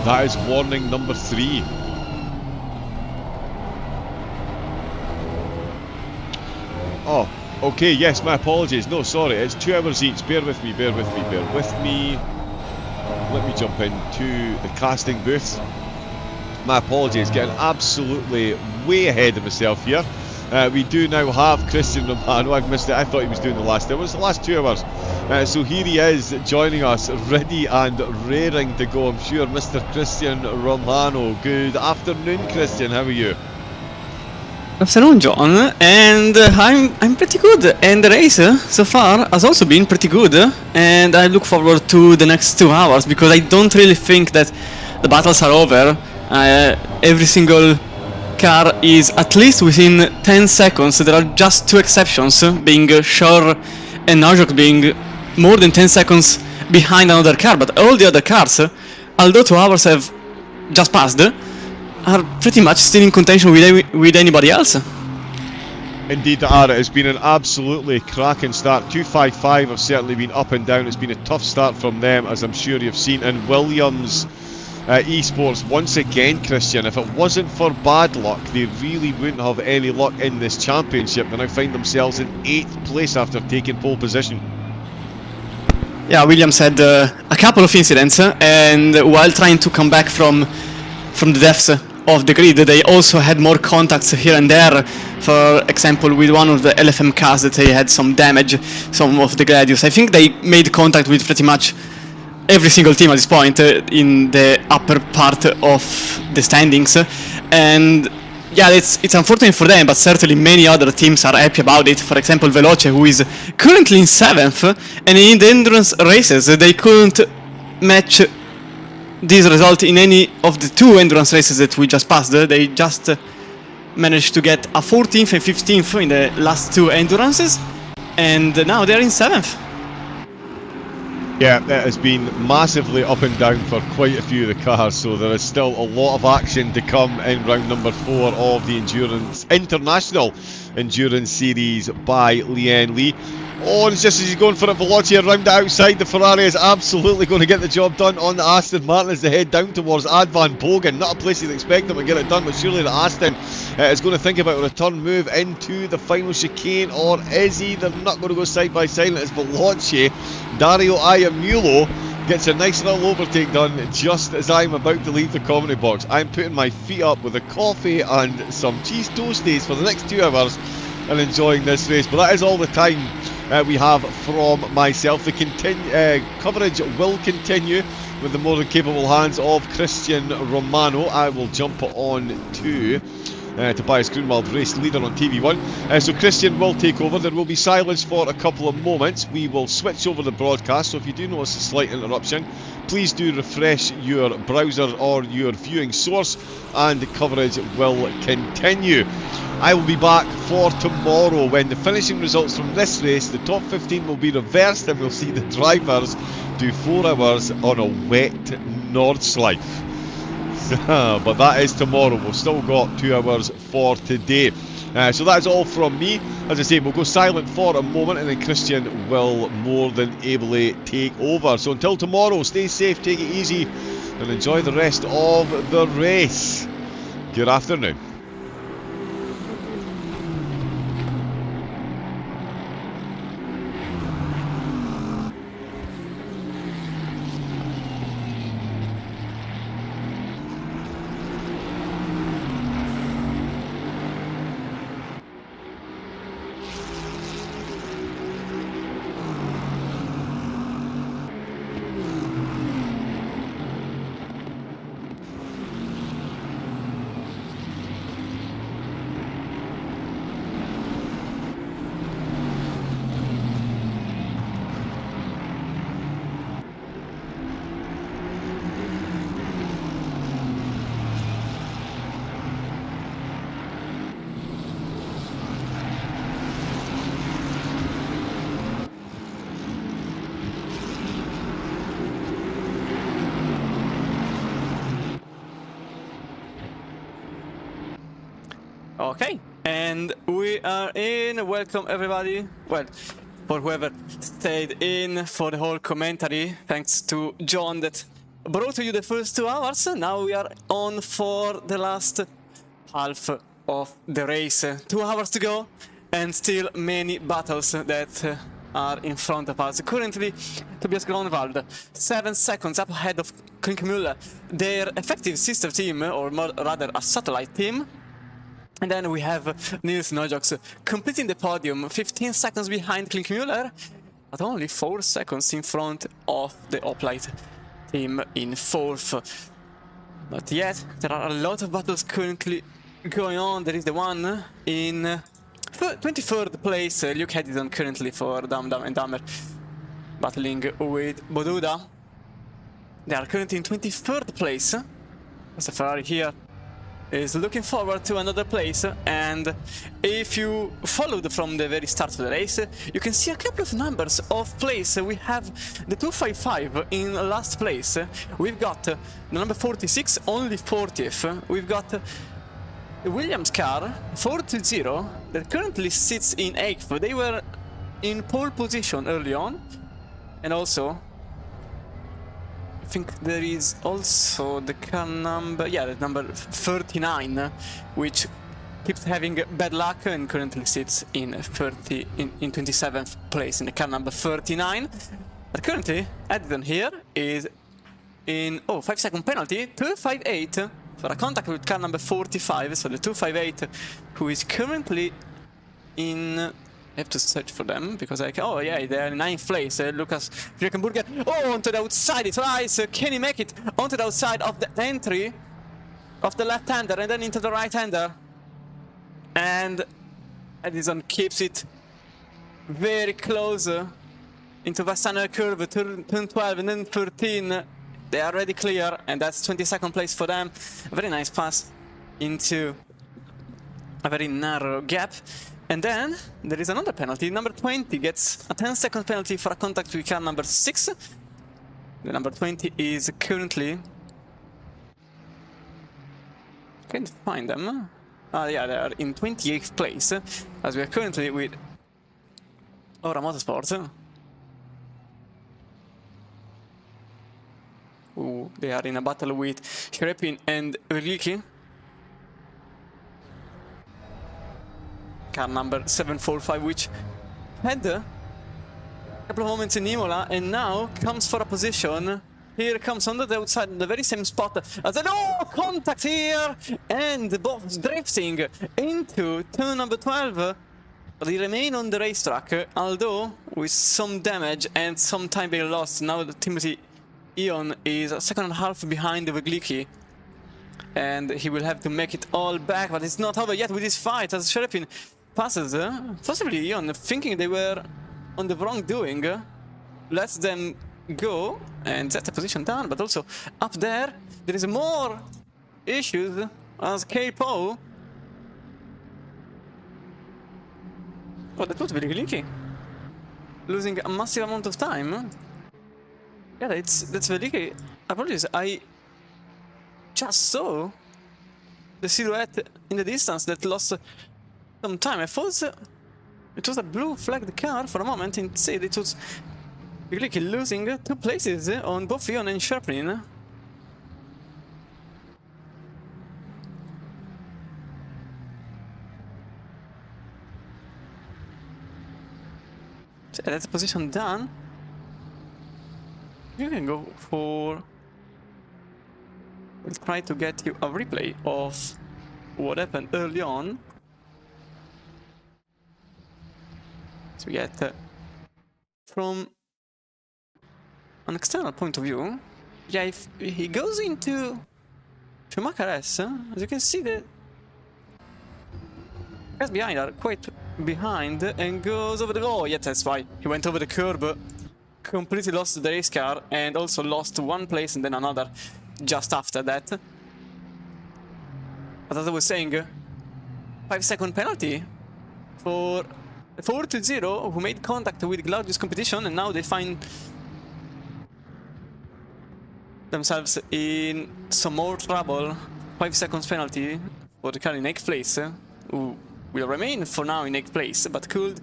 That is warning number 3. Oh, okay, yes, my apologies. No, sorry, it's 2 hours each. Bear with me. Let me jump into the casting booth. My apologies, getting absolutely way ahead of myself here. We do now have Christian Romano. I've missed it. I thought he was doing the last hour. It was the last 2 hours. So here he is joining us, ready and raring to go. I'm sure Mr. Christian Romano. Good afternoon, Christian. How are you? Afternoon, John, and I'm pretty good, and the race so far has also been pretty good, and I look forward to the next 2 hours because I don't really think that the battles are over. Every single car is at least within 10 seconds. There are just 2 exceptions, being Shore and Najok being more than 10 seconds behind another car, but all the other cars, although 2 hours have just passed, are pretty much still in contention with anybody else. Indeed they are. It has been an absolutely cracking start. 255 have certainly been up and down. It's been a tough start from them, as I'm sure you've seen. And Williams Esports, once again, Christian, if it wasn't for bad luck, they really wouldn't have any luck in this championship. They now find themselves in 8th place after taking pole position. Yeah, Williams had a couple of incidents, and while trying to come back from the depths of the grid, they also had more contacts here and there. For example, with one of the LFM cars that they had some damage, some of the Gladius. I think they made contact with pretty much every single team at this point in the upper part of the standings, and yeah, it's unfortunate for them, but certainly many other teams are happy about it. For example, Veloce, who is currently in 7th, and in the endurance races they couldn't match this result in any of the 2 endurance races that we just passed. They just managed to get a 14th and 15th in the last 2 endurances, and now they're in 7th. Yeah, it has been massively up and down for quite a few of the cars, so there is still a lot of action to come in round number 4 of the International Endurance Series by Lian Li. Oh, and just as he's going for a Veloci around the outside, the Ferrari is absolutely going to get the job done on the Aston Martin as they head down towards Advan Bogen. Not a place you'd expect them to get it done, but surely the Aston is going to think about a return move into the final chicane, or is he? They're not going to go side by side. It's Veloci. Dario Ayamulo gets a nice little overtake done just as I'm about to leave the commentary box. I'm putting my feet up with a coffee and some cheese toasties for the next 2 hours and enjoying this race. But that is all the time we have from myself. The coverage will continue with the more than capable hands of Christian Romano. I will jump on to Tobias Grunwald, race leader on TV1. So Christian will take over. There will be silence for a couple of moments. We will switch over the broadcast, so if you do notice a slight interruption, please do refresh your browser or your viewing source and the coverage will continue. I will be back for tomorrow when the finishing results from this race, the top 15 will be reversed and we'll see the drivers do 4 hours on a wet Nordschleife. But that is tomorrow. We've still got 2 hours for today. So that is all from me. As I say, we'll go silent for a moment and then Christian will more than ably take over. So until tomorrow, stay safe, take it easy and enjoy the rest of the race. Good afternoon. Okay, and we are in. Welcome everybody. Well, for whoever stayed in for the whole commentary, thanks to John that brought to you the first 2 hours. Now we are on for the last half of the race. 2 hours to go, and still many battles that are in front of us. Currently, Tobias Gronwald, 7 seconds up ahead of Klinkmüller, their effective sister team, or more, rather a satellite team. And then we have Nils Nojoks completing the podium, 15 seconds behind Klinkmüller, but only 4 seconds in front of the Hoplite team in 4th. But yet, there are a lot of battles currently going on. There is the one in 23rd place, Luke Hedison currently for Dam Dam and Dammer, battling with Boduda. They are currently in 23rd place. As the Ferrari here is looking forward to another place, and if you followed from the very start of the race, you can see a couple of numbers of place. We have the 255 in last place, we've got the number 46 only 40th, we've got the Williams car 420 that currently sits in 8th. They were in pole position early on, and also I think there is also the car number, yeah, the number 39, which keeps having bad luck and currently sits in 27th place in the car number 39. But currently, Edison here is in 5-second penalty, 258 for a contact with car number 45. So the 258, who is currently in. I have to search for them because oh yeah, they're in 9th place. Lucas Rickenburger. Oh, onto the outside, it tries. Can he make it onto the outside of the entry of the left-hander and then into the right-hander? And Edison keeps it very close into Vastana curve, turn 12 and then 13. They are already clear, and that's 22nd place for them. A very nice pass into a very narrow gap. And then there is another penalty. Number 20 gets a 10-second penalty for a contact with car number 6. The number 20 is currently... Can't find them. Yeah, they are in 28th place, as we are currently with Ora Motorsport. Ooh, they are in a battle with Shrepin and Verlicki. Car number 745, which had a couple of moments in Imola and now comes for a position. Here comes under the outside, in the very same spot as contact here, and both drifting into turn number 12. They remain on the racetrack, although with some damage and some time being lost. Now Timothy Ion is a second and a half behind Verlicki, and he will have to make it all back, but it's not over yet with this fight as Sherepin passes, possibly Ion, thinking they were on the wrongdoing, lets them go and set the position down, but also up there is more issues as K-Po. Oh, that was very leaky. Losing a massive amount of time. Yeah, that's very leaky. Apologies, I just saw the silhouette in the distance that lost some time. I thought it was a blue flagged car for a moment, instead it was really losing 2 places on both Ion and Sharplin. So that's the position done. You can go for... We'll try to get you a replay of what happened early on. So we get from an external point of view. Yeah, if he goes into Schumacher S, as you can see, the guys behind are quite behind and goes over the... Oh, yeah, that's why he went over the curb, completely lost the race car and also lost 1 place and then another just after that. But as I was saying, 5-second penalty for 4-0, who made contact with Claudius competition, and now they find themselves in some more trouble. 5 seconds penalty for the car in 8th place. who will remain for now in 8th place, but could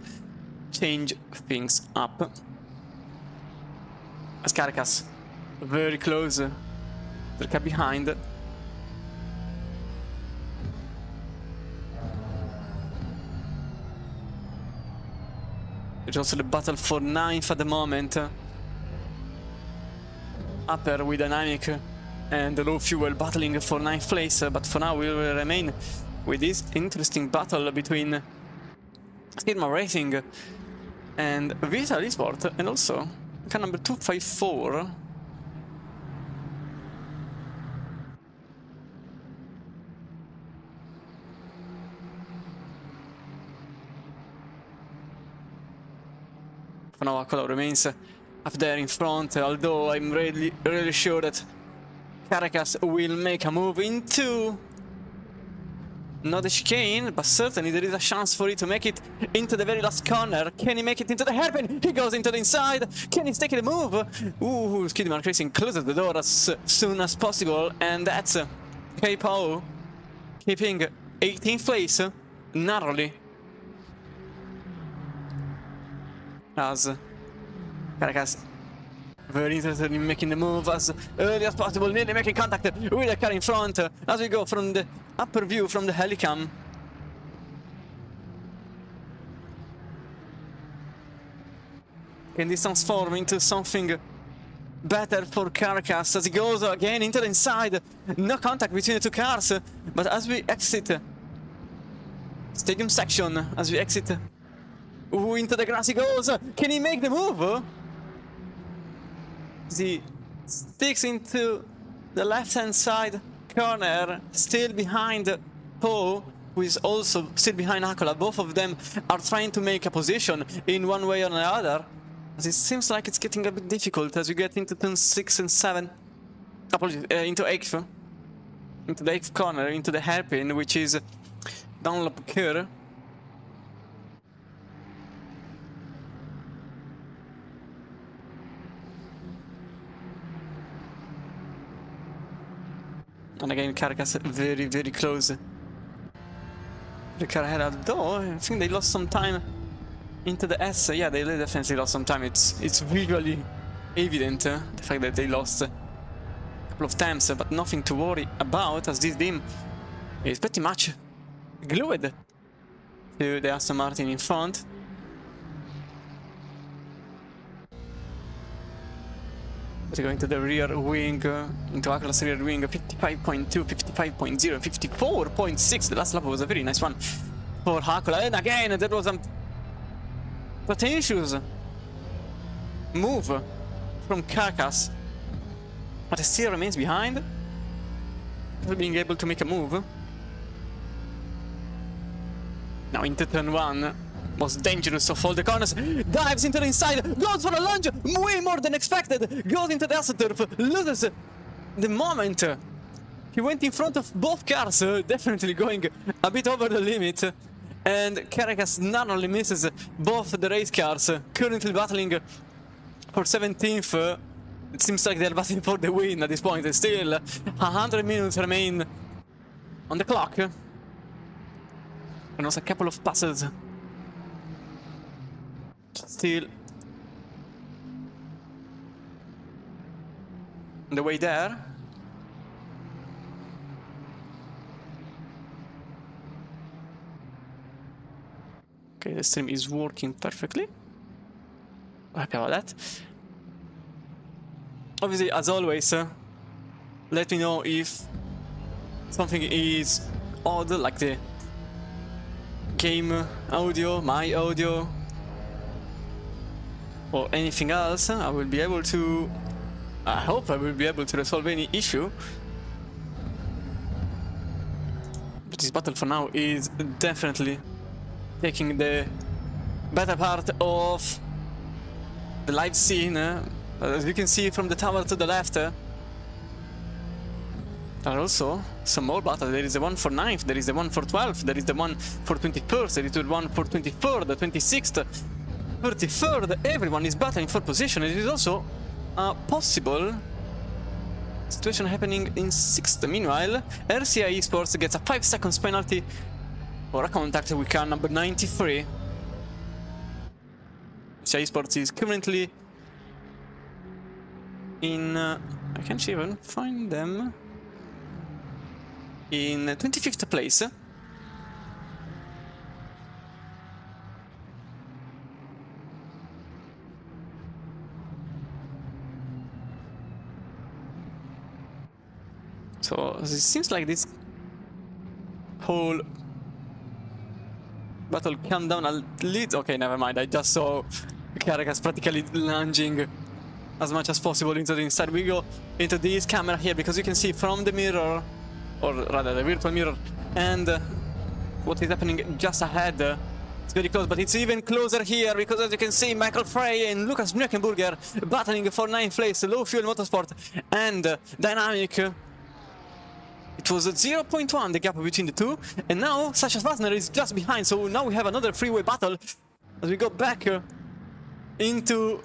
change things up. As Caracas very close to the car behind. There's also the battle for 9th at the moment. Upper with Dynamic and Low Fuel battling for 9th place, but for now we will remain with this interesting battle between Sigma Racing and Vital Esport, and also car number 254. For now, Aquila remains up there in front, although I'm really sure that Caracas will make a move into not the chicane, but certainly there is a chance for it to make it into the very last corner. Can he make it into the hairpin? He goes into the inside. Can he take the move? Ooh, Skidmark Racing closes the door as soon as possible, and that's K-Pow keeping 18th place narrowly. As Caracas very interested in making the move as early as possible, nearly making contact with the car in front as we go from the upper view from the helicam. Can this transform into something better for Caracas as he goes again into the inside? No contact between the two cars, but as we exit stadium section, as we exit into the grass he goes. Can he make the move? He sticks into the left-hand side corner, still behind Poe, who is also still behind Aquila. Both of them are trying to make a position in one way or another. As it seems like it's getting a bit difficult as we get into turn 6 and 7. Apologies, into 8th. Into the 8th corner, into the hairpin, which is Dunlop Kerr. And again, Caracas very, very close. The car ahead, although I think they lost some time into the S. Yeah, they definitely lost some time. It's visually evident, the fact that they lost a couple of times, but nothing to worry about, as this team is pretty much glued to the Aston Martin in front. They're going to the rear wing, into Aquila's rear wing, 55.2, 55.0, 54.6. The last lap was a very nice one for Aquila. And again, there was a potential move from Caracas, but it still remains behind, being able to make a move. Now into turn 1. Most dangerous of all the corners, dives into the inside, goes for a lunge, way more than expected, goes into the AstroTurf, loses the moment. He went in front of both cars, definitely going a bit over the limit, and Caracas narrowly misses both the race cars, currently battling for 17th. It seems like they're battling for the win at this point. Still 100 minutes remain on the clock, and also a couple of passes still on the way there. Okay, the stream is working perfectly. Happy about that. Obviously, as always, let me know if something is odd, like the game audio, my audio, or anything else. I will be able to, I hope I will be able to resolve any issue. But this battle for now is definitely taking the better part of the live scene. As you can see from the tower to the left, there are also some more battles. There is the one for 9th, there is the one for 12th, there is the one for 21st, there is the one for 23rd, 26th, 33rd. Everyone is battling for position. It is also a possible situation happening in 6th. Meanwhile, RCI Esports gets a 5 seconds penalty for a contact with car number 93. CI Sports is currently in... I can't even find them. In 25th place. So it seems like this whole battle calmed down a little. Okay, never mind. I just saw Caracas practically lunging as much as possible into the inside. We go into this camera here because you can see from the mirror, or rather the virtual mirror, and what is happening just ahead. It's very close, but it's even closer here because, as you can see, Michael Frey and Lucas Nürburgring battling for 9th place. Low Fuel Motorsport and Dynamic. It was 0.1 the gap between the two, and now Sasha Vazner is just behind. So now we have another freeway battle as we go back into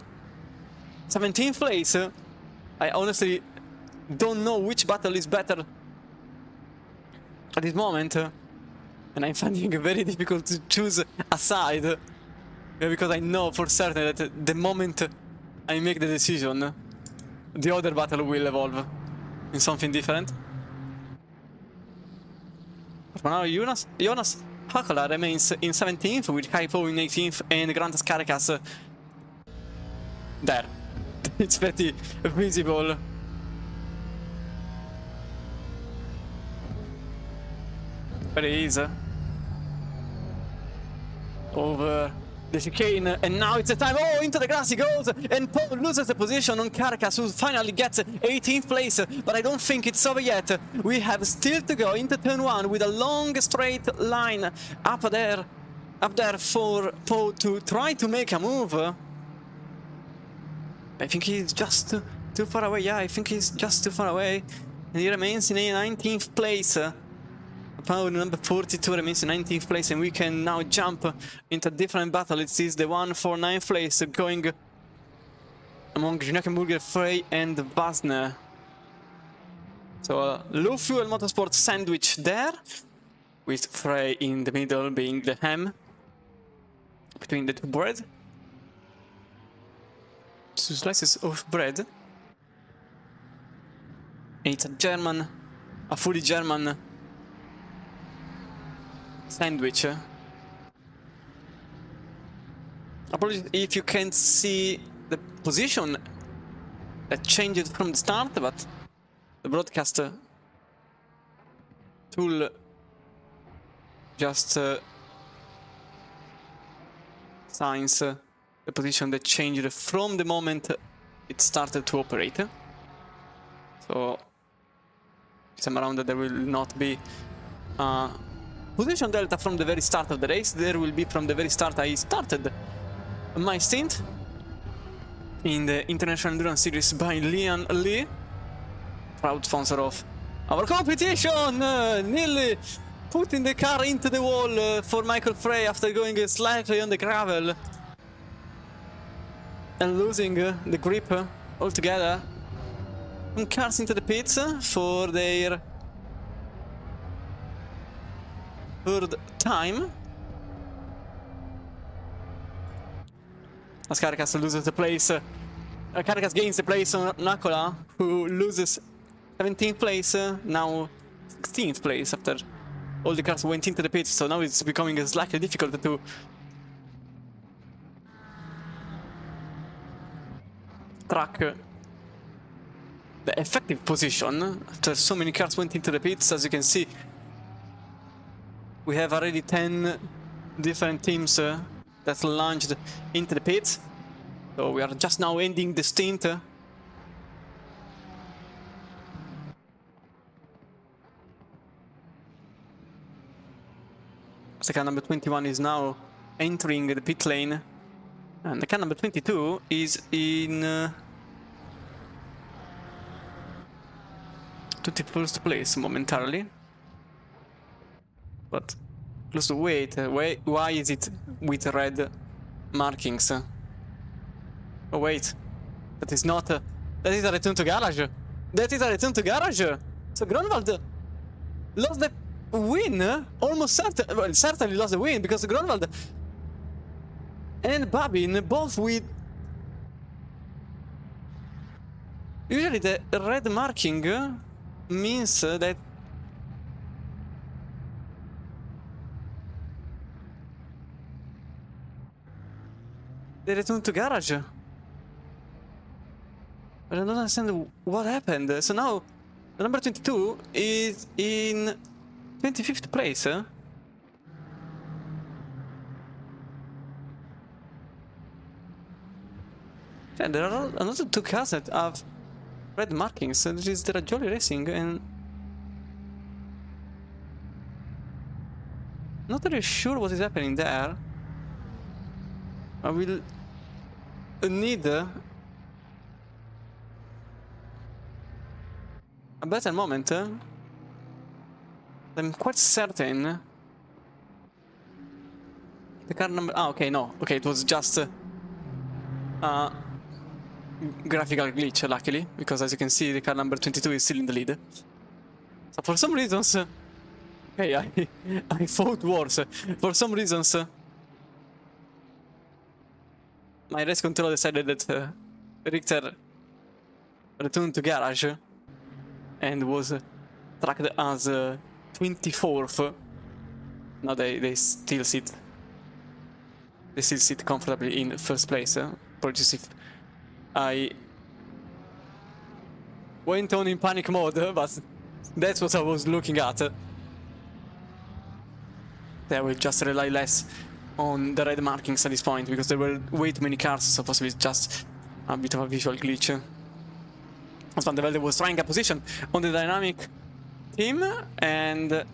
17th place. I honestly don't know which battle is better at this moment, and I'm finding it very difficult to choose a side, because I know for certain that the moment I make the decision, the other battle will evolve in something different. But for now, Jonas Hakola remains in 17th, with Kaipo in 18th, and Grantas Caracas there. It's pretty visible. There he is. Over the chicane, and now it's the time. Oh, into the grass he goes, and Paul loses the position on Caracas, who finally gets 18th place. But I don't think it's over yet. We have still to go into turn 1 with a long straight line up there for Paul to try to make a move. I think he's just too far away. Yeah, I think he's just too far away, and he remains in a 19th place. Paul number 42 remains in 19th place, and we can now jump into a different battle. It is the one for 9th place, going among Nürburgring, Frey and Vazner. So low fuel motorsport sandwich there, with Frey in the middle being the ham between the two bread. 2 slices of bread. And it's a fully German sandwich. Apologies if you can't see the position that changed from the start, but the broadcast tool just signs the position that changed from the moment it started to operate. So this time around there will not be position delta from the very start of the race. There will be from the very start. I started my stint in the International Endurance Series by Lian Lee, proud sponsor of our competition. Nearly putting the car into the wall for Michael Frey after going slightly on the gravel and losing the grip altogether. And cars into the pits for their third time. As Caracas loses the place, Caracas gains the place on Nakola, who loses 17th place, now 16th place after all the cars went into the pits. So now it's becoming slightly difficult to track the effective position after so many cars went into the pits. As you can see, we have already 10 different teams that launched into the pits. So we are just now ending the stint. The car number 21 is now entering the pit lane, and the car number 22 is in 21st place momentarily. But close to wait, why is it with red markings? Oh wait, that is not that is a return to garage. That is a return to garage. So Grunwald lost the win, almost certain, well, certainly lost the win because Gronwald and Babin both with... Usually the red marking means that they return to garage. But I don't understand what happened. So now the number 22 is in 25th place. Yeah, there are another two cars that have red markings. There is the Jolly Racing and... Not really sure what is happening there. I will need a better moment. I'm quite certain the car number... Ah, okay, no. Okay, it was just graphical glitch, luckily, because as you can see, the car number 22 is still in the lead. So for some reasons... Hey, I thought worse. For some reasons... my race controller decided that Richter returned to garage and was tracked as 24th. Now they still sit comfortably in first place. Apologies if I went on in panic mode, but that's what I was looking at. They will just rely less on the red markings at this point because there were way too many cars, so possibly it's just a bit of a visual glitch. As Van der Velde was trying a position on the dynamic team and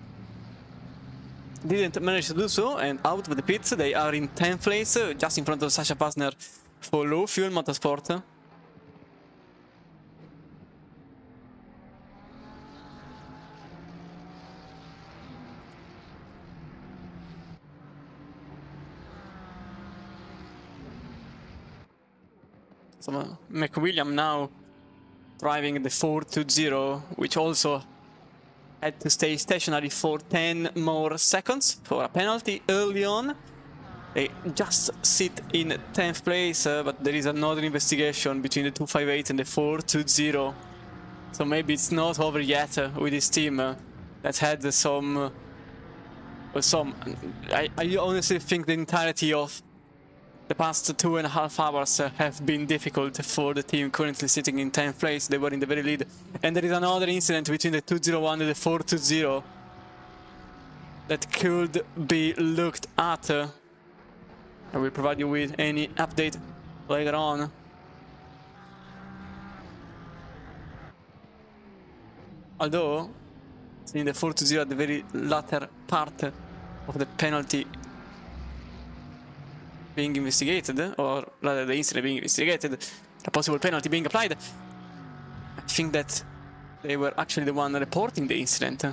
didn't manage to do so, and out of the pits they are in 10th place, just in front of Sasha Pasner for low fuel motorsport. So McWilliam now driving the 420, which also had to stay stationary for 10 more seconds for a penalty early on. They just sit in 10th place, but there is another investigation between the 258 and the 420. So maybe it's not over yet with this team that had some... I honestly think the entirety of the past 2.5 hours have been difficult for the team currently sitting in 10th place. They were in the very lead. And there is another incident between the 201 and the 420 that could be looked at. I will provide you with any update later on. Although, seeing the 420 at the very latter part of the penalty being investigated, or rather the incident being investigated, a possible penalty being applied, I think that they were actually the one reporting the incident.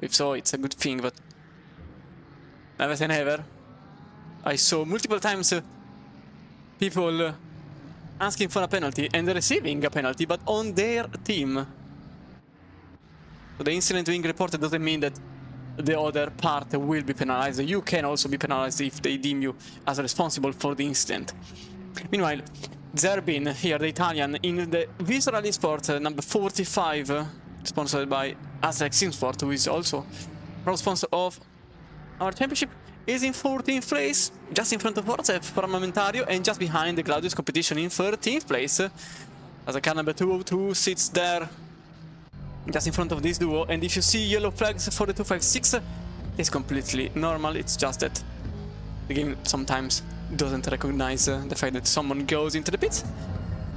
If so, it's a good thing, but never say never. I saw multiple times people asking for a penalty and receiving a penalty, but on their team. So the incident being reported doesn't mean that the other part will be penalized. You can also be penalized if they deem you as responsible for the incident. Meanwhile, Zerbin here, the Italian, in the Visual Rally Sport number 45, sponsored by Aztec Simsport, who is also proud sponsor of our championship, is in 14th place, just in front of Forza Parlamentario, and just behind the Gladius competition in 13th place, as the car number 202 sits there just in front of this duo. And if you see yellow flags for the 256, it's completely normal. It's just that the game sometimes doesn't recognize the fact that someone goes into the pits.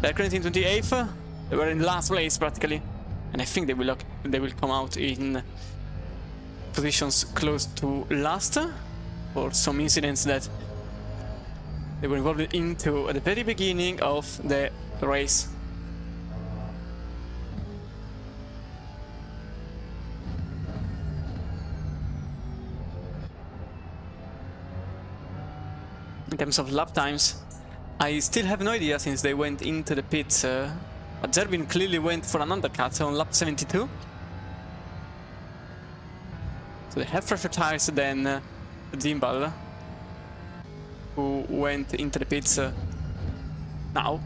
They're currently in 28th. They were in last place practically, and I think they will come out in positions close to last for some incidents that they were involved into at the very beginning of the race. In terms of lap times, I still have no idea since they went into the pits, but Zerbin clearly went for an undercut on lap 72. So they have fresher tires than Zimbal, who went into the pits now.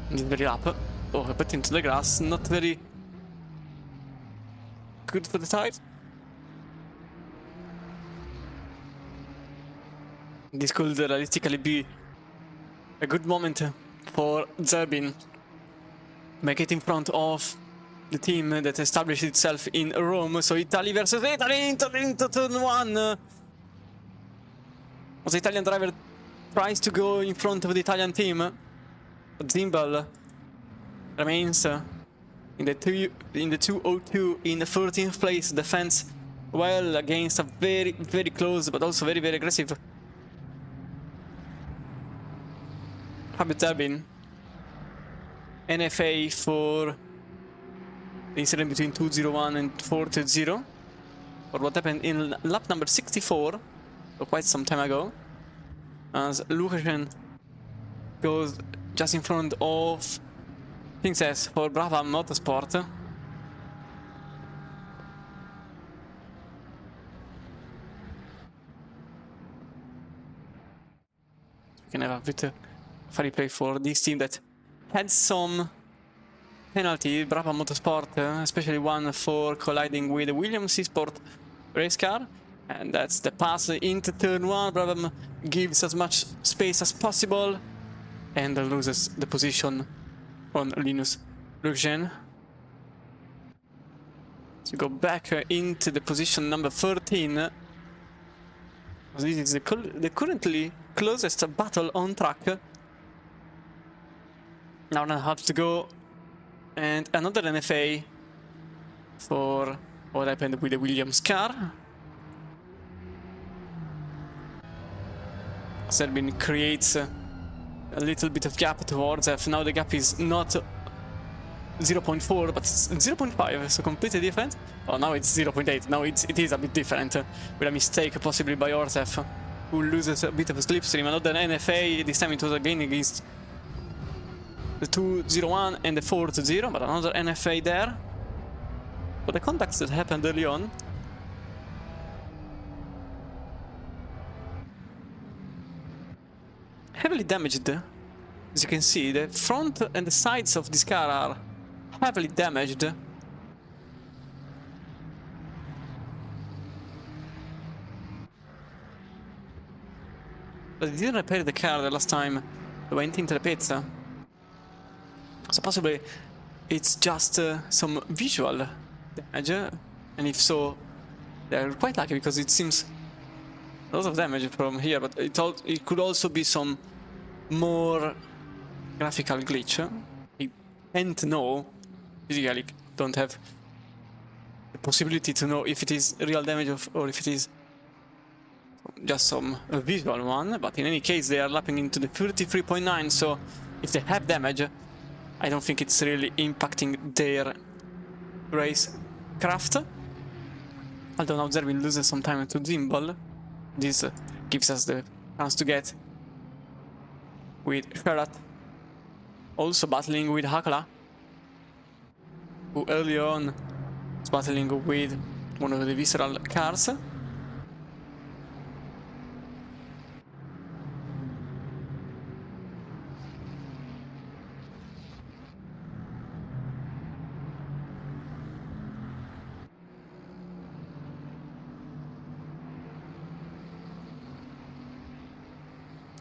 He's very up. Oh, a bit into the grass, not very good for the tires. This could realistically be a good moment for Zerbin. Make it in front of the team that established itself in Rome. So Italy versus Italy into turn 1. As the Italian driver tries to go in front of the Italian team, but Zimbal remains in the 202 in the 14th place. Defends well against a very, very close but also very, very aggressive Habib Zerbin. NFA for the incident between 201 and 420, or what happened in lap number 64, so quite some time ago, as Lukashen goes just in front of Princess for Brabham Motorsport. We can have a bit of free play for this team that had some penalty, Brabham Motorsport, especially one for colliding with the Williams Sport race car. And that's the pass into turn 1. Brabham gives as much space as possible and loses the position on Linus Lukashen. So go back into the position number 13. This is the currently closest battle on track. Now and a half to go, and another NFA for what happened with the Williams car. Zerbin creates a little bit of gap towards F. Now the gap is not 0.4 but it's 0.5, so completely different. Oh, now it's 0.8. Now it is a bit different, with a mistake possibly by Orzef, who loses a bit of a slipstream. Another NFA, this time it was again against the 201 and the 420, but another NFA there. But the contacts that happened early on. Heavily damaged. As you can see, the front and the sides of this car are heavily damaged. But they didn't repair the car the last time they went into the pits. So possibly it's just some visual damage, and if so, they're quite lucky because it seems a lot of damage from here, but it could also be some more graphical glitch. I can't know, physically don't have the possibility to know if it is real damage or if it is just some visual one, but in any case they are lapping into the 33.9, so if they have damage, I don't think it's really impacting their race craft. Although now Zerbin loses some time to Zimbal. This gives us the chance to get with Sherat also battling with Hakala, who early on was battling with one of the visceral cars.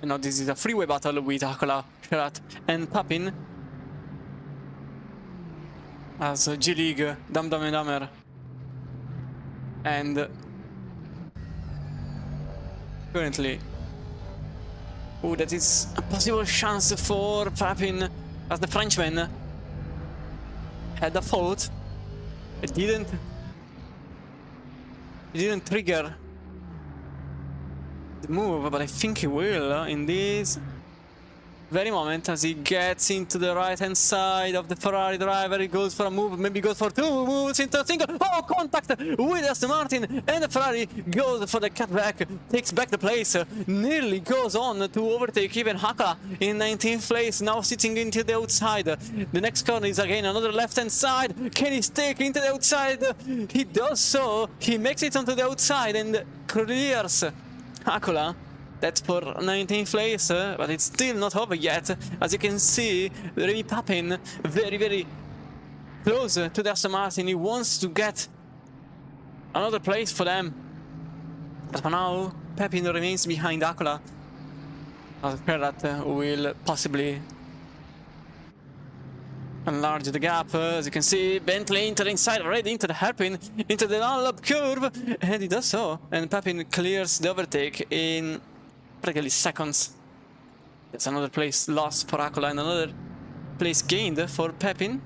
And now this is a freeway battle with Hakala, Sherat and Papin. As G-League, Dam Dam and Damer. And currently, oh, that is a possible chance for Papin, as the Frenchman had a fault. It didn't trigger the move, but I think he will in this very moment as he gets into the right-hand side of the Ferrari driver. He goes for a move, maybe goes for two moves into a single. Oh, contact with Aston Martin, and the Ferrari goes for the cutback, takes back the place, nearly goes on to overtake even Haka in 19th place, now sitting into the outside. The next corner is again another left-hand side. Can he stake into the outside? He does so. He makes it onto the outside and clears Hakula. That's for 19th place, but it's still not over yet. As you can see, Remy Papin very close to the Aston Martin. He wants to get another place for them. But for now, Papin remains behind Hakula. That will possibly enlarge the gap. As you can see, Bentley into the inside, already into the hairpin, into the Dunlop curve, and he does so. And Papin clears the overtake in practically seconds. That's another place lost for Hakula and another place gained for Papin.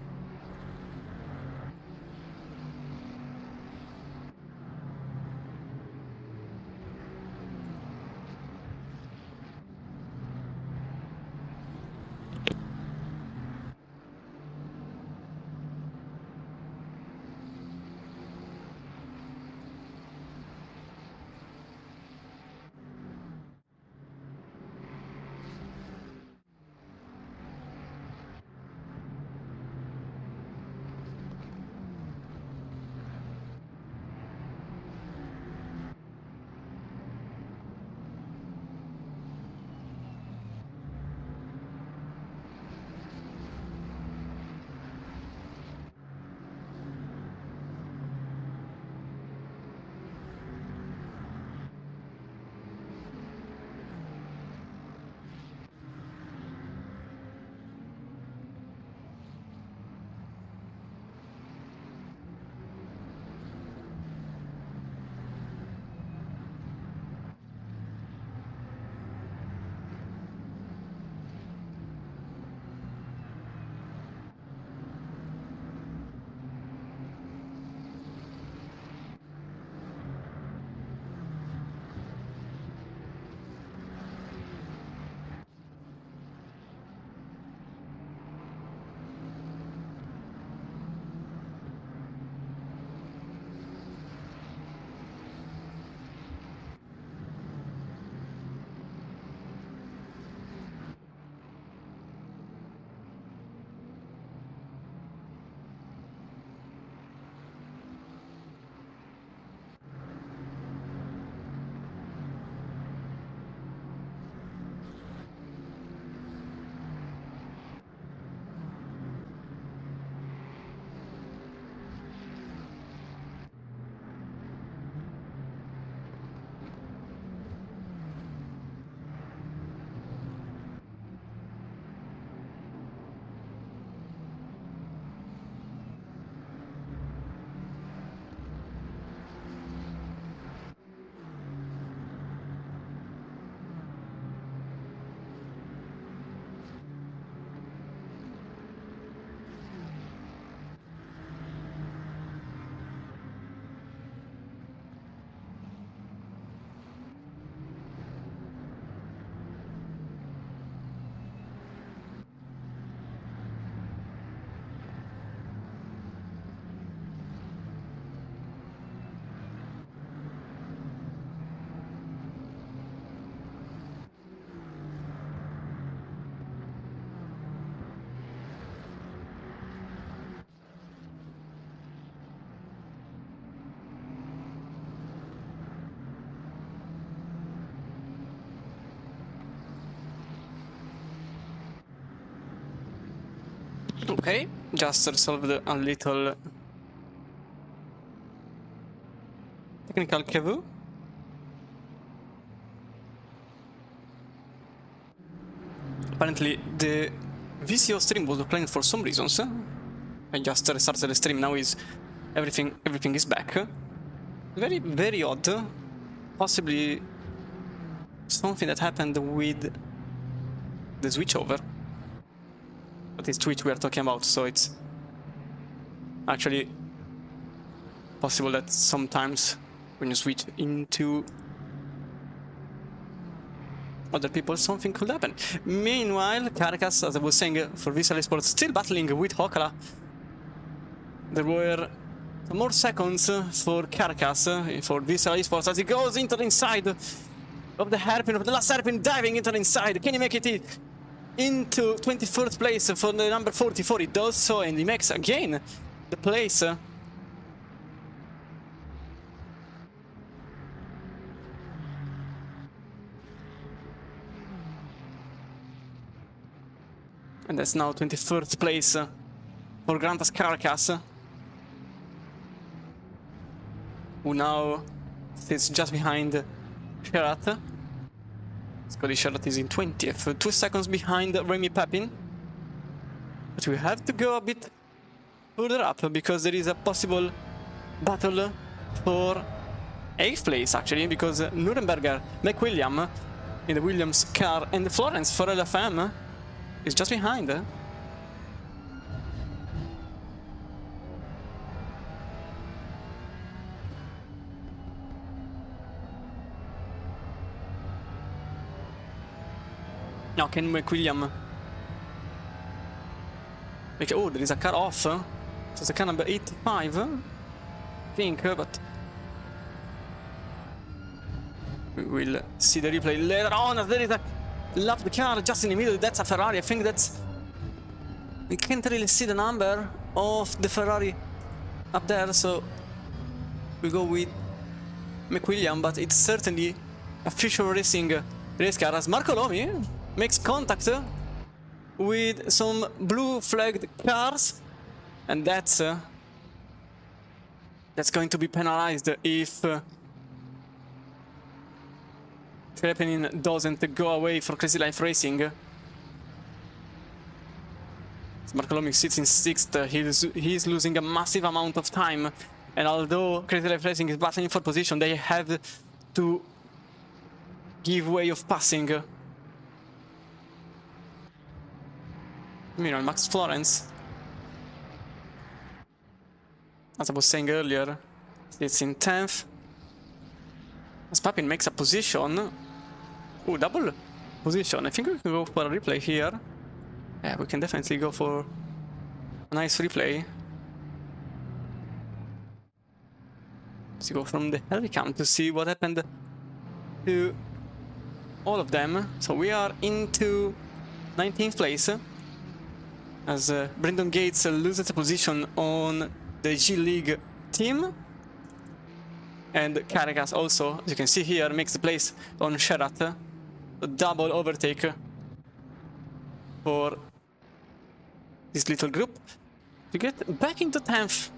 Okay, just resolved a little technical cavou. Apparently the VCO stream was offline for some reasons. I just restarted the stream, now is everything is back. Very odd. Possibly something that happened with the switchover. But it's Twitch we are talking about, so it's actually possible that sometimes when you switch into other people, something could happen. Meanwhile, Caracas, as I was saying, for Visceral Esports, still battling with Hokala. There were some more seconds for Caracas, for Visceral Esports, as he goes into the inside of the hairpin, of the last hairpin, diving into the inside. Can he make it into 21st place for the number 44? He does so, and he makes again the place. And that's now 21st place for Grantas Caracas, who now sits just behind Sherat. Scotty Sherat is in 20th, 2 seconds behind Remy Pepin. But we have to go a bit further up, because there is a possible battle for 8th place, actually, because Nürburgring, McWilliam in the Williams car, and Florence for LFM is just behind. Now can McWilliam make... Oh, there is a car off. So it's a car number 85, I think, but we will see the replay later on. There is a lap car just in the middle. That's a Ferrari. I think that's... We can't really see the number of the Ferrari up there, so we go with McWilliam, but it's certainly a future racing race car, as Marco Lomi makes contact with some blue flagged cars, and that's going to be penalized if Krepenin doesn't go away for Crazy Life Racing. Marco Lomi sits in 6th. He's losing a massive amount of time, and although Crazy Life Racing is battling for position, they have to give way of passing. Meanwhile, Max Florence, as I was saying earlier, sits in 10th. As Papin makes a position. Oh, double position. I think we can go for a replay here. Yeah, we can definitely go for a nice replay. Let's go from the helicam to see what happened to all of them. So we are into 19th place, as Brendan Gates loses a position on the G League team. And Caracas also, as you can see here, makes the place on Sherat. A double overtake for this little group to get back into 10th.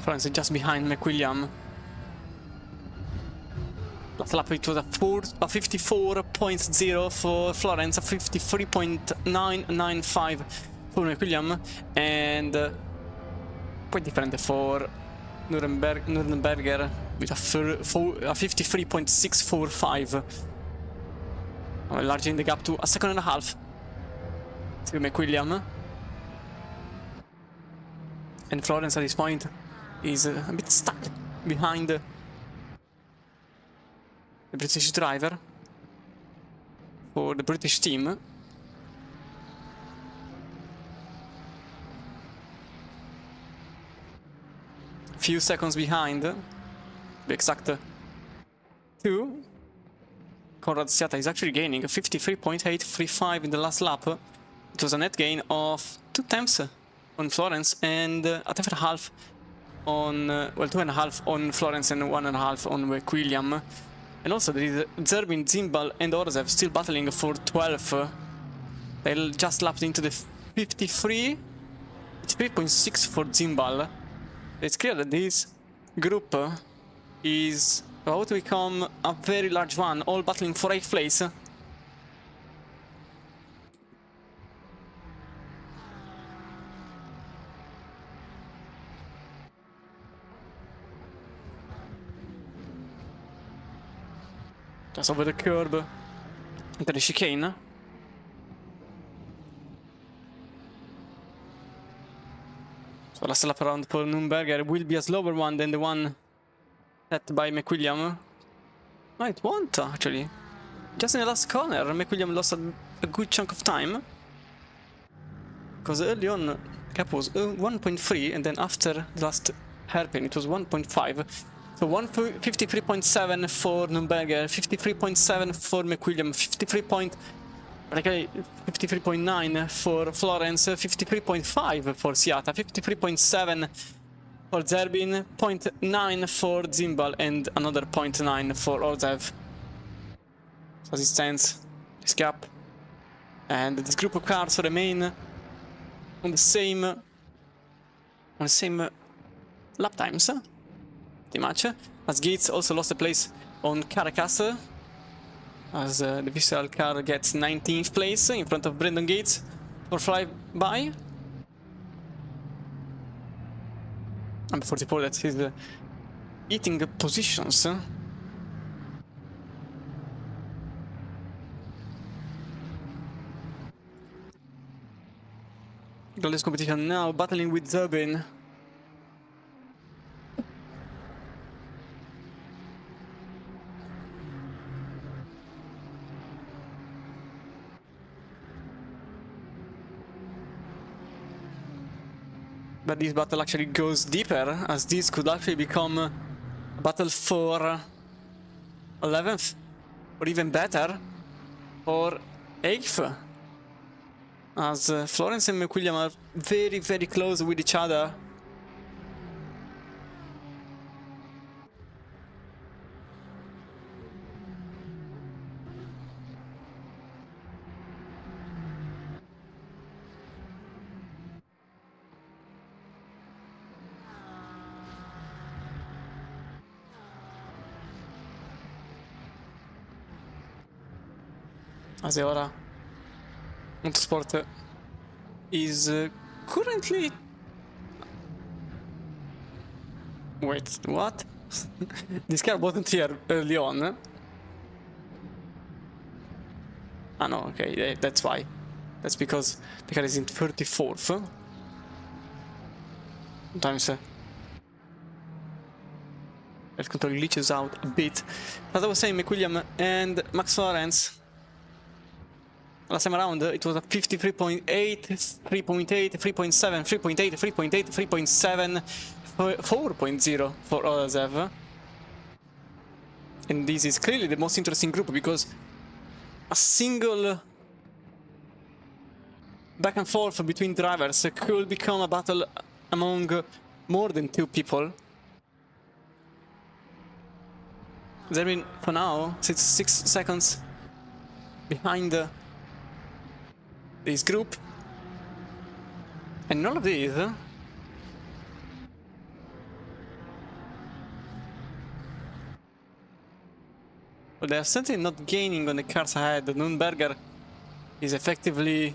Florence is just behind McWilliam. Last lap it was a 54.0 for Florence, a 53.995 for McWilliam, and quite different for Nürburgring with a 53.645. Enlarging the gap to a second and a half to McWilliam. And Florence at this point is a bit stuck behind the British driver for the British team. Few seconds behind, to be exact 2. Conrad Siata is actually gaining 53.835 in the last lap. It was a net gain of 2 tenths on Florence and a tenth and a half on, well, 2.5 on Florence and 1.5 on McWilliam. And also there is Zerbin, Zimbal and Orzev still battling for 12th. They just lapped into the 53. It's 3.6 for Zimbal. It's clear that this group is about to become a very large one, all battling for 8th place. Just over the curb into the chicane. So last lap around for Nürburgring will be a slower one than the one set by McWilliam. No, it won't actually. Just in the last corner, McWilliam lost a good chunk of time. Because early on, the gap was 1.3, and then after the last hairpin, it was 1.5. So 53.7 for Nürburgring, 53.7 for McWilliam, 53.9 for Florence, 53.5 for Siata, 53.7 for Zerbin, 0.9 for Zimbal, and another 0.9 for Orzev. So as it stands, this gap and this group of cars remain on the same lap times, pretty much. As Gates also lost a place on Caracas, as the Visceral car gets 19th place in front of Brendan Gates for flyby. And before the that he's eating positions. Glorious competition now, battling with Zerbin. But this battle actually goes deeper, as this could actually become a battle for 11th, or even better, for 8th. As Florence and McWilliam are very, very close with each other. As ora Motorsport is currently... Wait, what? This car wasn't here early on. Ah no, okay, that's why. That's because the car is in 34th. Sometimes air control glitches out a bit. As I was saying, McWilliam and Max Florence, last time around it was a 53.8, 3.8, 3.7, 3.8, 3.8, 3.7, 4.0 for Orzev. And this is clearly the most interesting group, because a single back and forth between drivers could become a battle among more than two people. Zerbin, for now, sits 6 seconds behind this group. And none of these but they are certainly not gaining on the cars ahead. Nürburgring is effectively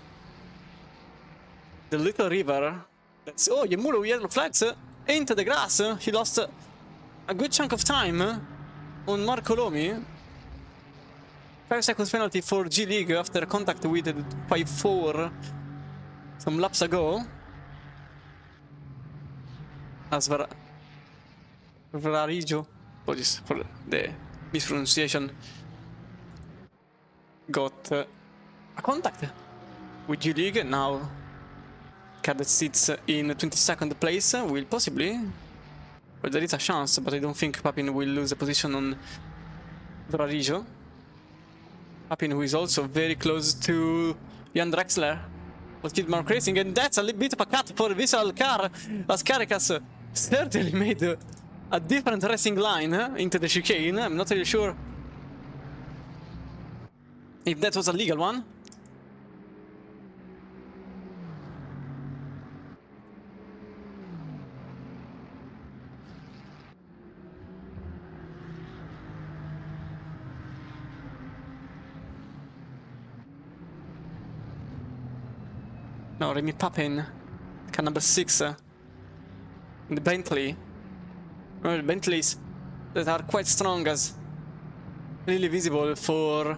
the little river that's... Oh, Yamuro, yellow flags into the grass. He lost a good chunk of time on Marco Lomi. 5 seconds penalty for G League after contact with the 5-4 some laps ago. As Vararijo, apologies for the mispronunciation, got a contact with G League. Now car that sits in 22nd place will possibly, well, there is a chance, but I don't think Papin will lose a position on Vararijo. Papin, who is also very close to Jan Drexler, was Kidmark Racing, and that's a little bit of a cut for Visceral car, as Caracas certainly made a different racing line into the chicane. I'm not really sure if that was a legal one. No, Remy Papin, car number 6, in the Bentley. Well, Bentleys that are quite strong as really visible for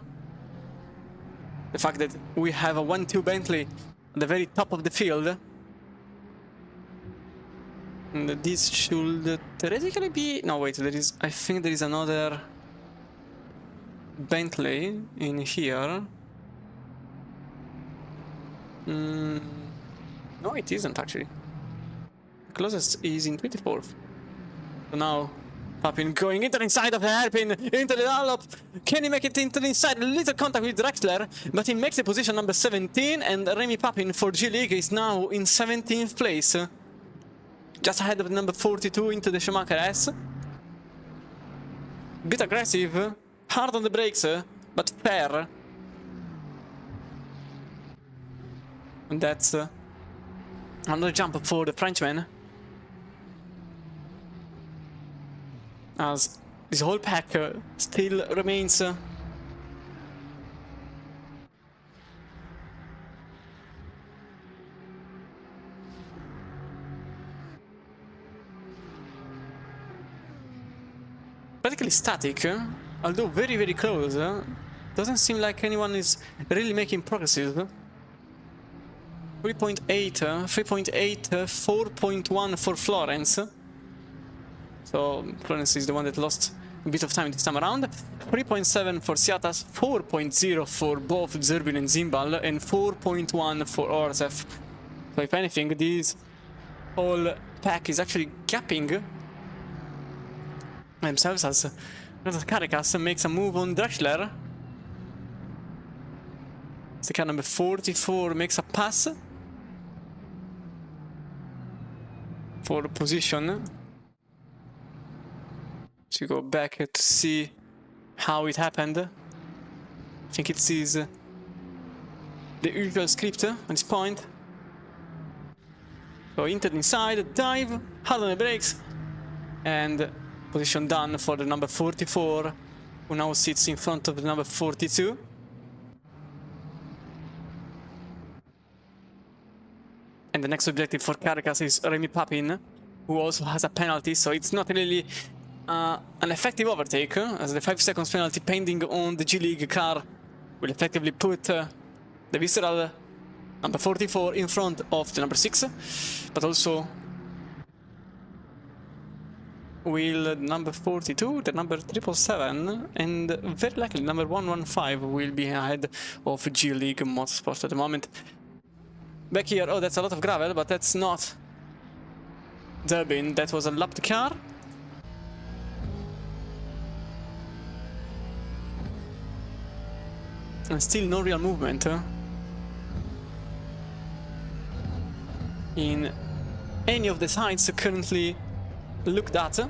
the fact that we have a 1-2 Bentley at the very top of the field. And this should theoretically be... No, wait, there is... I think there is another Bentley in here. No, it isn't actually. The closest is in 24th. So now, Papin going into the inside of the hairpin, into the dollop. Can he make it into the inside? A little contact with Drexler, but he makes the position number 17, and Remy Papin for G-League is now in 17th place. Just ahead of number 42 into the Schumacher S. Bit aggressive, hard on the brakes, but fair. And that's another jump for the Frenchman. As this whole pack still remains practically static, although very, very close. Doesn't seem like anyone is really making progresses. 3.8, 4.1 for Florence. So Florence is the one that lost a bit of time this time around. 3.7 for Siatas, 4.0 for both Zerbin and Zimbal, and 4.1 for Orzef. So if anything, this whole pack is actually gapping themselves as Caricas makes a move on Drexler. The car number 44 makes a pass for the position. To go back to see how it happened. I think it is the usual script at this point. So entered inside, dive, hard on the brakes, and position done for the number 44, who now sits in front of the number 42. And the next objective for Caracas is Remy Papin, who also has a penalty, so it's not really an effective overtake, as the 5 seconds penalty pending on the G-League car will effectively put the visceral number 44 in front of the number 6, but also will number 42, the number 777, and very likely number 115 will be ahead of G-League Motorsport at the moment. Back here, oh, that's a lot of gravel, but that's not Durbin, that was a lapped car. And still no real movement in any of the sites currently looked at.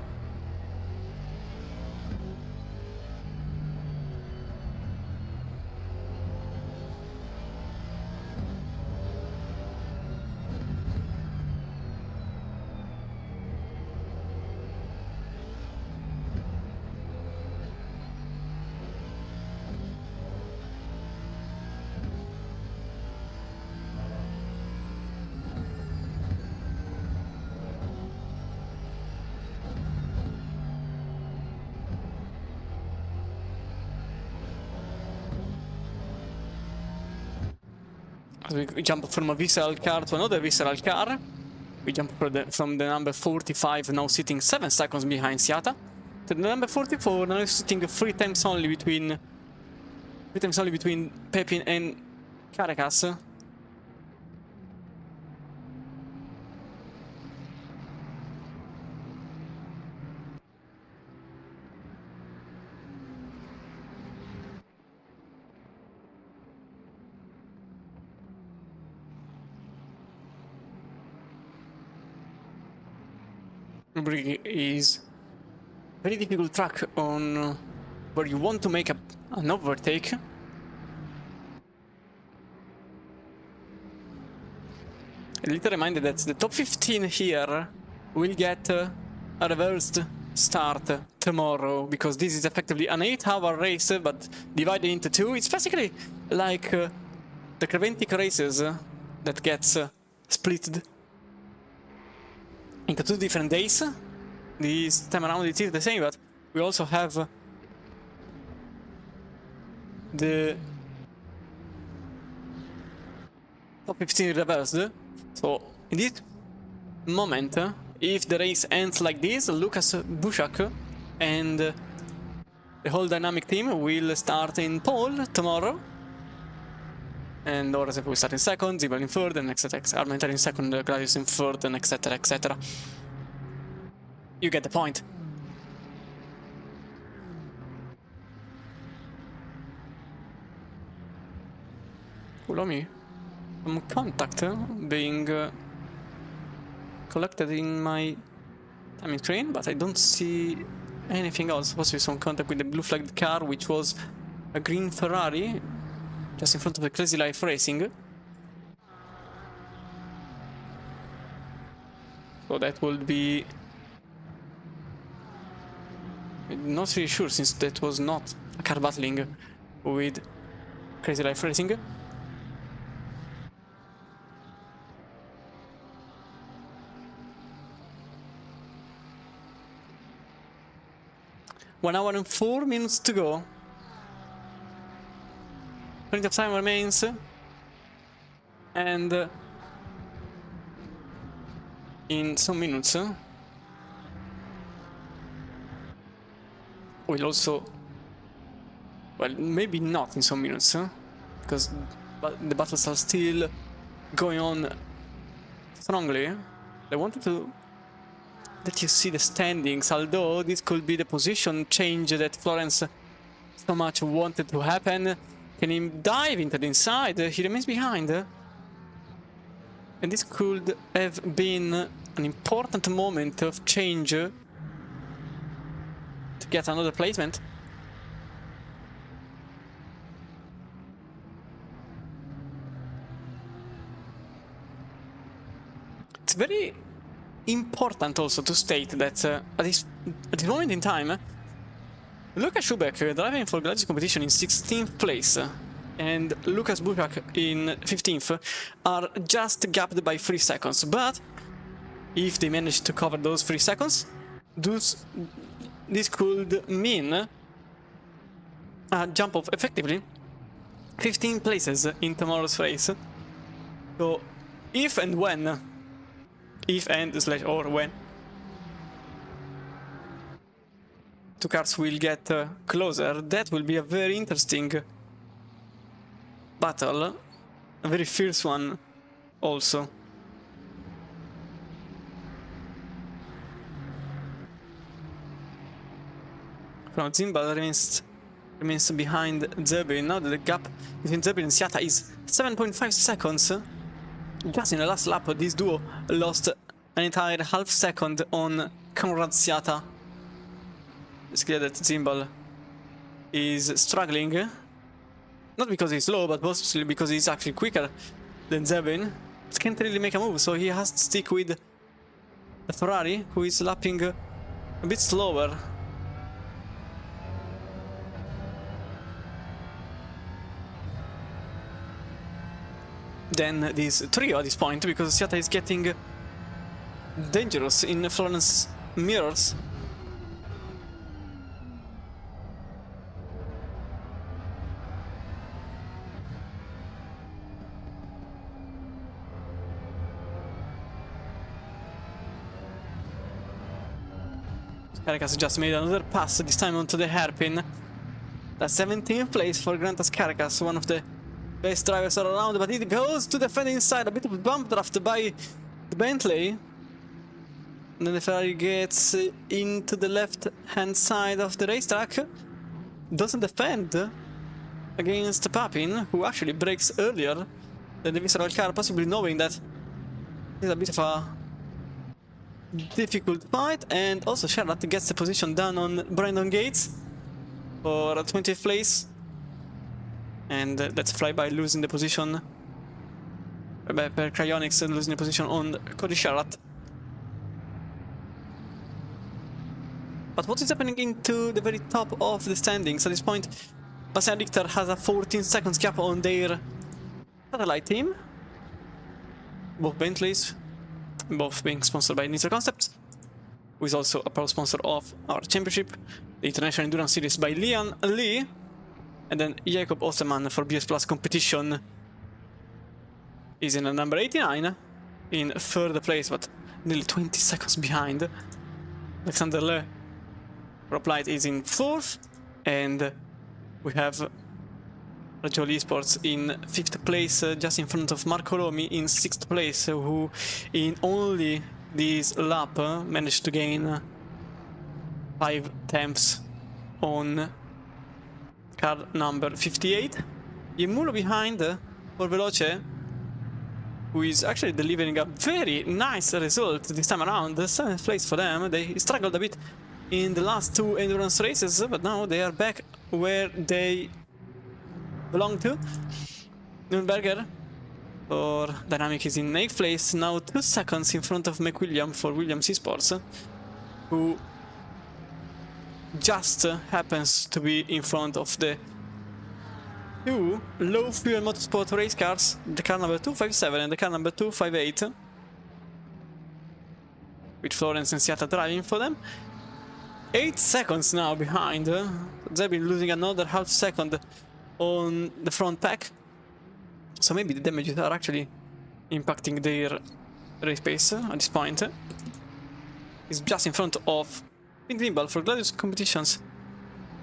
As we jump from a visceral car to another visceral car, we jump from the number 45, now sitting 7 seconds behind Siata, to the number 44, now sitting 3 times only between Pepin and Caracas. Nürburgring is a very difficult track on where you want to make an overtake. A little reminder that the top 15 here will get a reversed start tomorrow, because this is effectively an 8-hour race but divided into 2. It's basically like the Creventic races that gets split into 2 different days. This time around it is the same, but we also have the top 15 reversed. So in this moment, if the race ends like this, Lucas Bushak and the whole dynamic team will start in pole tomorrow. And Orzep will start in second, Zibel in third, and etc. Armentar in second, Gladius in third, and etc. etc. You get the point. Follow me. Some contact being collected in my timing screen, but I don't see anything else. Supposed to be some contact with the blue flagged car, which was a green Ferrari, just in front of the Crazy Life Racing. So that would be... I'm not really sure, since that was not a car battling with Crazy Life Racing. One hour and 4 minutes to go. Plenty of time remains. And in some minutes we'll also... Well, maybe not in some minutes, because the battles are still going on strongly. I wanted to let you see the standings, although this could be the position change that Florence so much wanted to happen. Can he dive into the inside? He remains behind. And this could have been an important moment of change to get another placement. It's very important also to state that at this moment in time, Lukas Schubeck driving for Gladius competition in 16th place and Lucas Buchak in 15th are just gapped by 3 seconds. But if they manage to cover those 3 seconds, this could mean a jump of effectively 15 places in tomorrow's race. So if and when, or when 2 cars will get closer, that will be a very interesting battle, a very fierce one also. From Zimbal remains behind Zebin. Now that the gap between Zebin and Siata is 7.5 seconds. Just in the last lap, this duo lost an entire half second on Conrad Siata. It's clear that Zimbal is struggling. Not because he's slow, but mostly because he's actually quicker than Zebin. But can't really make a move, so he has to stick with the Ferrari, who is lapping a bit slower. Than this trio at this point, because Siata is getting dangerous in Florence mirrors. Caracas just made another pass, this time onto the hairpin. That's 17th place for Grantas Caracas, one of the best drivers all around, but it goes to the fender inside, a bit of bump draft by the Bentley. And then the Ferrari gets into the left-hand side of the racetrack. Doesn't defend against Papin, who actually brakes earlier than the visceral car, possibly knowing that it's a bit of a difficult fight. And also Charlotte gets the position down on Brandon Gates for 20th place. And that's Flyby losing the position. Per Cryonics losing the position on Cody Sharrat. But what is happening into the very top of the standings at this point? Bastian Richter has a 14 seconds gap on their satellite team. both Bentleys, both being sponsored by Nitro Concepts, who is also a proud sponsor of our championship, the International Endurance Series by Lian Lee, and then Jacob Osterman for BS Plus competition is in number 89, in third place, but nearly 20 seconds behind. Alexander Le Roplight is in fourth, and we have Rajol Esports in fifth place, just in front of Marco Romi in sixth place, who in only this lap managed to gain 5 temps on car number 58. Yemulo behind for Veloce, who is actually delivering a very nice result this time around. 7th place for them. They struggled a bit in the last 2 endurance races, but now they are back where they belong to. Nürburgring for Dynamic is in 8th place, now 2 seconds in front of McWilliam for Williams Esports, who just happens to be in front of the 2 low fuel motorsport race cars, the car number 257 and the car number 258, with Florence and Seattle driving for them. 8 seconds now behind. They've been losing another half second on the front pack, so maybe the damages are actually impacting their race pace at this point. He's just in front of Pink Gimbal for Gladius competitions,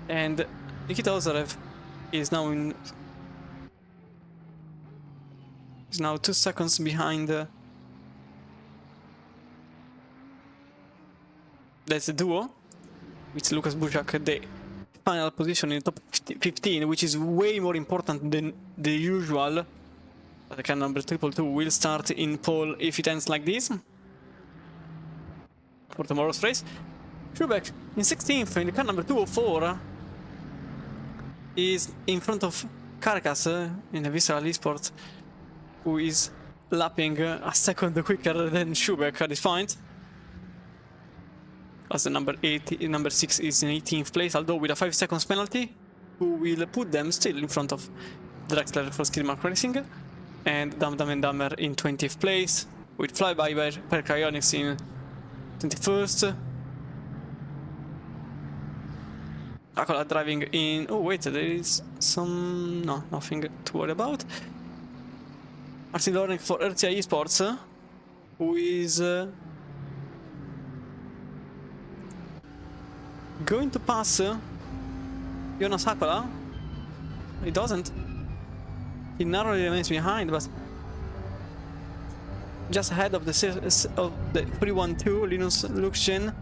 and Nikita Ozarev is now 2 seconds behind. That's the duo with Lucas Buchak, the final position in the top 15, which is way more important than the usual. The car number 222 will start in pole if it ends like this for tomorrow's race. Schubeck in 16th in the car number 204 is in front of Carcass in the Visceral Esports, who is lapping a second quicker than Schubeck at this point. As the number 6 is in 18th place, although with a 5 seconds penalty, who will put them still in front of Drexler for Skidmark Racing, and Dam Dam and Dammer in 20th place, with Flyby by Per Cryonics in 21st. Akola driving in... oh wait, there is some... no, nothing to worry about. Martin Loring for RTI Esports, who is going to pass Jonas Akola. He doesn't. He narrowly remains behind, but just ahead of the 312 Linus Luxgen.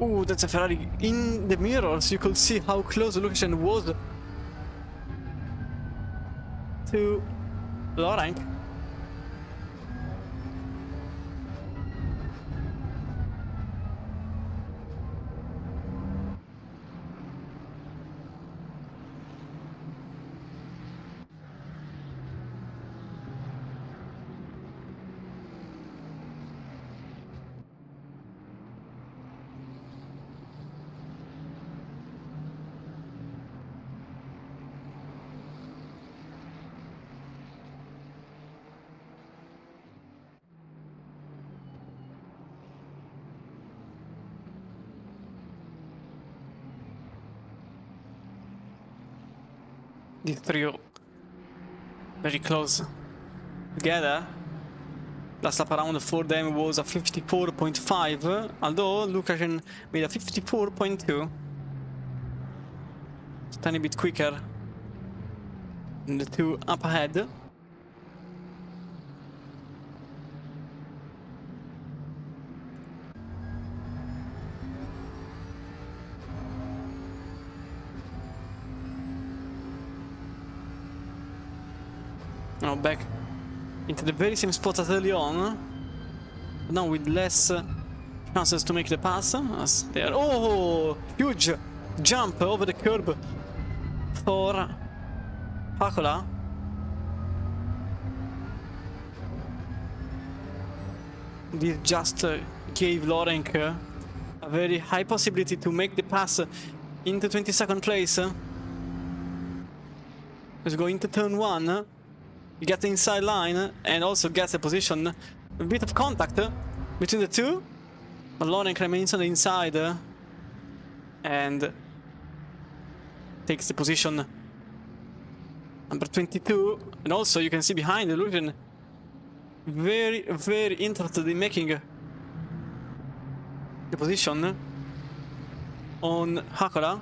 Ooh, that's a Ferrari in the mirrors. You could see how close Luxgen was to Lorank. These three very close together. Last lap around for them was a 54.5, although Lukasen made a 54.2. It's a tiny bit quicker than the two up ahead. Now back into the very same spot as early on, but now with less chances to make the pass, as they are... oh, huge jump over the curb for Akola. this just gave Lorenk a very high possibility to make the pass into 22nd place. Let's go into turn 1. He gets the inside line and also gets a position. A bit of contact between the two. But Lorenk remains on the inside and takes the position number 22. And also you can see behind the Illusion very, very interested in making the position on Hakora.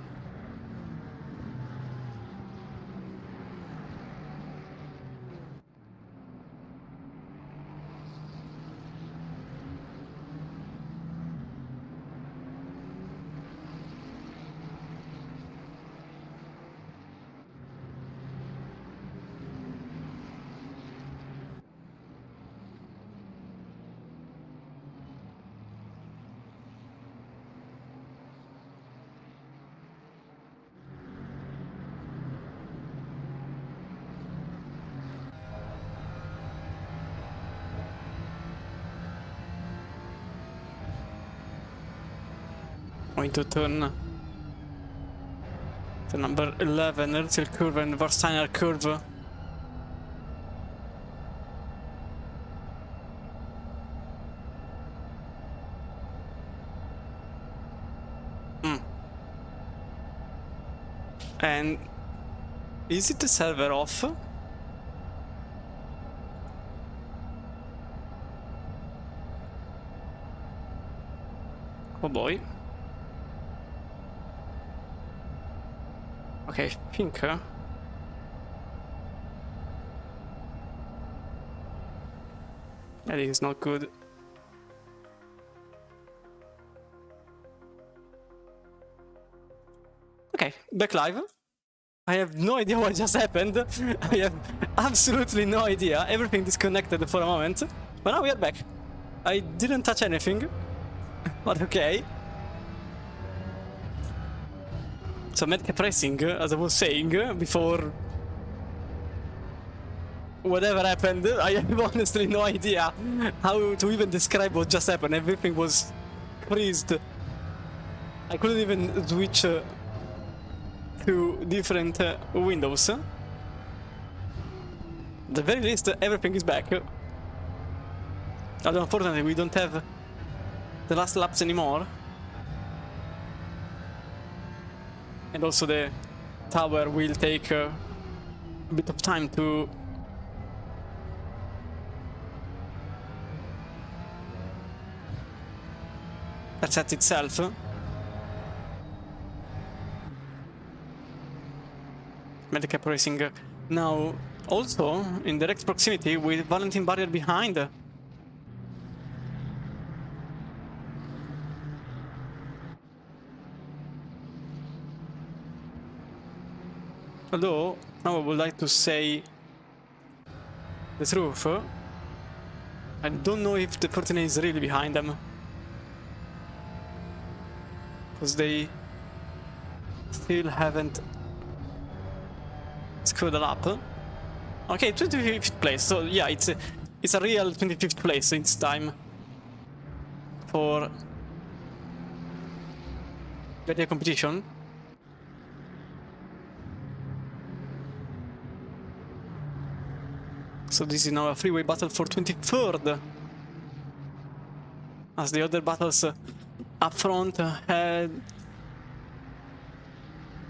Going to turn the number 11, Herzl curve and Warsteiner curve. And is it the server off? Oh boy. Okay, I think that is not good. Okay, back live. I have no idea what just happened. I have absolutely no idea. Everything disconnected for a moment. But now we are back. I didn't touch anything. But okay. So medcap racing, as I was saying before whatever happened, I have honestly no idea how to even describe what just happened. Everything was freezed. I couldn't even switch to different windows. At the very least, everything is back. Although unfortunately we don't have the last laps anymore. And also the tower will take a bit of time to reset itself. Medicap racing now also in direct proximity with Valentin Barrier behind. Although, now I would like to say the truth. I don't know if the 49 is really behind them. Because they still haven't screwed it up. Okay, 25th place. So yeah, it's a real 25th place this time for the competition. So this is now a freeway battle for 23rd. As the other battles up front had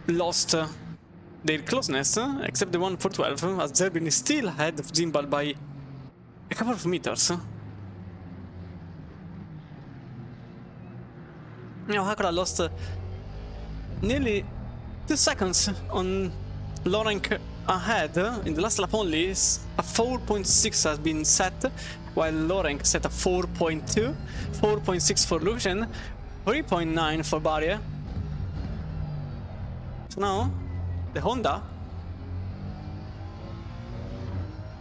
lost their closeness, except the one for 12, as Zerbin is still ahead of Zimbal by a couple of meters. Now Hakora lost nearly 2 seconds on Lorenk ahead. In the last lap only, a 4.6 has been set, while Lorenk set a 4.2, 4.6 for Lucian, 3.9 for Barrier. So now, the Honda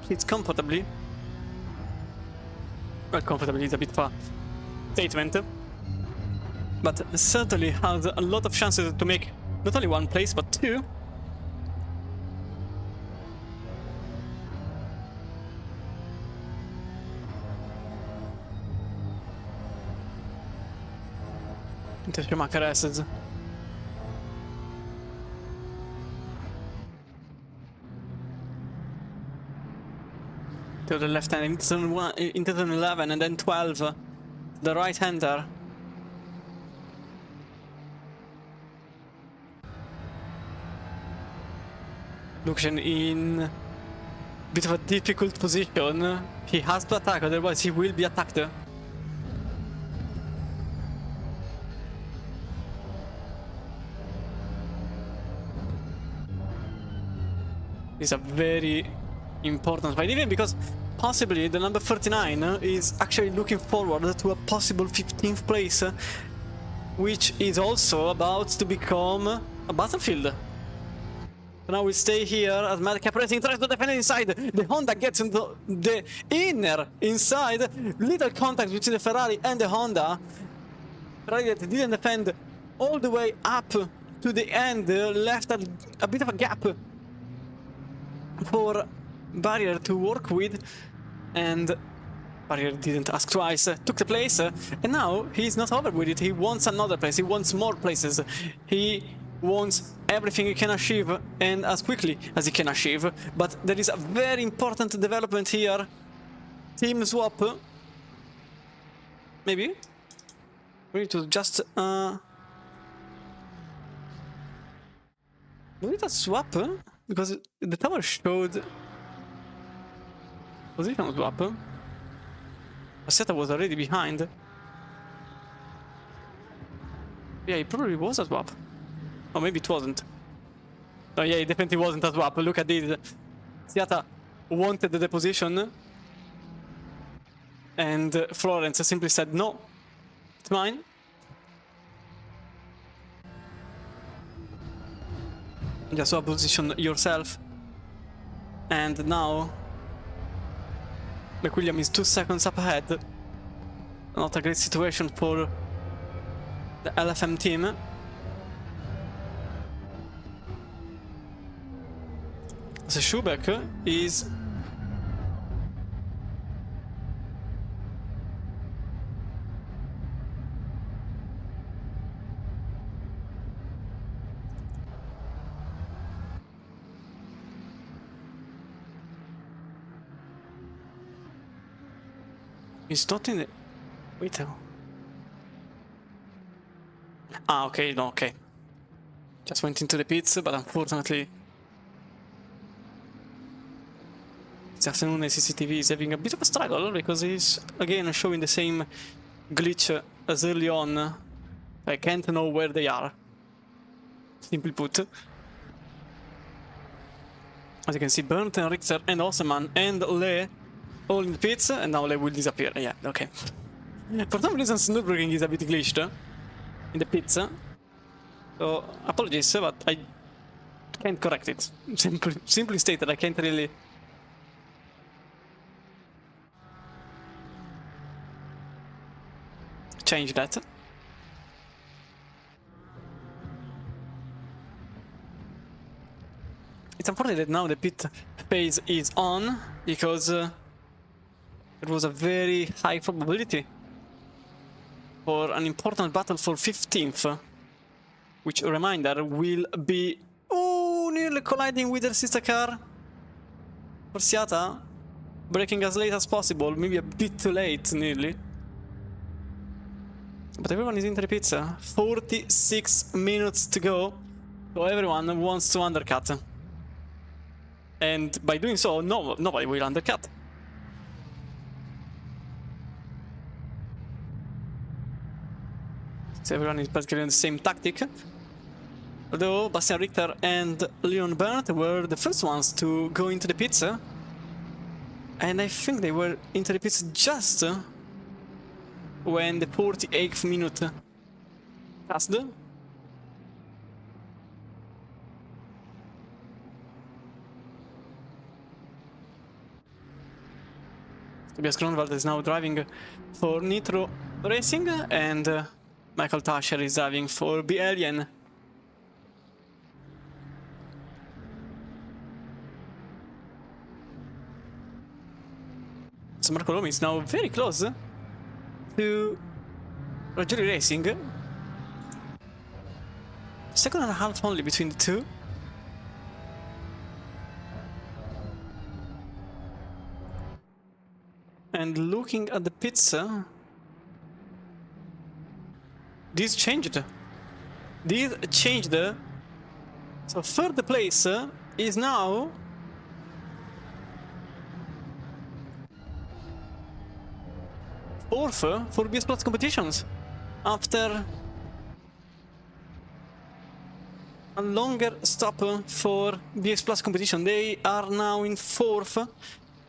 hits comfortably. Well, comfortably is a bit of a statement, but certainly has a lot of chances to make not only one place, but two. Into Schumacher assets. To the left hand in 2011 and then 12. The right hander. Lucian in a bit of a difficult position. He has to attack, otherwise he will be attacked. It's a very important fight, even because possibly the number 39 is actually looking forward to a possible 15th place, which is also about to become a battlefield. So now we stay here as Madcap Racing tries to defend inside. The Honda gets into the inner inside. Little contact between the Ferrari and the Honda. Ferrari that didn't defend all the way up to the end, left a bit of a gap for Barrier to work with, and Barrier didn't ask twice, took the place, and now he's not over with it. He wants another place, he wants more places, he wants everything he can achieve and as quickly as he can achieve. But there is a very important development here. Team swap. Maybe we need to just we need a swap, because the tower showed position swap. Assetto was already behind. Yeah, it probably was a swap. Or maybe it wasn't. Oh yeah, it definitely wasn't a swap. Look at this. Siata wanted the position, and Florence simply said, no, it's mine. Just swap position yourself. And now McWilliam is 2 seconds up ahead. Not a great situation for the LFM team. So Schubeck is he's not in the... Wait. Ah, okay, no, okay. Just went into the pits, but unfortunately this afternoon CCTV is having a bit of a struggle, because he's again showing the same glitch as early on. I can't know where they are, simply put. As you can see, Burnt and Richter and Osman and Le all in the pits, and now Le will disappear. Yeah, okay. For some reason Nürburgring is a bit glitched in the pits. So apologies, but I can't correct it. Simply stated, I can't really change that. It's unfortunate that now the pit phase is on, because there was a very high probability for an important battle for 15th, which, a reminder, will be nearly colliding with their sister car for Siata, braking as late as possible, maybe a bit too late, nearly. But everyone is in the pits. 46 minutes to go, so everyone wants to undercut. And by doing so, nobody will undercut. So everyone is basically on the same tactic. Although Bastian Richter and Leon Berndt were the first ones to go into the pits. And I think they were into the pits just when the 48th minute passed. Tobias Grunwald is now driving for Nitro Racing, and Michael Tascher is driving for Lian. So Marco Romi is now very close to Rogeri Racing, second and a half only between the two. And looking at the pizza, this changed. So third place is now fourth for BS Plus competitions after a longer stop for BS Plus competition. They are now in fourth,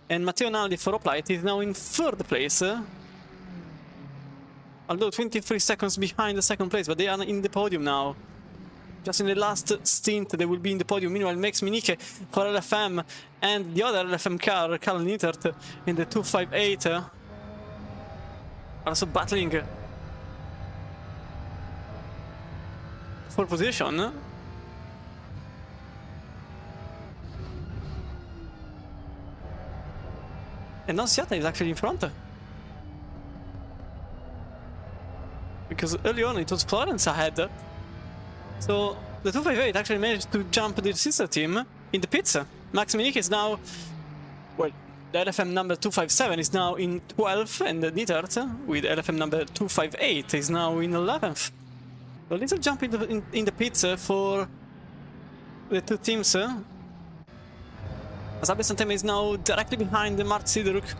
and Matteo Naldi for Hoplite is now in third place. Although 23 seconds behind the second place, but they are in the podium now. Just in the last stint, they will be in the podium. Meanwhile, Max Minique for LFM and the other LFM car, Carl Nittert, in the 258, also battling for position. And now Siata is actually in front. Because early on it was Florence ahead. So the 258 actually managed to jump the sister team in the pits. Max Minique is now, well, the LFM number 257 is now in 12th, and the Nittert with LFM number 258 is now in 11th. A little jump in the pits for the two teams. Asabe Santema is now directly behind Mark Sideruk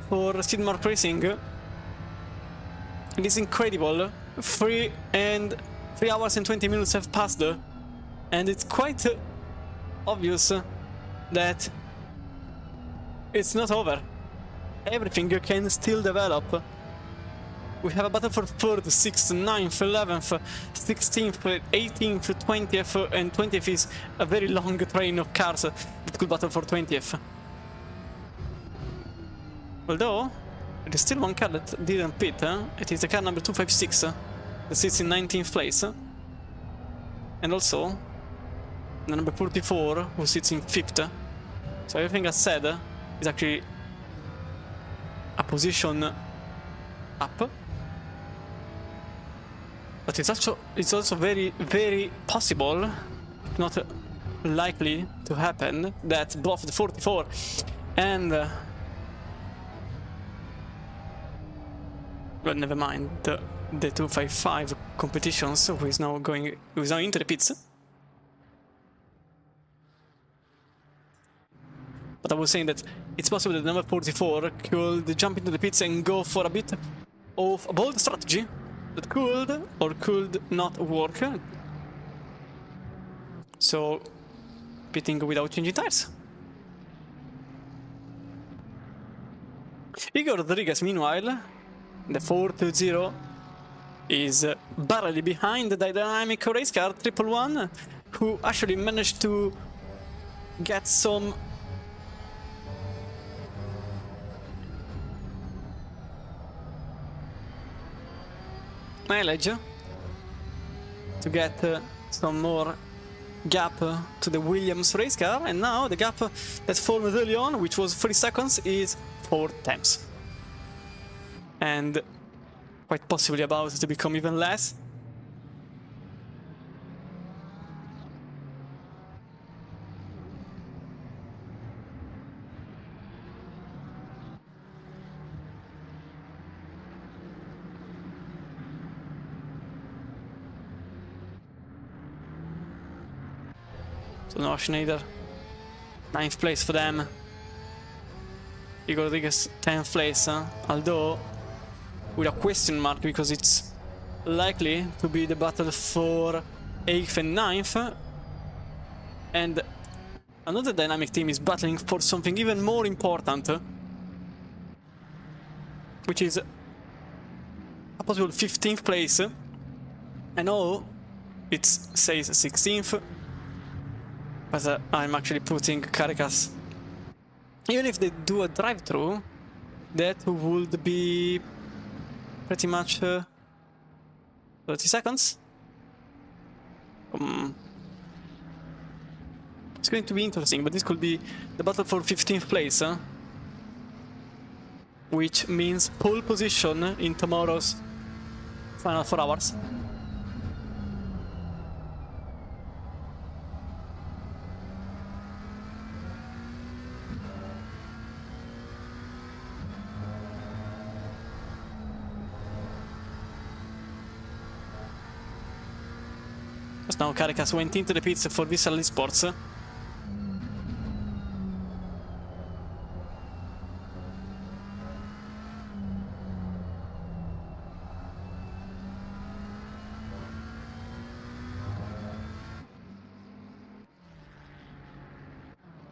for Skidmark Racing. It is incredible. 3 hours and 20 minutes have passed, and it's quite obvious that it's not over. Everything can still develop. We have a battle for 3rd, 6th, 9th, 11th, 16th, 18th, 20th, and 20th is a very long train of cars that could battle for 20th. Although, there is still one car that didn't pit. It is the car number 256 that sits in 19th place. And also, the number 44 who sits in 5th. So everything I said is actually a position up. But it's also very, very possible, not likely to happen, that both the 44 and well, never mind, the 255 competitions who is now into the pits. But I was saying that it's possible that number 44 could jump into the pits and go for a bit of a bold strategy that could or could not work. So, pitting without changing tires. Igor Rodriguez, meanwhile, the 420 is barely behind the dynamic race car 111, who actually managed to get some mileage to get some more gap to the Williams race car, and now the gap that formed early on, which was 3 seconds, is 4 tenths. And quite possibly about to become even less. So now Schneider, 9th place for them. Igor Rodriguez, 10th place, although with a question mark, because it's likely to be the battle for 8th and 9th. And another dynamic team is battling for something even more important, which is a possible 15th place. I know it says 16th, but I'm actually putting Caracas. Even if they do a drive-through, that would be pretty much 30 seconds. It's going to be interesting, but this could be the battle for 15th place, which means pole position in tomorrow's final 4 hours. Because now Caricas went into the pits for Visceral Esports.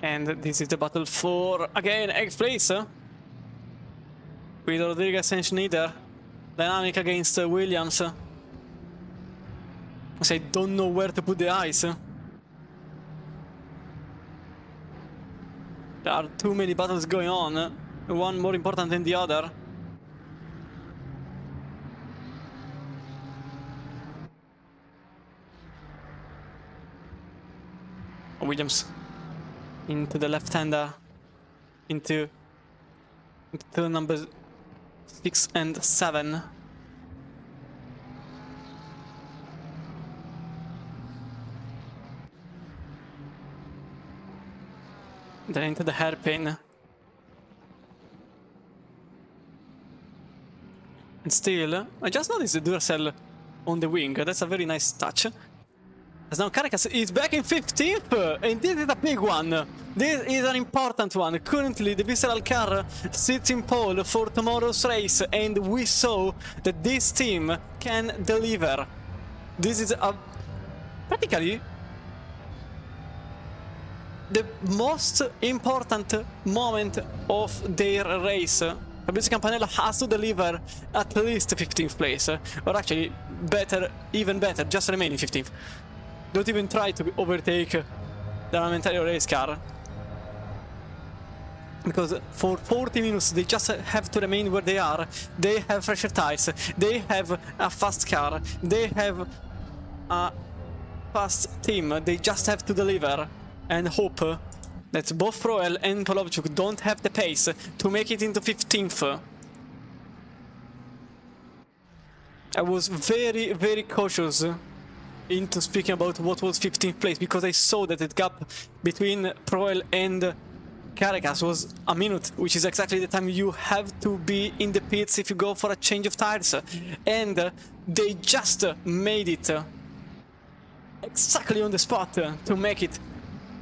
And this is the battle for, again, 8th place. With Rodriguez and Schneider. Dynamic against Williams. I don't know where to put the eyes. There are too many battles going on. One more important than the other. Williams into the left-hander, into numbers 6 and 7. Then into the hairpin. And still, I just noticed the Duracell on the wing. That's a very nice touch. As now Caricas is back in 15th, and this is a big one. This is an important one. Currently, the Visceral car sits in pole for tomorrow's race, and we saw that this team can deliver. This is practically the most important moment of their race. Fabrizio Campanella has to deliver at least 15th place, or actually better, even better, just remain in 15th. Don't even try to overtake the Armentario race car. Because for 40 minutes they just have to remain where they are. They have fresher tires, they have a fast car, they have a fast team. They just have to deliver and hope that both Proel and Polovchuk don't have the pace to make it into 15th. I was very, very cautious into speaking about what was 15th place, because I saw that the gap between Proel and Caricas was a minute, which is exactly the time you have to be in the pits if you go for a change of tires. And they just made it exactly on the spot to make it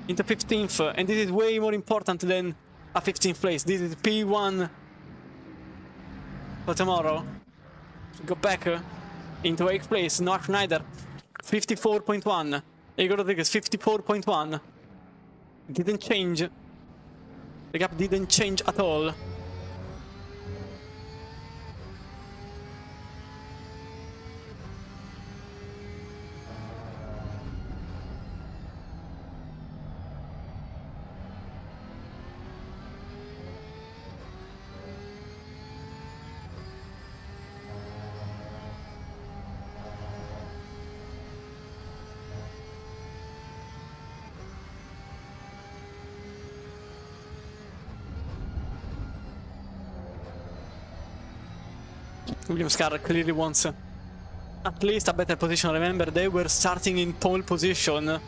into 15th, and this is way more important than a 15th place. This is P1 for tomorrow. Go back into 8th place. Noah Schneider 54.1. Igor Rodriguez 54.1. Didn't change. The gap didn't change at all. Williams car clearly wants at least a better position. Remember, they were starting in pole position.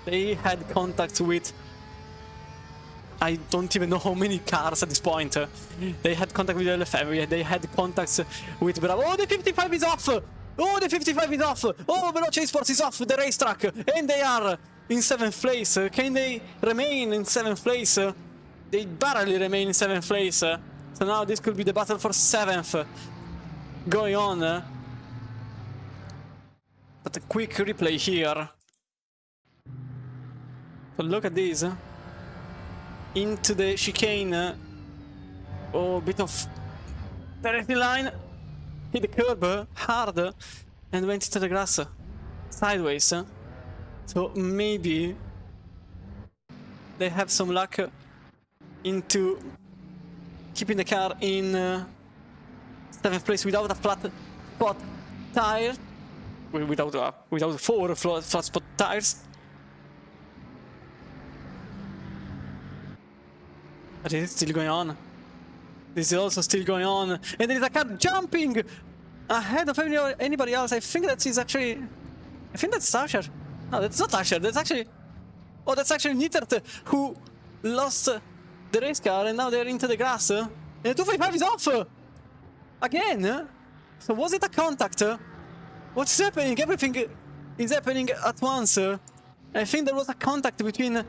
They had contacts with, I don't even know how many cars at this point. They had contact with LFM, they had contacts with Bravo. Oh, the 55 is off! Oh, the 55 is off! Oh, Veloce Esports is off the racetrack! And they are in 7th place. Can they remain in 7th place? They barely remain in 7th place. So now this could be the battle for 7th. Going on, but a quick replay here. So look at this. Into the chicane. Oh, bit of direct line. Hit the curb hard and went into the grass sideways. So maybe they have some luck into keeping the car in 7th place without a flat spot tire, without 4 flat spot tires. But it is still going on. This is also still going on, and there is a car jumping ahead of anybody else. I think that is actually, I think that's Tasher. No, that's not Tasher. That's actually, oh, that's actually Nittert, who lost the race car, and now they're into the grass. And the 255 is off. Again? So was it a contact? What's happening? Everything is happening at once. I think there was a contact between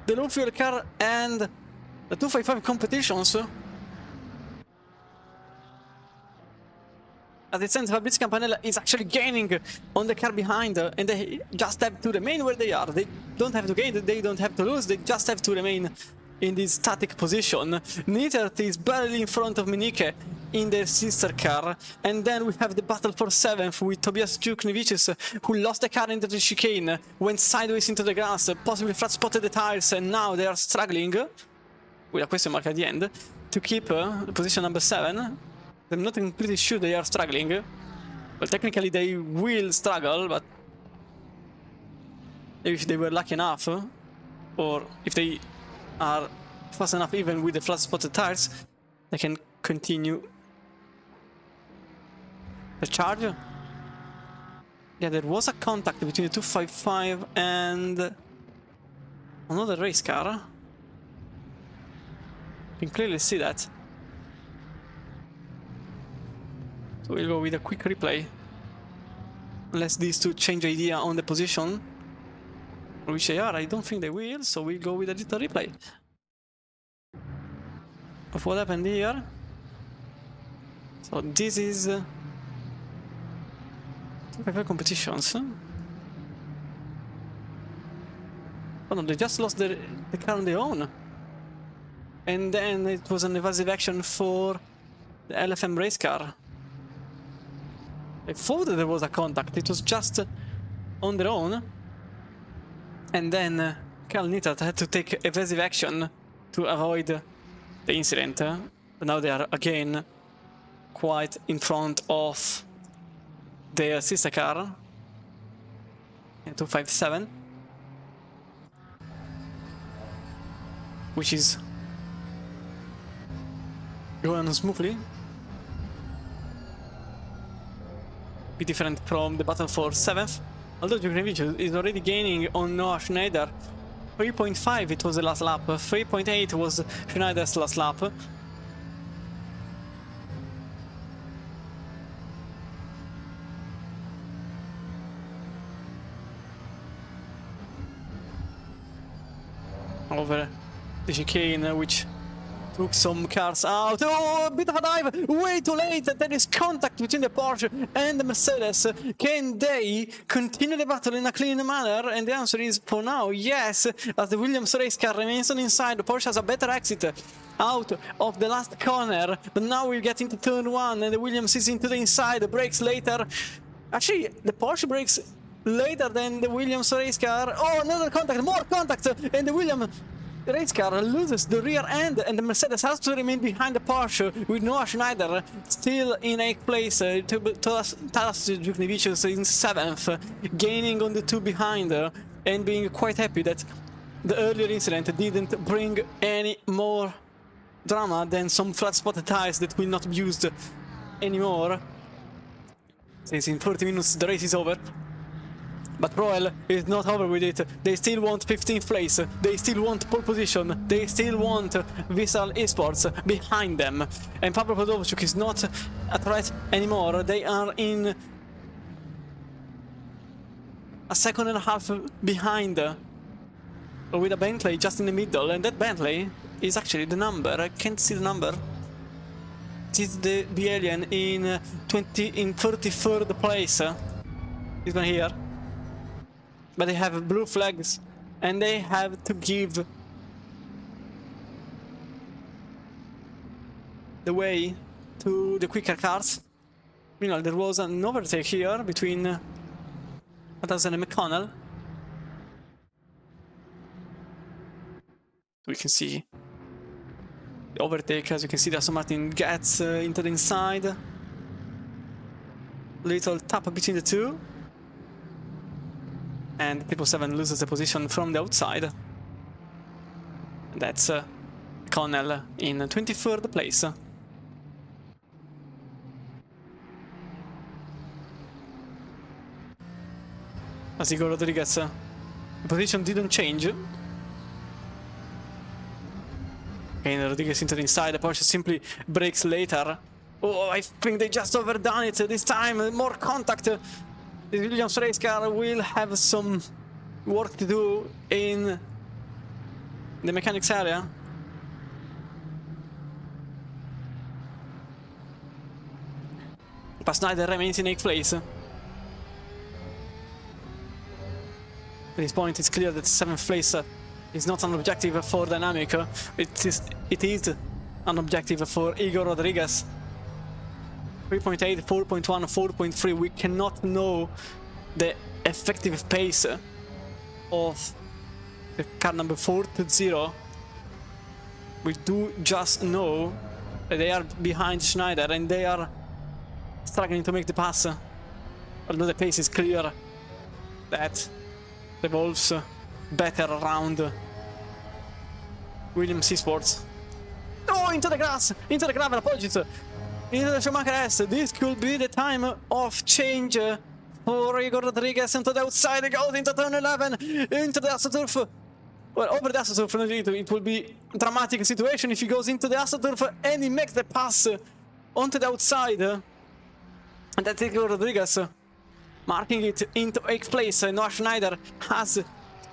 the low fuel car and the 255 competitions. As it stands, Fabrizio Campanella is actually gaining on the car behind, and they just have to remain where they are. They don't have to gain, they don't have to lose, they just have to remain in this static position. Nittert is barely in front of Minike in their sister car, and then we have the battle for 7th with Tobias Juknevicius, who lost the car into the chicane, went sideways into the grass, possibly flat spotted the tires, and now they are struggling, with a question mark at the end, to keep position number 7. I'm not completely sure they are struggling. Well, technically they will struggle, but if they were lucky enough, or if they are fast enough even with the flat spotted tires, they can continue the charge. Yeah, there was a contact between the 255 and another race car. You can clearly see that. So we'll go with a quick replay. Unless these two change idea on the position, which they are, I don't think they will, so we'll go with a little replay of what happened here. So this is 255 competitions. Oh no, they just lost the car on their own. And then it was an evasive action for the LFM race car. I thought that there was a contact, it was just on their own. And then Carl Nittert had to take evasive action to avoid the incident. But now they are again quite in front of their sister car, 257, which is going smoothly. Be different from the battle for 7th, although Juknevicius is already gaining on Noah Schneider. 3.5 it was the last lap, 3.8 was Schneider's last lap. Over the chicane, which took some cars out. Oh, a bit of a dive! Way too late! There is contact between the Porsche and the Mercedes. Can they continue the battle in a clean manner? And the answer is, for now, yes. As the Williams race car remains on inside, the Porsche has a better exit out of the last corner. But now we get into turn 1, and the Williams is into the inside. The brakes later. Actually, the Porsche brakes later than the Williams race car. Oh, another contact! More contact! And the Williams race car loses the rear end, and the Mercedes has to remain behind the Porsche with Noah Schneider still in 8th place, Taras Juknevicius in 7th, gaining on the two behind, and being quite happy that the earlier incident didn't bring any more drama than some flat spotted tires that will not be used anymore, since in 30 minutes the race is over. But Roel is not over with it. They still want 15th place. They still want pole position. They still want Vissal Esports behind them. And Pablo Podovchuk is not a threat anymore. They are in a second and a half behind, with a Bentley just in the middle. And that Bentley is actually the number. I can't see the number. It is the Alien in 33rd place. This one here. But they have blue flags, and they have to give the way to the quicker cars. Meanwhile, there was an overtake here between Matthias and McConnell. We can see the overtake, as you can see, Aston Martin gets into the inside. Little tap between the two. And 777 loses the position from the outside. And that's Connell in 23rd place. As Igor Rodriguez, the position didn't change. Okay, Rodriguez into the inside, the Porsche simply brakes later. Oh, I think they just overdone it this time, more contact. This Williams race car will have some work to do in the mechanics area. But Schneider remains in 8th place. At this point, it's clear that 7th place is not an objective for Dynamic. It is an objective for Igor Rodriguez. 3.8, 4.1, 4.3. We cannot know the effective pace of the car number 420. We do just know that they are behind Schneider and they are struggling to make the pass. Although the pace is clear that revolves better around Williams Esports. Oh, into the grass! Into the gravel, apologies! Into the Schumacher S. This could be the time of change for Igor Rodriguez. Into the outside, he goes into turn 11, into the AstroTurf. Well, over the AstroTurf, it will be a dramatic situation if he goes into the AstroTurf and he makes the pass onto the outside. And that's Igor Rodriguez marking it into 8th place. Noah Schneider has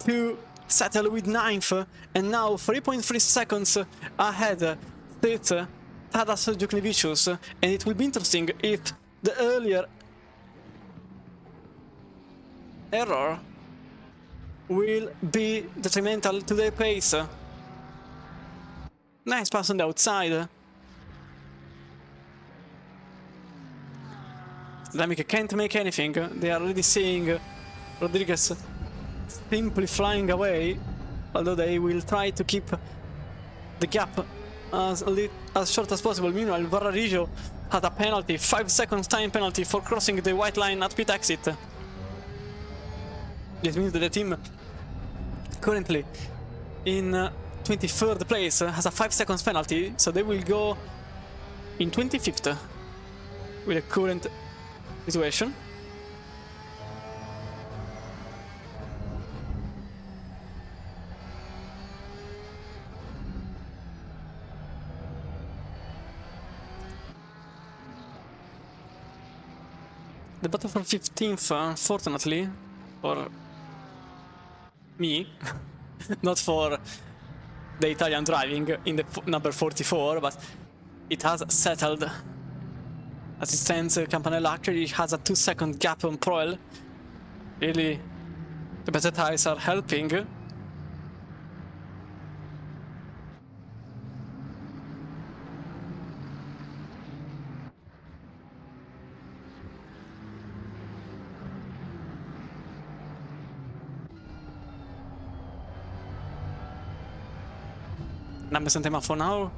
to settle with 9th, and now 3.3 seconds ahead sits Tadas Djuknevicius, and it will be interesting if the earlier error will be detrimental to their pace. Nice pass on the outside. Dynamic can't make anything. They are already seeing Rodriguez simply flying away, although they will try to keep the gap as short as possible. Meanwhile, Vararijo had a penalty, 5 seconds time penalty for crossing the white line at pit exit. This means that the team currently in 23rd place has a 5 seconds penalty, so they will go in 25th with the current situation. The battle for 15th, unfortunately, for me, not for the Italian driving in the number 44, but it has settled. As it stands, Campanella actually has a 2-second gap on Proel. Really, the better tires are helping. Number Santema for now.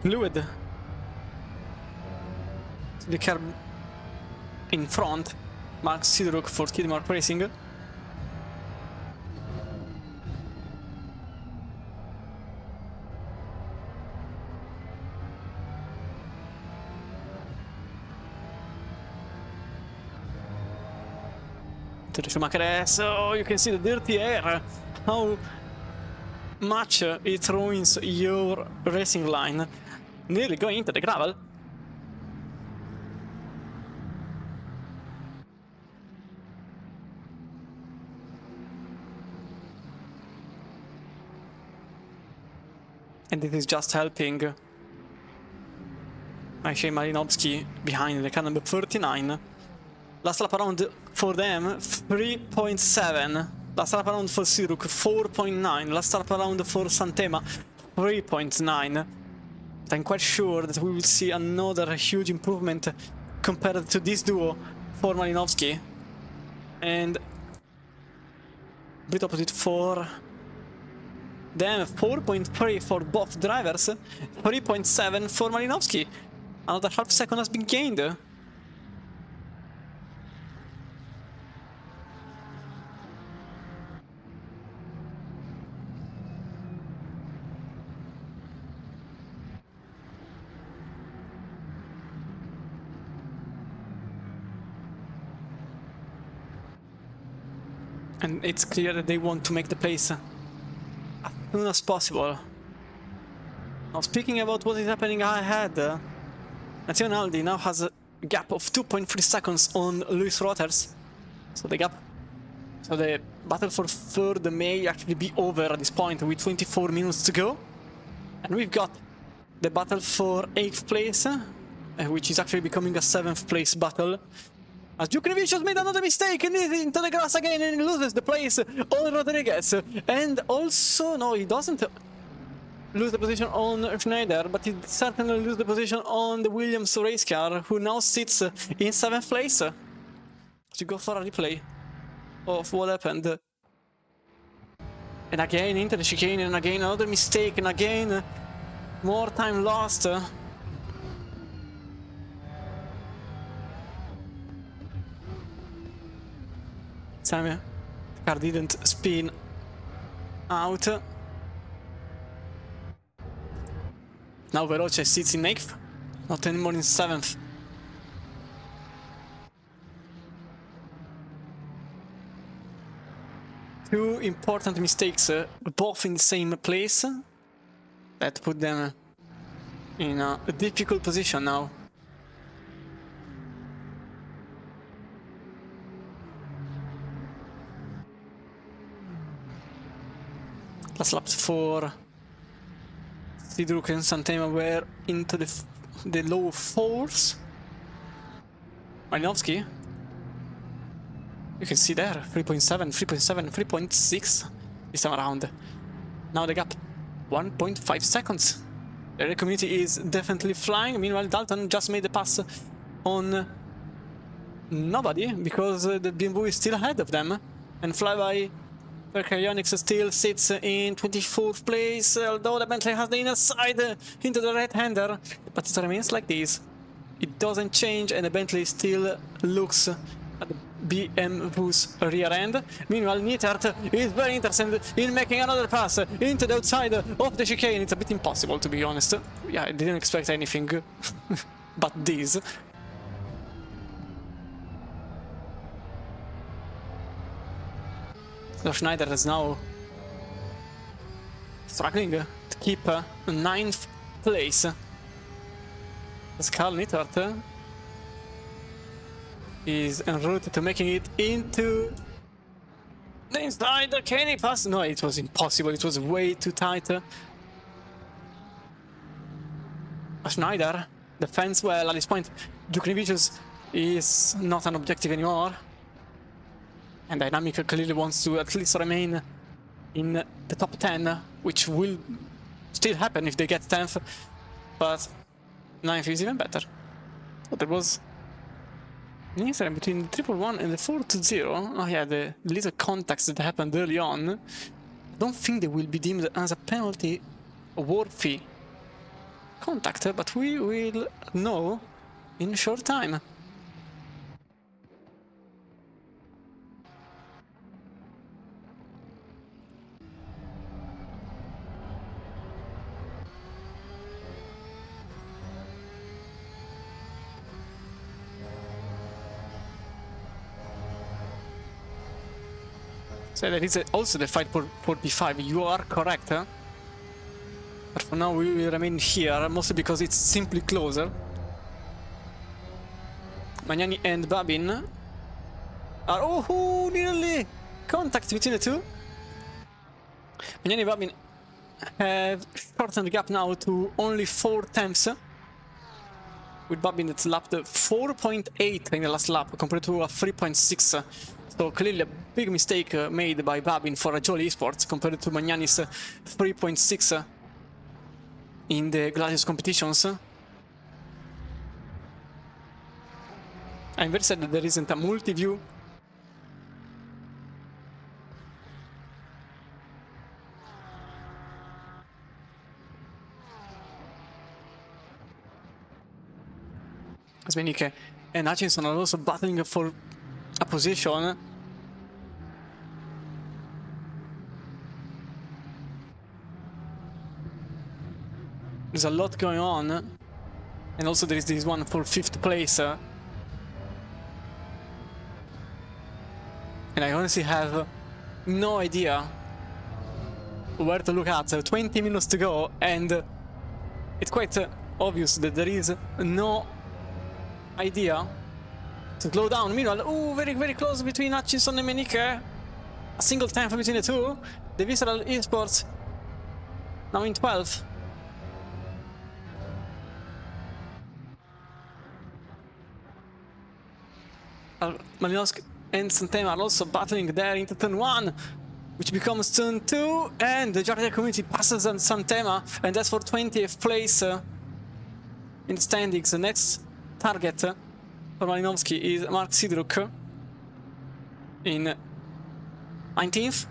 Fluid. The car in front. Max Sidoruk for Kidmark Racing. To the Schumacher S. Oh, you can see the dirty air. How much it ruins your racing line. Nearly going into the gravel. And it is just helping Maciej Malinowski behind the car number 39. Last lap around for them, 3.7. Last lap around for Siruk, 4.9. Last lap around for Santema, 3.9. But I'm quite sure that we will see another huge improvement compared to this duo for Malinowski. And bit opposite for them, 4.3 for both drivers, 3.7 for Malinowski. Another half second has been gained. And it's clear that they want to make the place as soon as possible. Now, speaking about what is happening ahead, Nazionaldi now has gap of 2.3 seconds on Lewis Rotters. So the battle for third may actually be over at this point with 24 minutes to go. And we've got the battle for 8th place, which is actually becoming a 7th place battle. As Djukrevicius made another mistake and is into the grass again and loses the place on Rodriguez. And also, no, he doesn't lose the position on Schneider, but he certainly loses the position on the Williams race car, who now sits in 7th place. To go for a replay of what happened. And again into the chicane, and again another mistake, and again more time lost. Sammy, the car didn't spin out. Now Veloce sits in 8th, not anymore in 7th. Two important mistakes, both in the same place, that put them in a difficult position now. Last laps for Sidruk and Santema were into the low 4s. Malinowski, you can see there, 3.7, 3.7, 3.6 this time around. Now the gap, 1.5 seconds. The rear community is definitely flying. Meanwhile, Dalton just made the pass on nobody because the BMW is still ahead of them. And Flyby Cryonics still sits in 24th place, although the Bentley has the inner side into the right-hander. But it remains like this. It doesn't change, and the Bentley still looks at the BMW's rear end. Meanwhile, Neithart is very interested in making another pass into the outside of the chicane. It's a bit impossible, to be honest. Yeah, I didn't expect anything but this. So Schneider is now struggling to keep 9th place. As Carl Neithart is en route to making it into the inside. Can he pass? No, it was impossible. It was way too tight. Schneider defends well at this point. Djukrevicius is not an objective anymore. And Dynamic clearly wants to at least remain in the top 10, which will still happen if they get 10th. But 9th is even better. But there was an incident between the 111 and the 420. Oh yeah, the little contacts that happened early on. I don't think they will be deemed as a penalty worthy contact, but we will know in a short time. So there is also the fight for P5. You are correct, huh? But for now we will remain here, mostly because it's simply closer. Magnani and Babin are... Oh, nearly! Contact between the two. Magnani and Babin have shortened the gap now to only 4 tenths. With Babin that's lapped 4.8 in the last lap compared to a 3.6. So clearly a big mistake made by Babin for a Jolly Esports compared to Magnani's 3.6 in the Gladius competitions. I'm very sad that there isn't a multi-view. Svenike and Hutchinson are also battling for a position. There's a lot going on, and also there is this one for 5th place. And I honestly have no idea where to look at. 20 minutes to go, and it's quite obvious that there is no idea to slow down. Meanwhile, oh, very, very close between Hutchinson and Menike. A single time between the two. The Visceral Esports now in 12th. Malinowski and Santema are also battling there into turn 1, which becomes turn 2, and the Georgia community passes on Santema, and that's for 20th place in the standings. The next target for Malinowski is Mark Sidruk in 19th.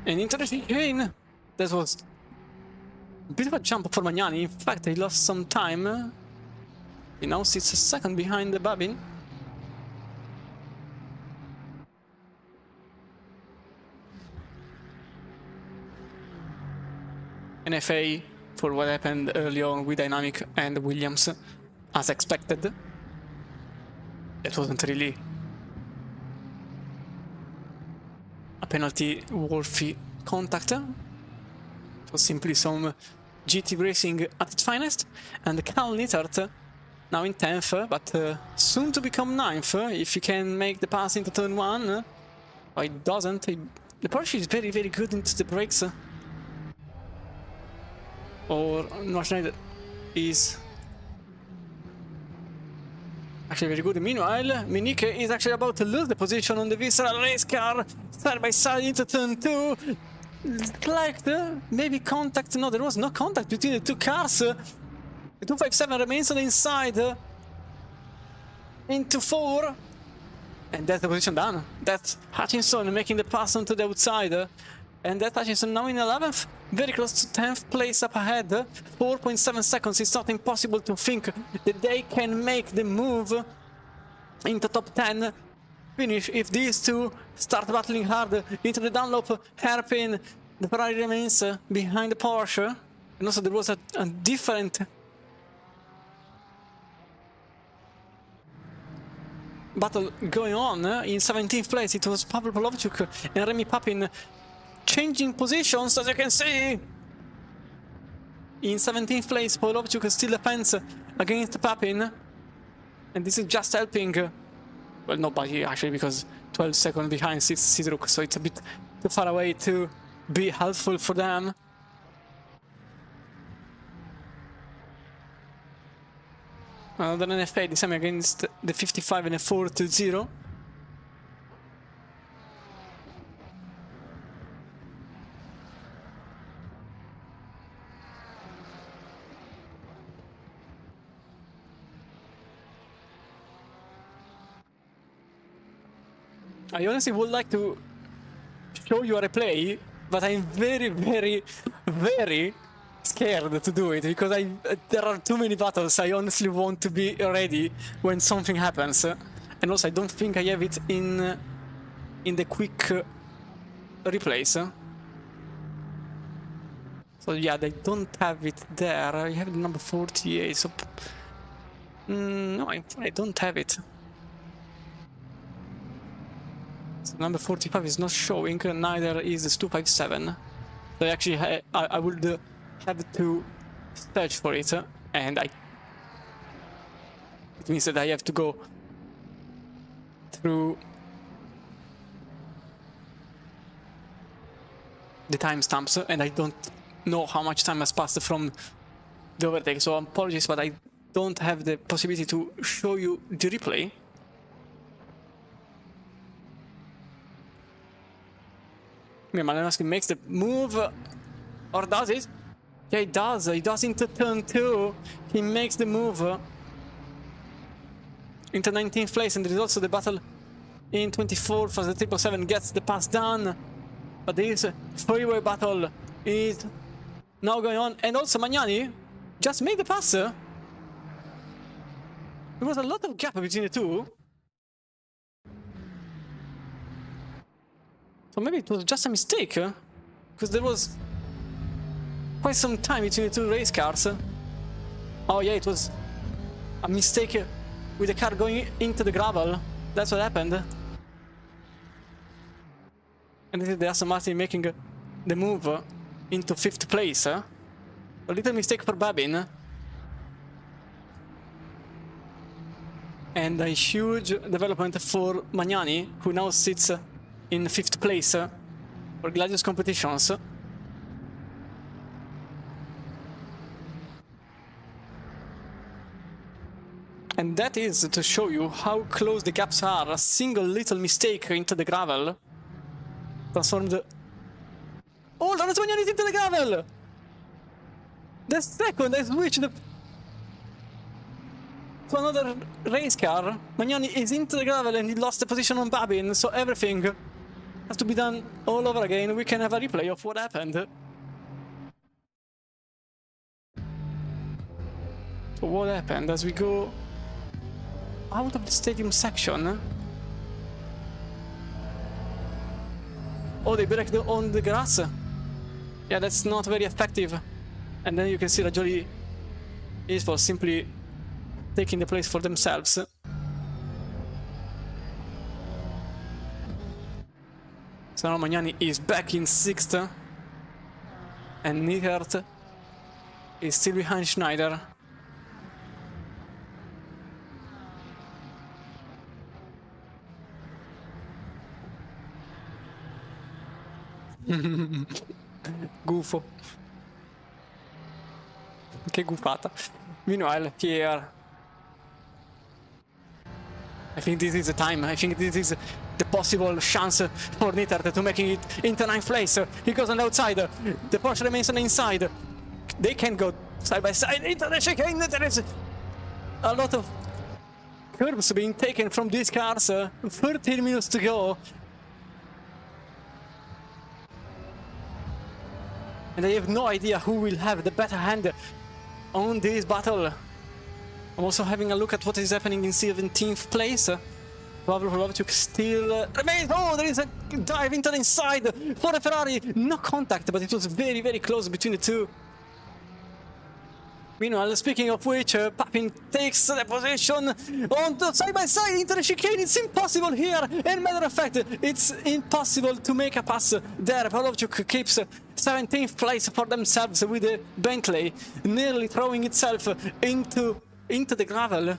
An interesting gain. That was a bit of a jump for Magnani. In fact, he lost some time. He now sits a second behind the Babin. NFA for what happened early on with Dynamic and Williams, as expected. It wasn't really a penalty worthy contact. It was simply some GT racing at its finest. And Carl Nittert now in 10th, but soon to become 9th if he can make the pass into turn 1. But he doesn't. The Porsche is very, very good into the brakes. Or Noah Schneider is actually very good. Meanwhile, Menike is actually about to lose the position on the Visceral race car. Side by side into turn 2. Like maybe contact. No, there was no contact between the two cars. The 257 remains on the inside. Into 4. And that's the position done. That's Hutchinson making the pass onto the outside. And that's Hutchinson now in 11th. Very close to 10th place up ahead. 4.7 seconds. It's not impossible to think that they can make the move into top 10 finish if these two start battling hard into the Dunlop hairpin. The Ferrari remains behind the Porsche. And also there was a different battle going on. In 17th place it was Pavel Polovchuk and Remy Papin changing positions, as you can see. In 17th place Polovchuk still defends against Papin, and this is just helping, well, nobody actually, because 12 seconds behind sits Sidruk, so it's a bit too far away to be helpful for them. Another NFA, this time against the 55 and a 4-0. I honestly would like to show you a replay, but I'm very, very, very scared to do it, because there are too many battles. I honestly want to be ready when something happens, and also I don't think I have it in the quick replays. So yeah, they don't have it there. I have the number 48, so no, I don't have it. So number 45 is not showing, neither is this 257. So actually I would have to search for it, and it means that I have to go through the timestamps, and I don't know how much time has passed from the overtake, so apologies, but I don't have the possibility to show you the replay. Malinowski makes the move, or does it? Yeah, he does. He does into turn 2. He makes the move into 19th place, and there is also the battle in 24th as the 777 gets the pass done. But this freeway battle is now going on, and also Magnani just made the pass. There was a lot of gap between the two. So maybe it was just a mistake, because there was quite some time between the two race cars. Oh yeah, it was a mistake with the car going into the gravel. That's what happened. And this is the Aston Martin making the move into 5th place. A little mistake for Babin. And a huge development for Magnani, who now sits in 5th place for Gladius competitions. And that is to show you how close the gaps are. A single little mistake into the gravel transformed... Oh, Lorenzo Magnani is into the gravel! The second I switched to another race car, Magnani is into the gravel and he lost the position on Babin, so everything has to be done all over again. We can have a replay of what happened. So what happened as we go out of the stadium section? Oh, they break on the grass. Yeah, that's not very effective. And then you can see Rajoli Esports simply taking the place for themselves. So now Magnani is back in 6th. And Nickert is still behind Schneider. Gufo. Che gufata. Meanwhile, here... I think this is the time. I think this is the possible chance for Nickert to making it into 9th place. He goes on the outside. The Porsche remains on the inside. They can go side by side into the chicane. There is a lot of curbs being taken from these cars. 13 minutes to go. And I have no idea who will have the better hand on this battle. I'm also having a look at what is happening in 17th place. Pavel Holovychuk still remains. Oh, there is a dive into the inside for the Ferrari. No contact, but it was very, very close between the two. Meanwhile, speaking of which, Papin takes the position on the side by side into the chicane. It's impossible here. And matter of fact, it's impossible to make a pass there. Holovychuk keeps 17th place for themselves with the Bentley, nearly throwing itself into the gravel.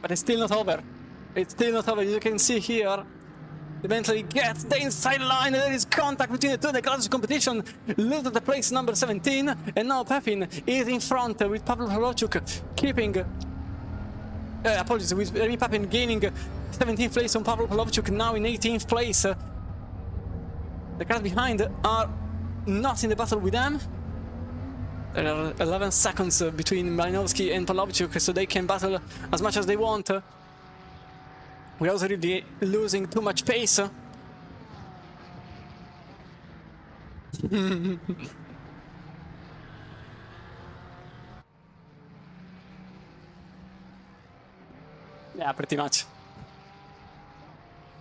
But it's still not over. It's still not over. You can see here, the Bentley gets the inside line. There is contact between the two. The Gladius competition loses the place number 17. And now Pepin is in front with Pavel Holovychuk keeping... apologies, with Remy Papin gaining 17th place on Pavel Holovychuk, now in 18th place. The cars behind are not in the battle with them. There are 11 seconds between Malinovsky and Holovychuk, so they can battle as much as they want. We're also really losing too much pace. Yeah, pretty much.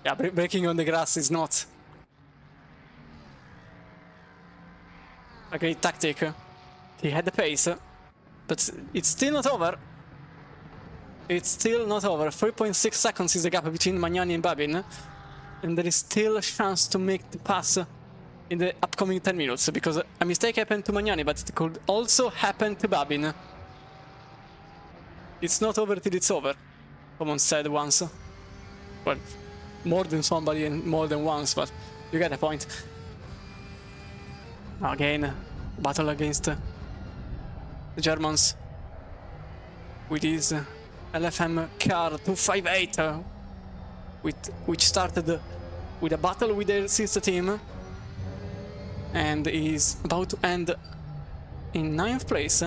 Yeah, breaking on the grass is not a great tactic. He had the pace, but it's still not over. It's still not over. 3.6 seconds is the gap between Magnani and Babin. And there is still a chance to make the pass in the upcoming 10 minutes, because a mistake happened to Magnani, but it could also happen to Babin. It's not over till it's over, someone said once. Well, more than somebody and more than once, but you get the point. Again, battle against the Germans with his LFM car 258, which started with a battle with their sister team and is about to end in 9th place.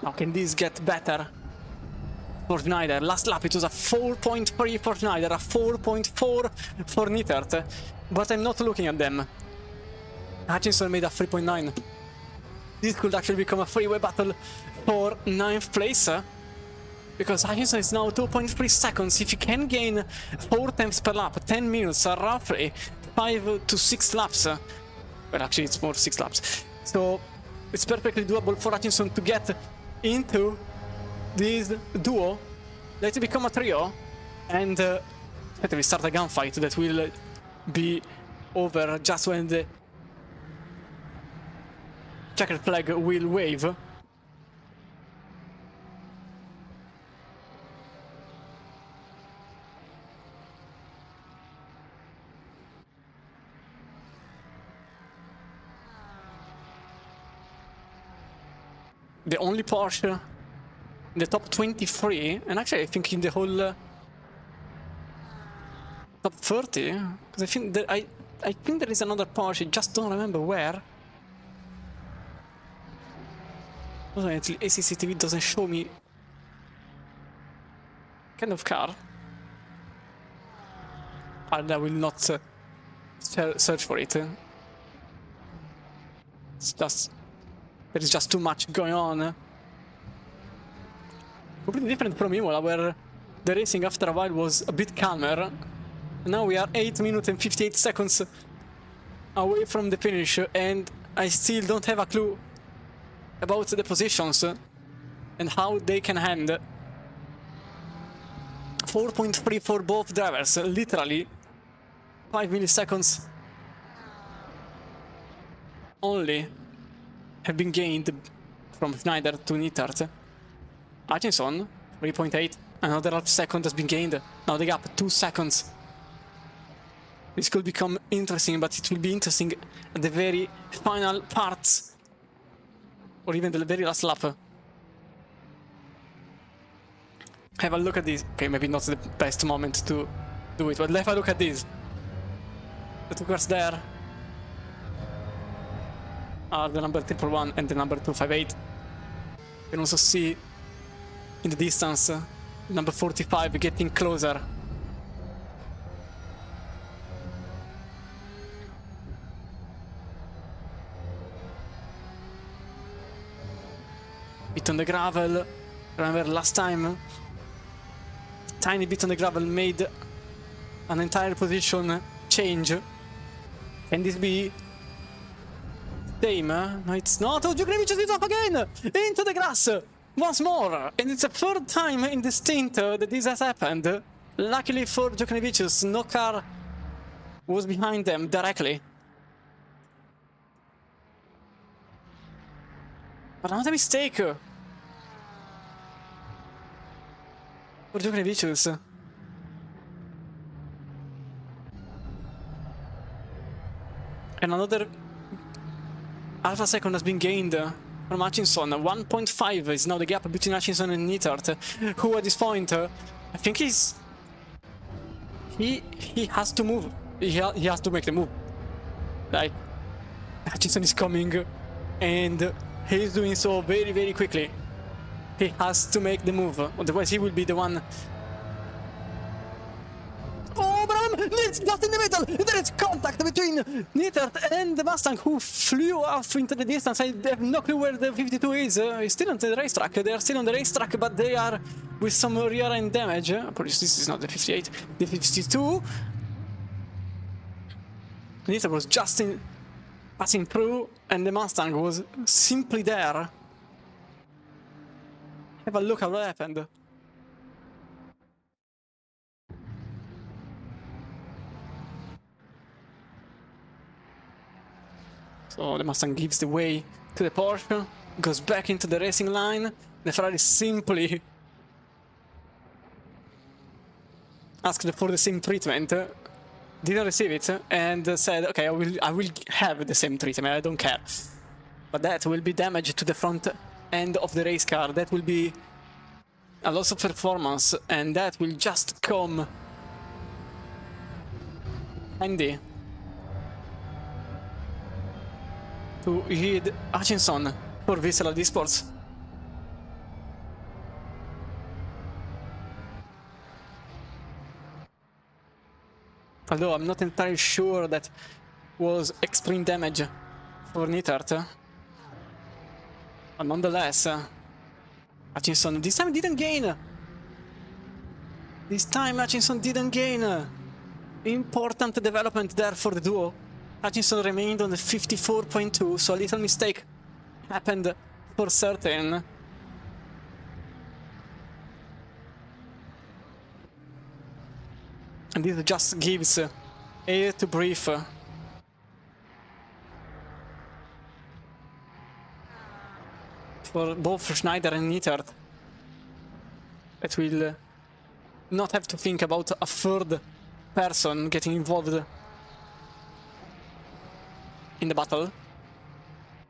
Now can this get better for Schneider? Last lap it was a 4.3 for Schneider, a 4.4 for Nickert, but I'm not looking at them. Hutchinson made a 3.9. This could actually become a freeway battle for 9th place, because Hutchinson is now 2.3 seconds. If you can gain 4 tenths per lap, 10 minutes, roughly 5 to 6 laps. Well, actually it's more 6 laps. So it's perfectly doable for Hutchinson to get into this duo let it become a trio, and we start a gunfight that will be over just when the checkered flag will wave. The only Porsche in the top 23, and actually I think in the whole top 30, because I think that I think there is another Porsche, just don't remember where. Unfortunately, ACCTV doesn't show me kind of car. And I will not search for it. It's just, there is just too much going on. Completely different from Imola, where the racing after a while was a bit calmer. Now we are 8 minutes and 58 seconds away from the finish, and I still don't have a clue about the positions and how they can end. 4.3 for both drivers, literally 5 milliseconds only have been gained from Schneider to Nittert. Hutchinson, 3.8, another half second has been gained. Now the gap, 2 seconds. This could become interesting, but it will be interesting at the very final parts, or even the very last lap. Have a look at this. Okay, maybe not the best moment to do it, but have a look at this. The two cars there are the number 111 and the number 258. You can also see in the distance number 45 getting closer. Bit on the gravel. Remember last time, tiny bit on the gravel made an entire position change. Can this be same? No, it's not. Oh, Djokovic is off again! Into the grass! Once more! And it's the third time in the stint that this has happened. Luckily for Djokovic, no car was behind them directly. But another mistake for Djokovic. And another half a second has been gained from Hutchinson. 1.5 is now the gap between Hutchinson and Nittert, who at this point, I think he has to move. He has to make the move. Like, Hutchinson is coming, and he's doing so very, very quickly. He has to make the move, otherwise he will be the one. Oh, but it's just in the middle! There is contact between Nittert and the Mustang, who flew off into the distance. I have no clue where the 52 is. He's still on the racetrack. They are still on the racetrack, but they are with some rear end damage. This is not the 58, the 52. Nittert was just passing through, and the Mustang was simply there. Have a look at what happened. So the Mustang gives the way to the Porsche, goes back into the racing line. The Ferrari simply asked for the same treatment, didn't receive it, and said, okay, I will have the same treatment, I don't care. But that will be damage to the front end of the race car. That will be a loss of performance, and that will just come handy to hit Hutchinson for Visceral Esports. Although I'm not entirely sure that was extreme damage for Nittert. But nonetheless, Hutchinson this time didn't gain. This time Hutchinson didn't gain. Important development there for the duo. Hutchinson remained on the 54.2, so a little mistake happened for certain. And this just gives air to breathe. For both Schneider and Nittert. That will not have to think about a third person getting involved in the battle.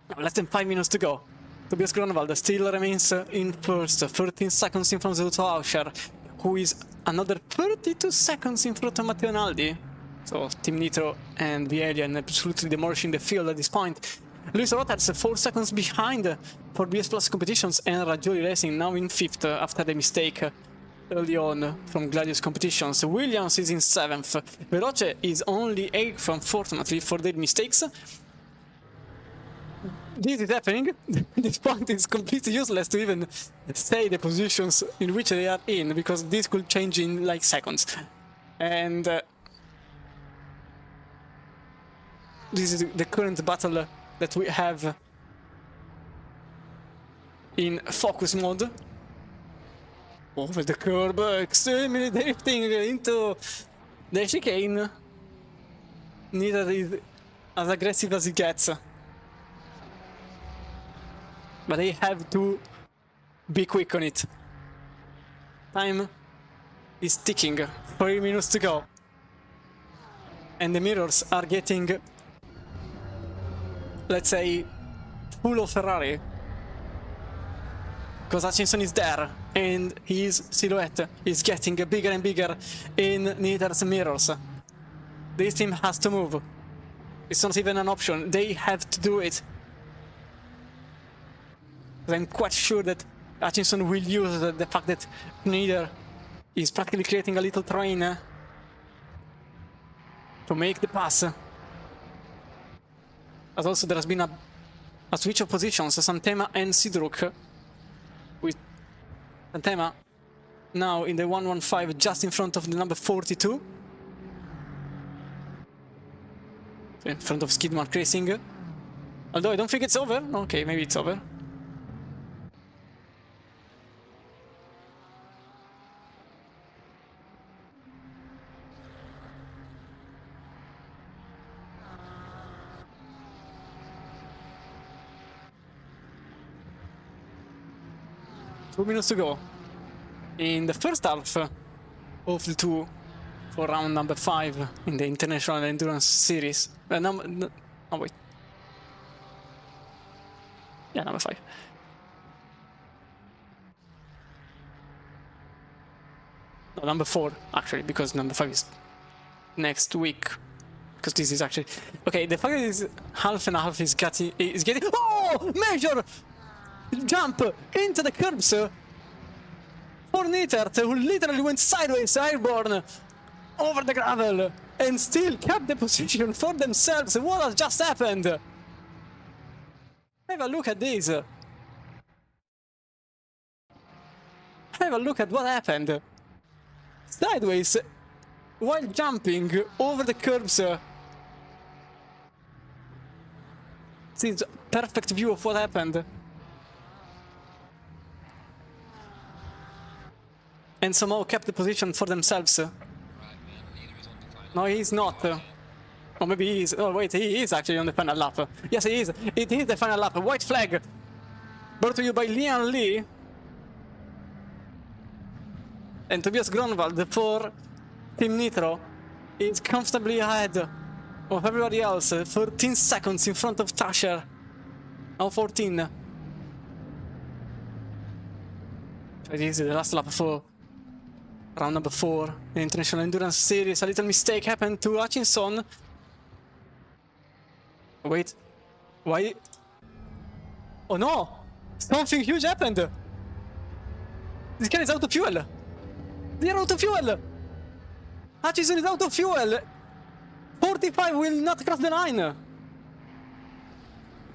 Now, less than 5 minutes to go. Tobias Grunwald still remains in first, 13 seconds in front of Otto Auscher, who is another 32 seconds in front of Matteo Naldi. So Team Nitro and the Alien absolutely demolishing the field at this point. Luis Rotas 4 seconds behind for BS Plus competitions, and Raggioli Racing now in 5th after the mistake early on from Gladius competitions. Williams is in 7th. Veloce is only 8th, unfortunately, for their mistakes. This is happening. This point is completely useless to even say the positions in which they are in, because this could change in like seconds. And this is the current battle that we have in focus mode. Over the curb, extremely drifting into the chicane. Neither is as aggressive as it gets. But they have to be quick on it. Time is ticking. 3 minutes to go. And the mirrors are getting, let's say, full of Ferrari. Because Hutchinson is there, and his silhouette is getting bigger and bigger in Nitter's mirrors. This team has to move. It's not even an option. They have to do it. I'm quite sure that Hutchinson will use the fact that Nitter is practically creating a little train to make the pass. As also there has been a switch of positions, Santema and Sidruk, with Santema now in the 115 just in front of the number 42. In front of Skidmark Racing. Although I don't think it's over. Okay, maybe it's over. Two minutes to go in the first half of the two for round number 5 in the International Endurance Series. Oh wait. Yeah, number 5. No, number 4 actually, because number 5 is next week. Because this is actually okay. The fact that it's half and half is getting. Oh, major jump into the curbs for Nittert, who literally went sideways airborne over the gravel and still kept the position for themselves. What has just happened? Have a look at this. Have a look at what happened. Sideways while jumping over the curbs. This is a perfect view of what happened. And somehow kept the position for themselves. No, he's not. Or maybe he is. Oh, wait, he is actually on the final lap. Yes, he is. It is the final lap. White flag. Brought to you by Lian Lee. And Tobias Grunwald for Team Nitro is comfortably ahead of everybody else. 13 seconds in front of Tasher. Now 14. It is the last lap for round number 4 in the International Endurance Series. A little mistake happened to Hutchinson. Wait, why? Oh no! Something huge happened! This car is out of fuel! They are out of fuel! Hutchinson is out of fuel! 45 will not cross the line!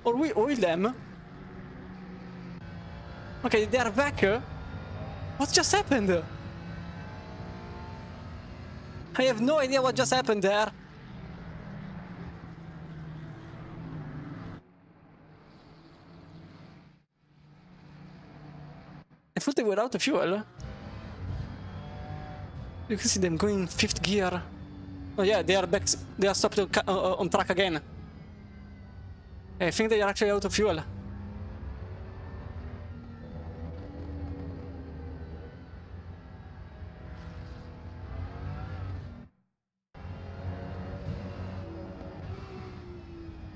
Or we oil them? Okay, they are back! What just happened? I have no idea what just happened there. I thought they were out of fuel. You can see them going 5th gear. Oh yeah, they are back. They are stopped on track again. I think they are actually out of fuel.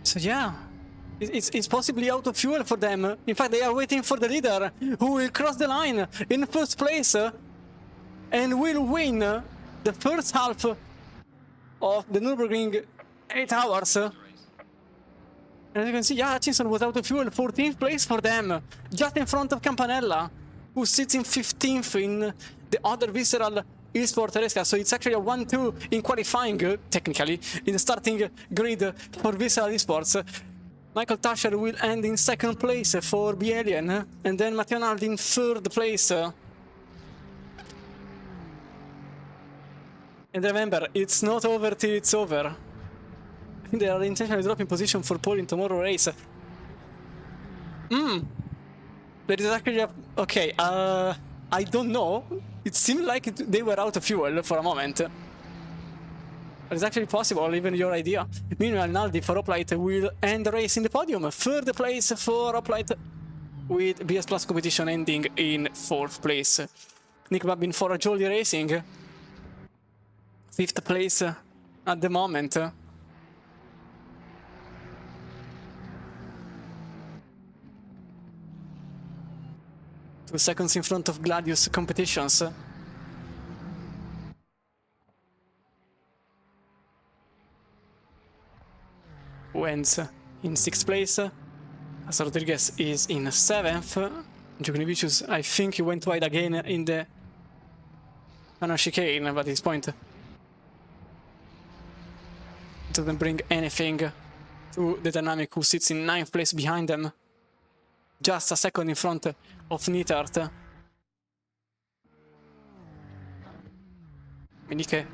So yeah, it's possibly out of fuel for them. In fact, they are waiting for the leader, who will cross the line in first place and will win the first half of the Nürburgring 8 hours. And as you can see, yeah, Hutchinson was out of fuel, 14th place for them, just in front of Campanella, who sits in 15th in the other Visceral Esport race car. So it's actually a 1-2 in qualifying, technically, in the starting grid for Visceral Esports. Michael Tasher will end in 2nd place for Lian, and then Matteo Naldi in 3rd place. And remember, it's not over till it's over. I think they are intentionally dropping position for pole in tomorrow's race. There is actually a... Okay, I don't know. It seemed like they were out of fuel for a moment. But it's actually possible, even your idea. Meanwhile, Naldi for Hoplite will end the race in the podium. 3rd place for Hoplite, with BS Plus competition ending in 4th place. Nick Babin for Jolly Racing, 5th place at the moment. 2 seconds in front of Gladius Competitions. Who ends in 6th place, as Rodriguez is in 7th. Jugnivicius, I think he went wide again in the final chicane, but at this point doesn't bring anything to the Dynamic, who sits in 9th place behind them, just a second in front of Neathart. Minike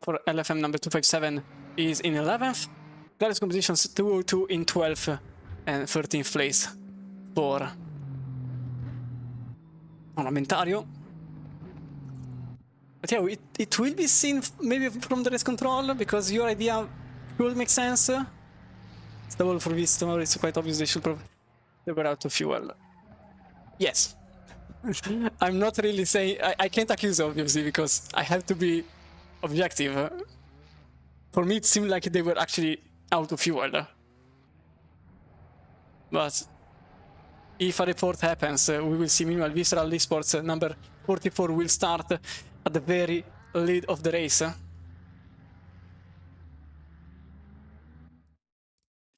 for LFM number 257 is in 11th. Gladius Competitions 202 in 12th and 13th place for Ornamentario. But yeah, it will be seen maybe from the race control, because your idea will make sense. It's double for this tomorrow, it's quite obvious they were out of fuel. Yes. I'm not really saying... I can't accuse, obviously, because I have to be objective. For me, it seemed like they were actually out of fuel. But if a report happens, we will see. Meanwhile, Visceral Esports number 44 will start at the very lead of the race. Let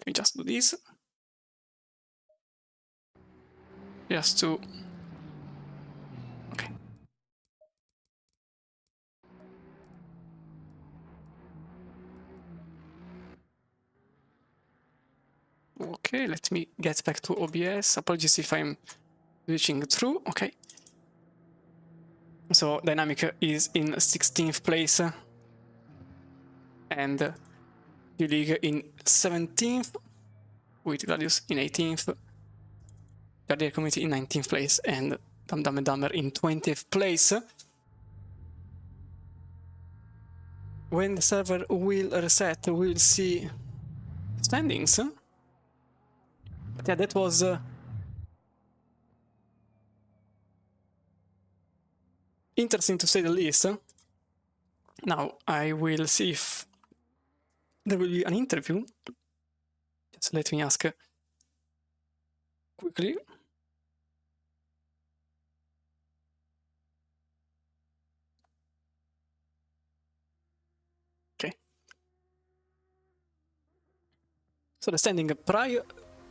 me just do this. Just to... Okay. Okay, let me get back to OBS. Apologies if I'm switching through. Okay. So Dynamic is in 16th place and U-League in 17th, with Gladius in 18th, Guardian Community in 19th place, and Dum Dum and Dumber in 20th place. When the server will reset, we'll see standings. But yeah, that was interesting to say the least. Now I will see if there will be an interview. Just let me ask quickly. Okay. So the standing prior...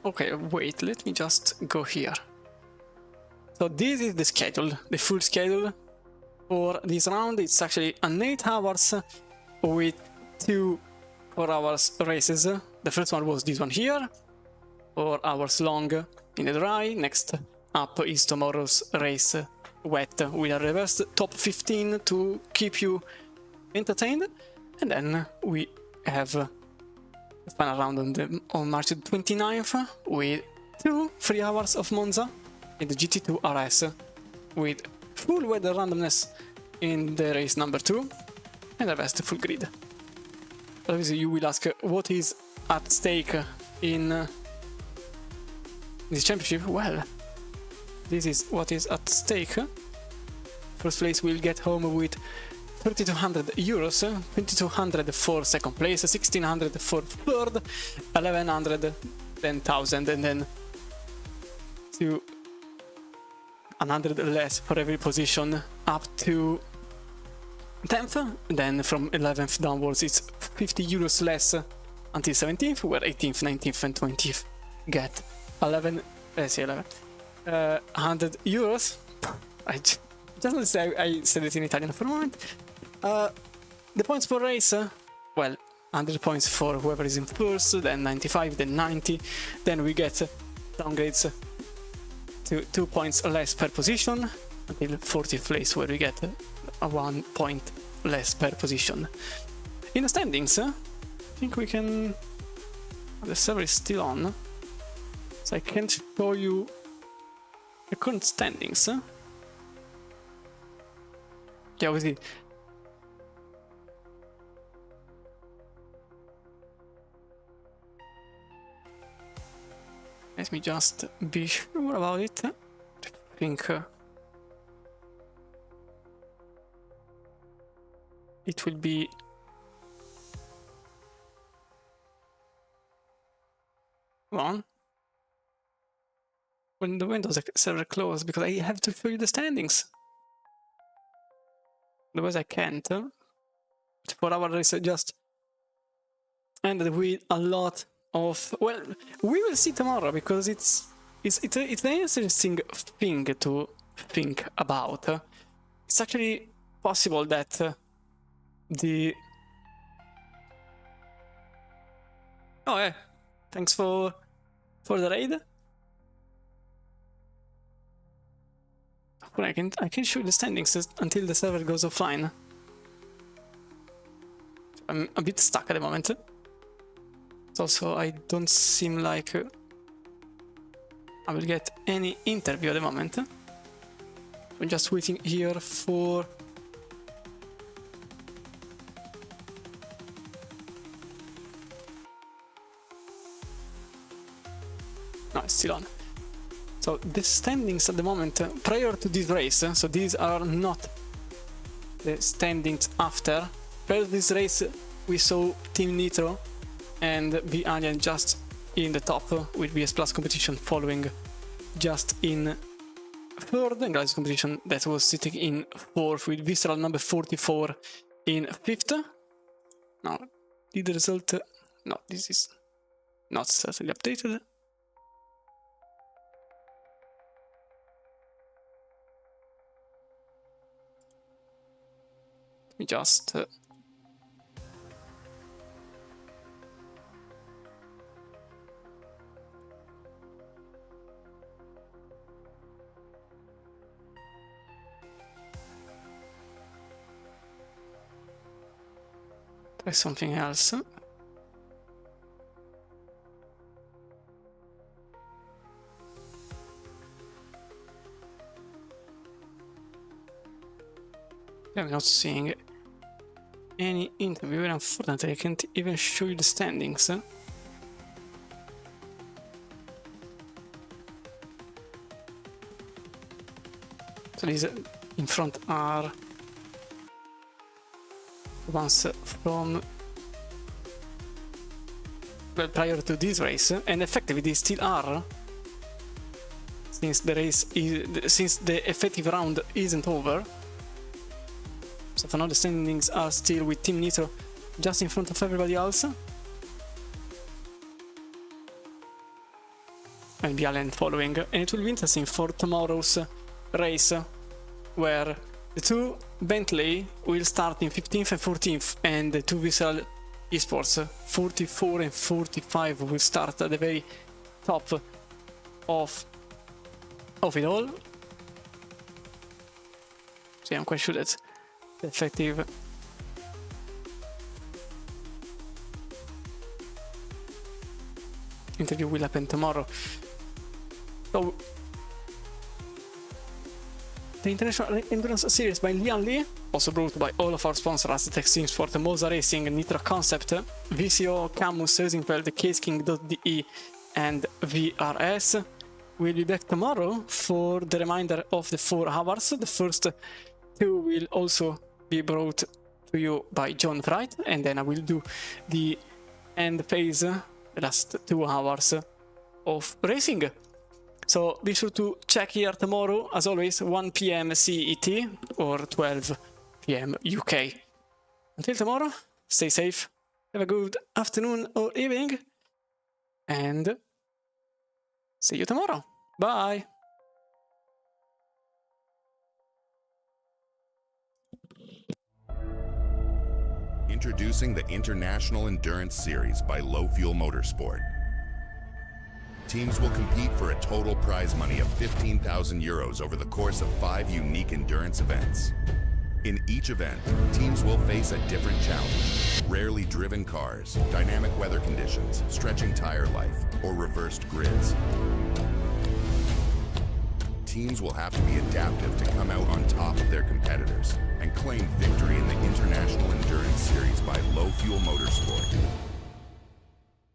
Okay, wait, let me just go here. So this is the schedule, the full schedule for this round. It's actually an 8 hours with 2 4 hours races. The first one was this one here, 4 hours long in the dry. Next up is tomorrow's race, wet, with a reversed top 15 to keep you entertained. And then we have the final round on March 29th with 2 3 hours of Monza in the GT2 RS with full weather randomness in the race number 2, and the rest full grid. Obviously, you will ask what is at stake in this championship. Well, this is what is at stake. First place will get home with 3,200 euros, 2,200 for second place, 1,600 for third, 1,100, then 1,000, and then 100 less for every position up to 10th. Then from 11th downwards it's 50 euros less until 17th, where 18th, 19th and 20th get 100 euros. I just say I said it in Italian for a moment. The points per race, well, 100 points for whoever is in first, then 95, then 90, then we get downgrades to 2 points less per position until 40th place, where we get 1 point less per position. In the standings, I think we can... the server is still on, so I can't show you the current standings. Yeah, obviously. Let me just be sure about it. I think it will be on when the Windows server closes, because I have to show you the standings. Otherwise I can't. For our race just ended with a lot of... well, we will see tomorrow, because it's an interesting thing to think about. It's actually possible that the... oh yeah, thanks for the raid. Well, I can show you the standings until the server goes offline. I'm a bit stuck at the moment. Also, I don't seem like I will get any interview at the moment. I'm just waiting here for... no, it's still on. So the standings at the moment, prior to this race, so these are not the standings after. Prior to this race, we saw Team Nitro and Lian just in the top with BS Plus competition following just in third, and guys competition that was sitting in fourth with Visceral number 44 in fifth. Now, did the result... no, this is not certainly updated. Let me just... try something else. I'm not seeing any interview, and unfortunately I can't even show you the standings. So these in front are ones from, well, prior to this race, and effectively they still are, since the race is, since the effective round isn't over. So for now the standings are still with Team Nitro just in front of everybody else, and Lian following. And it will be interesting for tomorrow's race, where the two Bentley will start in 15th and 14th, and the two Visceral Esports 44 and 45 will start at the very top of it all. So yeah, I'm quite sure that the effective interview will happen tomorrow. So the International Endurance Series by Lian Li also brought by all of our sponsors, as Tech Team Sport, Moza Racing, Nitra Concept, VCO, Camus, Rosenfeld, CaseKing.de, and VRS. We'll be back tomorrow for the remainder of the 4 hours. The first 2 will also be brought to you by John Wright, and then I will do the end phase, the last 2 hours of racing. So be sure to check here tomorrow, as always, 1 PM CET or 12 PM UK. Until tomorrow, stay safe, have a good afternoon or evening, and see you tomorrow. Bye! Introducing the International Endurance Series by Low Fuel Motorsport. Teams will compete for a total prize money of €15,000 over the course of 5 unique endurance events. In each event, teams will face a different challenge: rarely driven cars, dynamic weather conditions, stretching tire life, or reversed grids. Teams will have to be adaptive to come out on top of their competitors and claim victory in the International Endurance Series by Low Fuel Motorsport.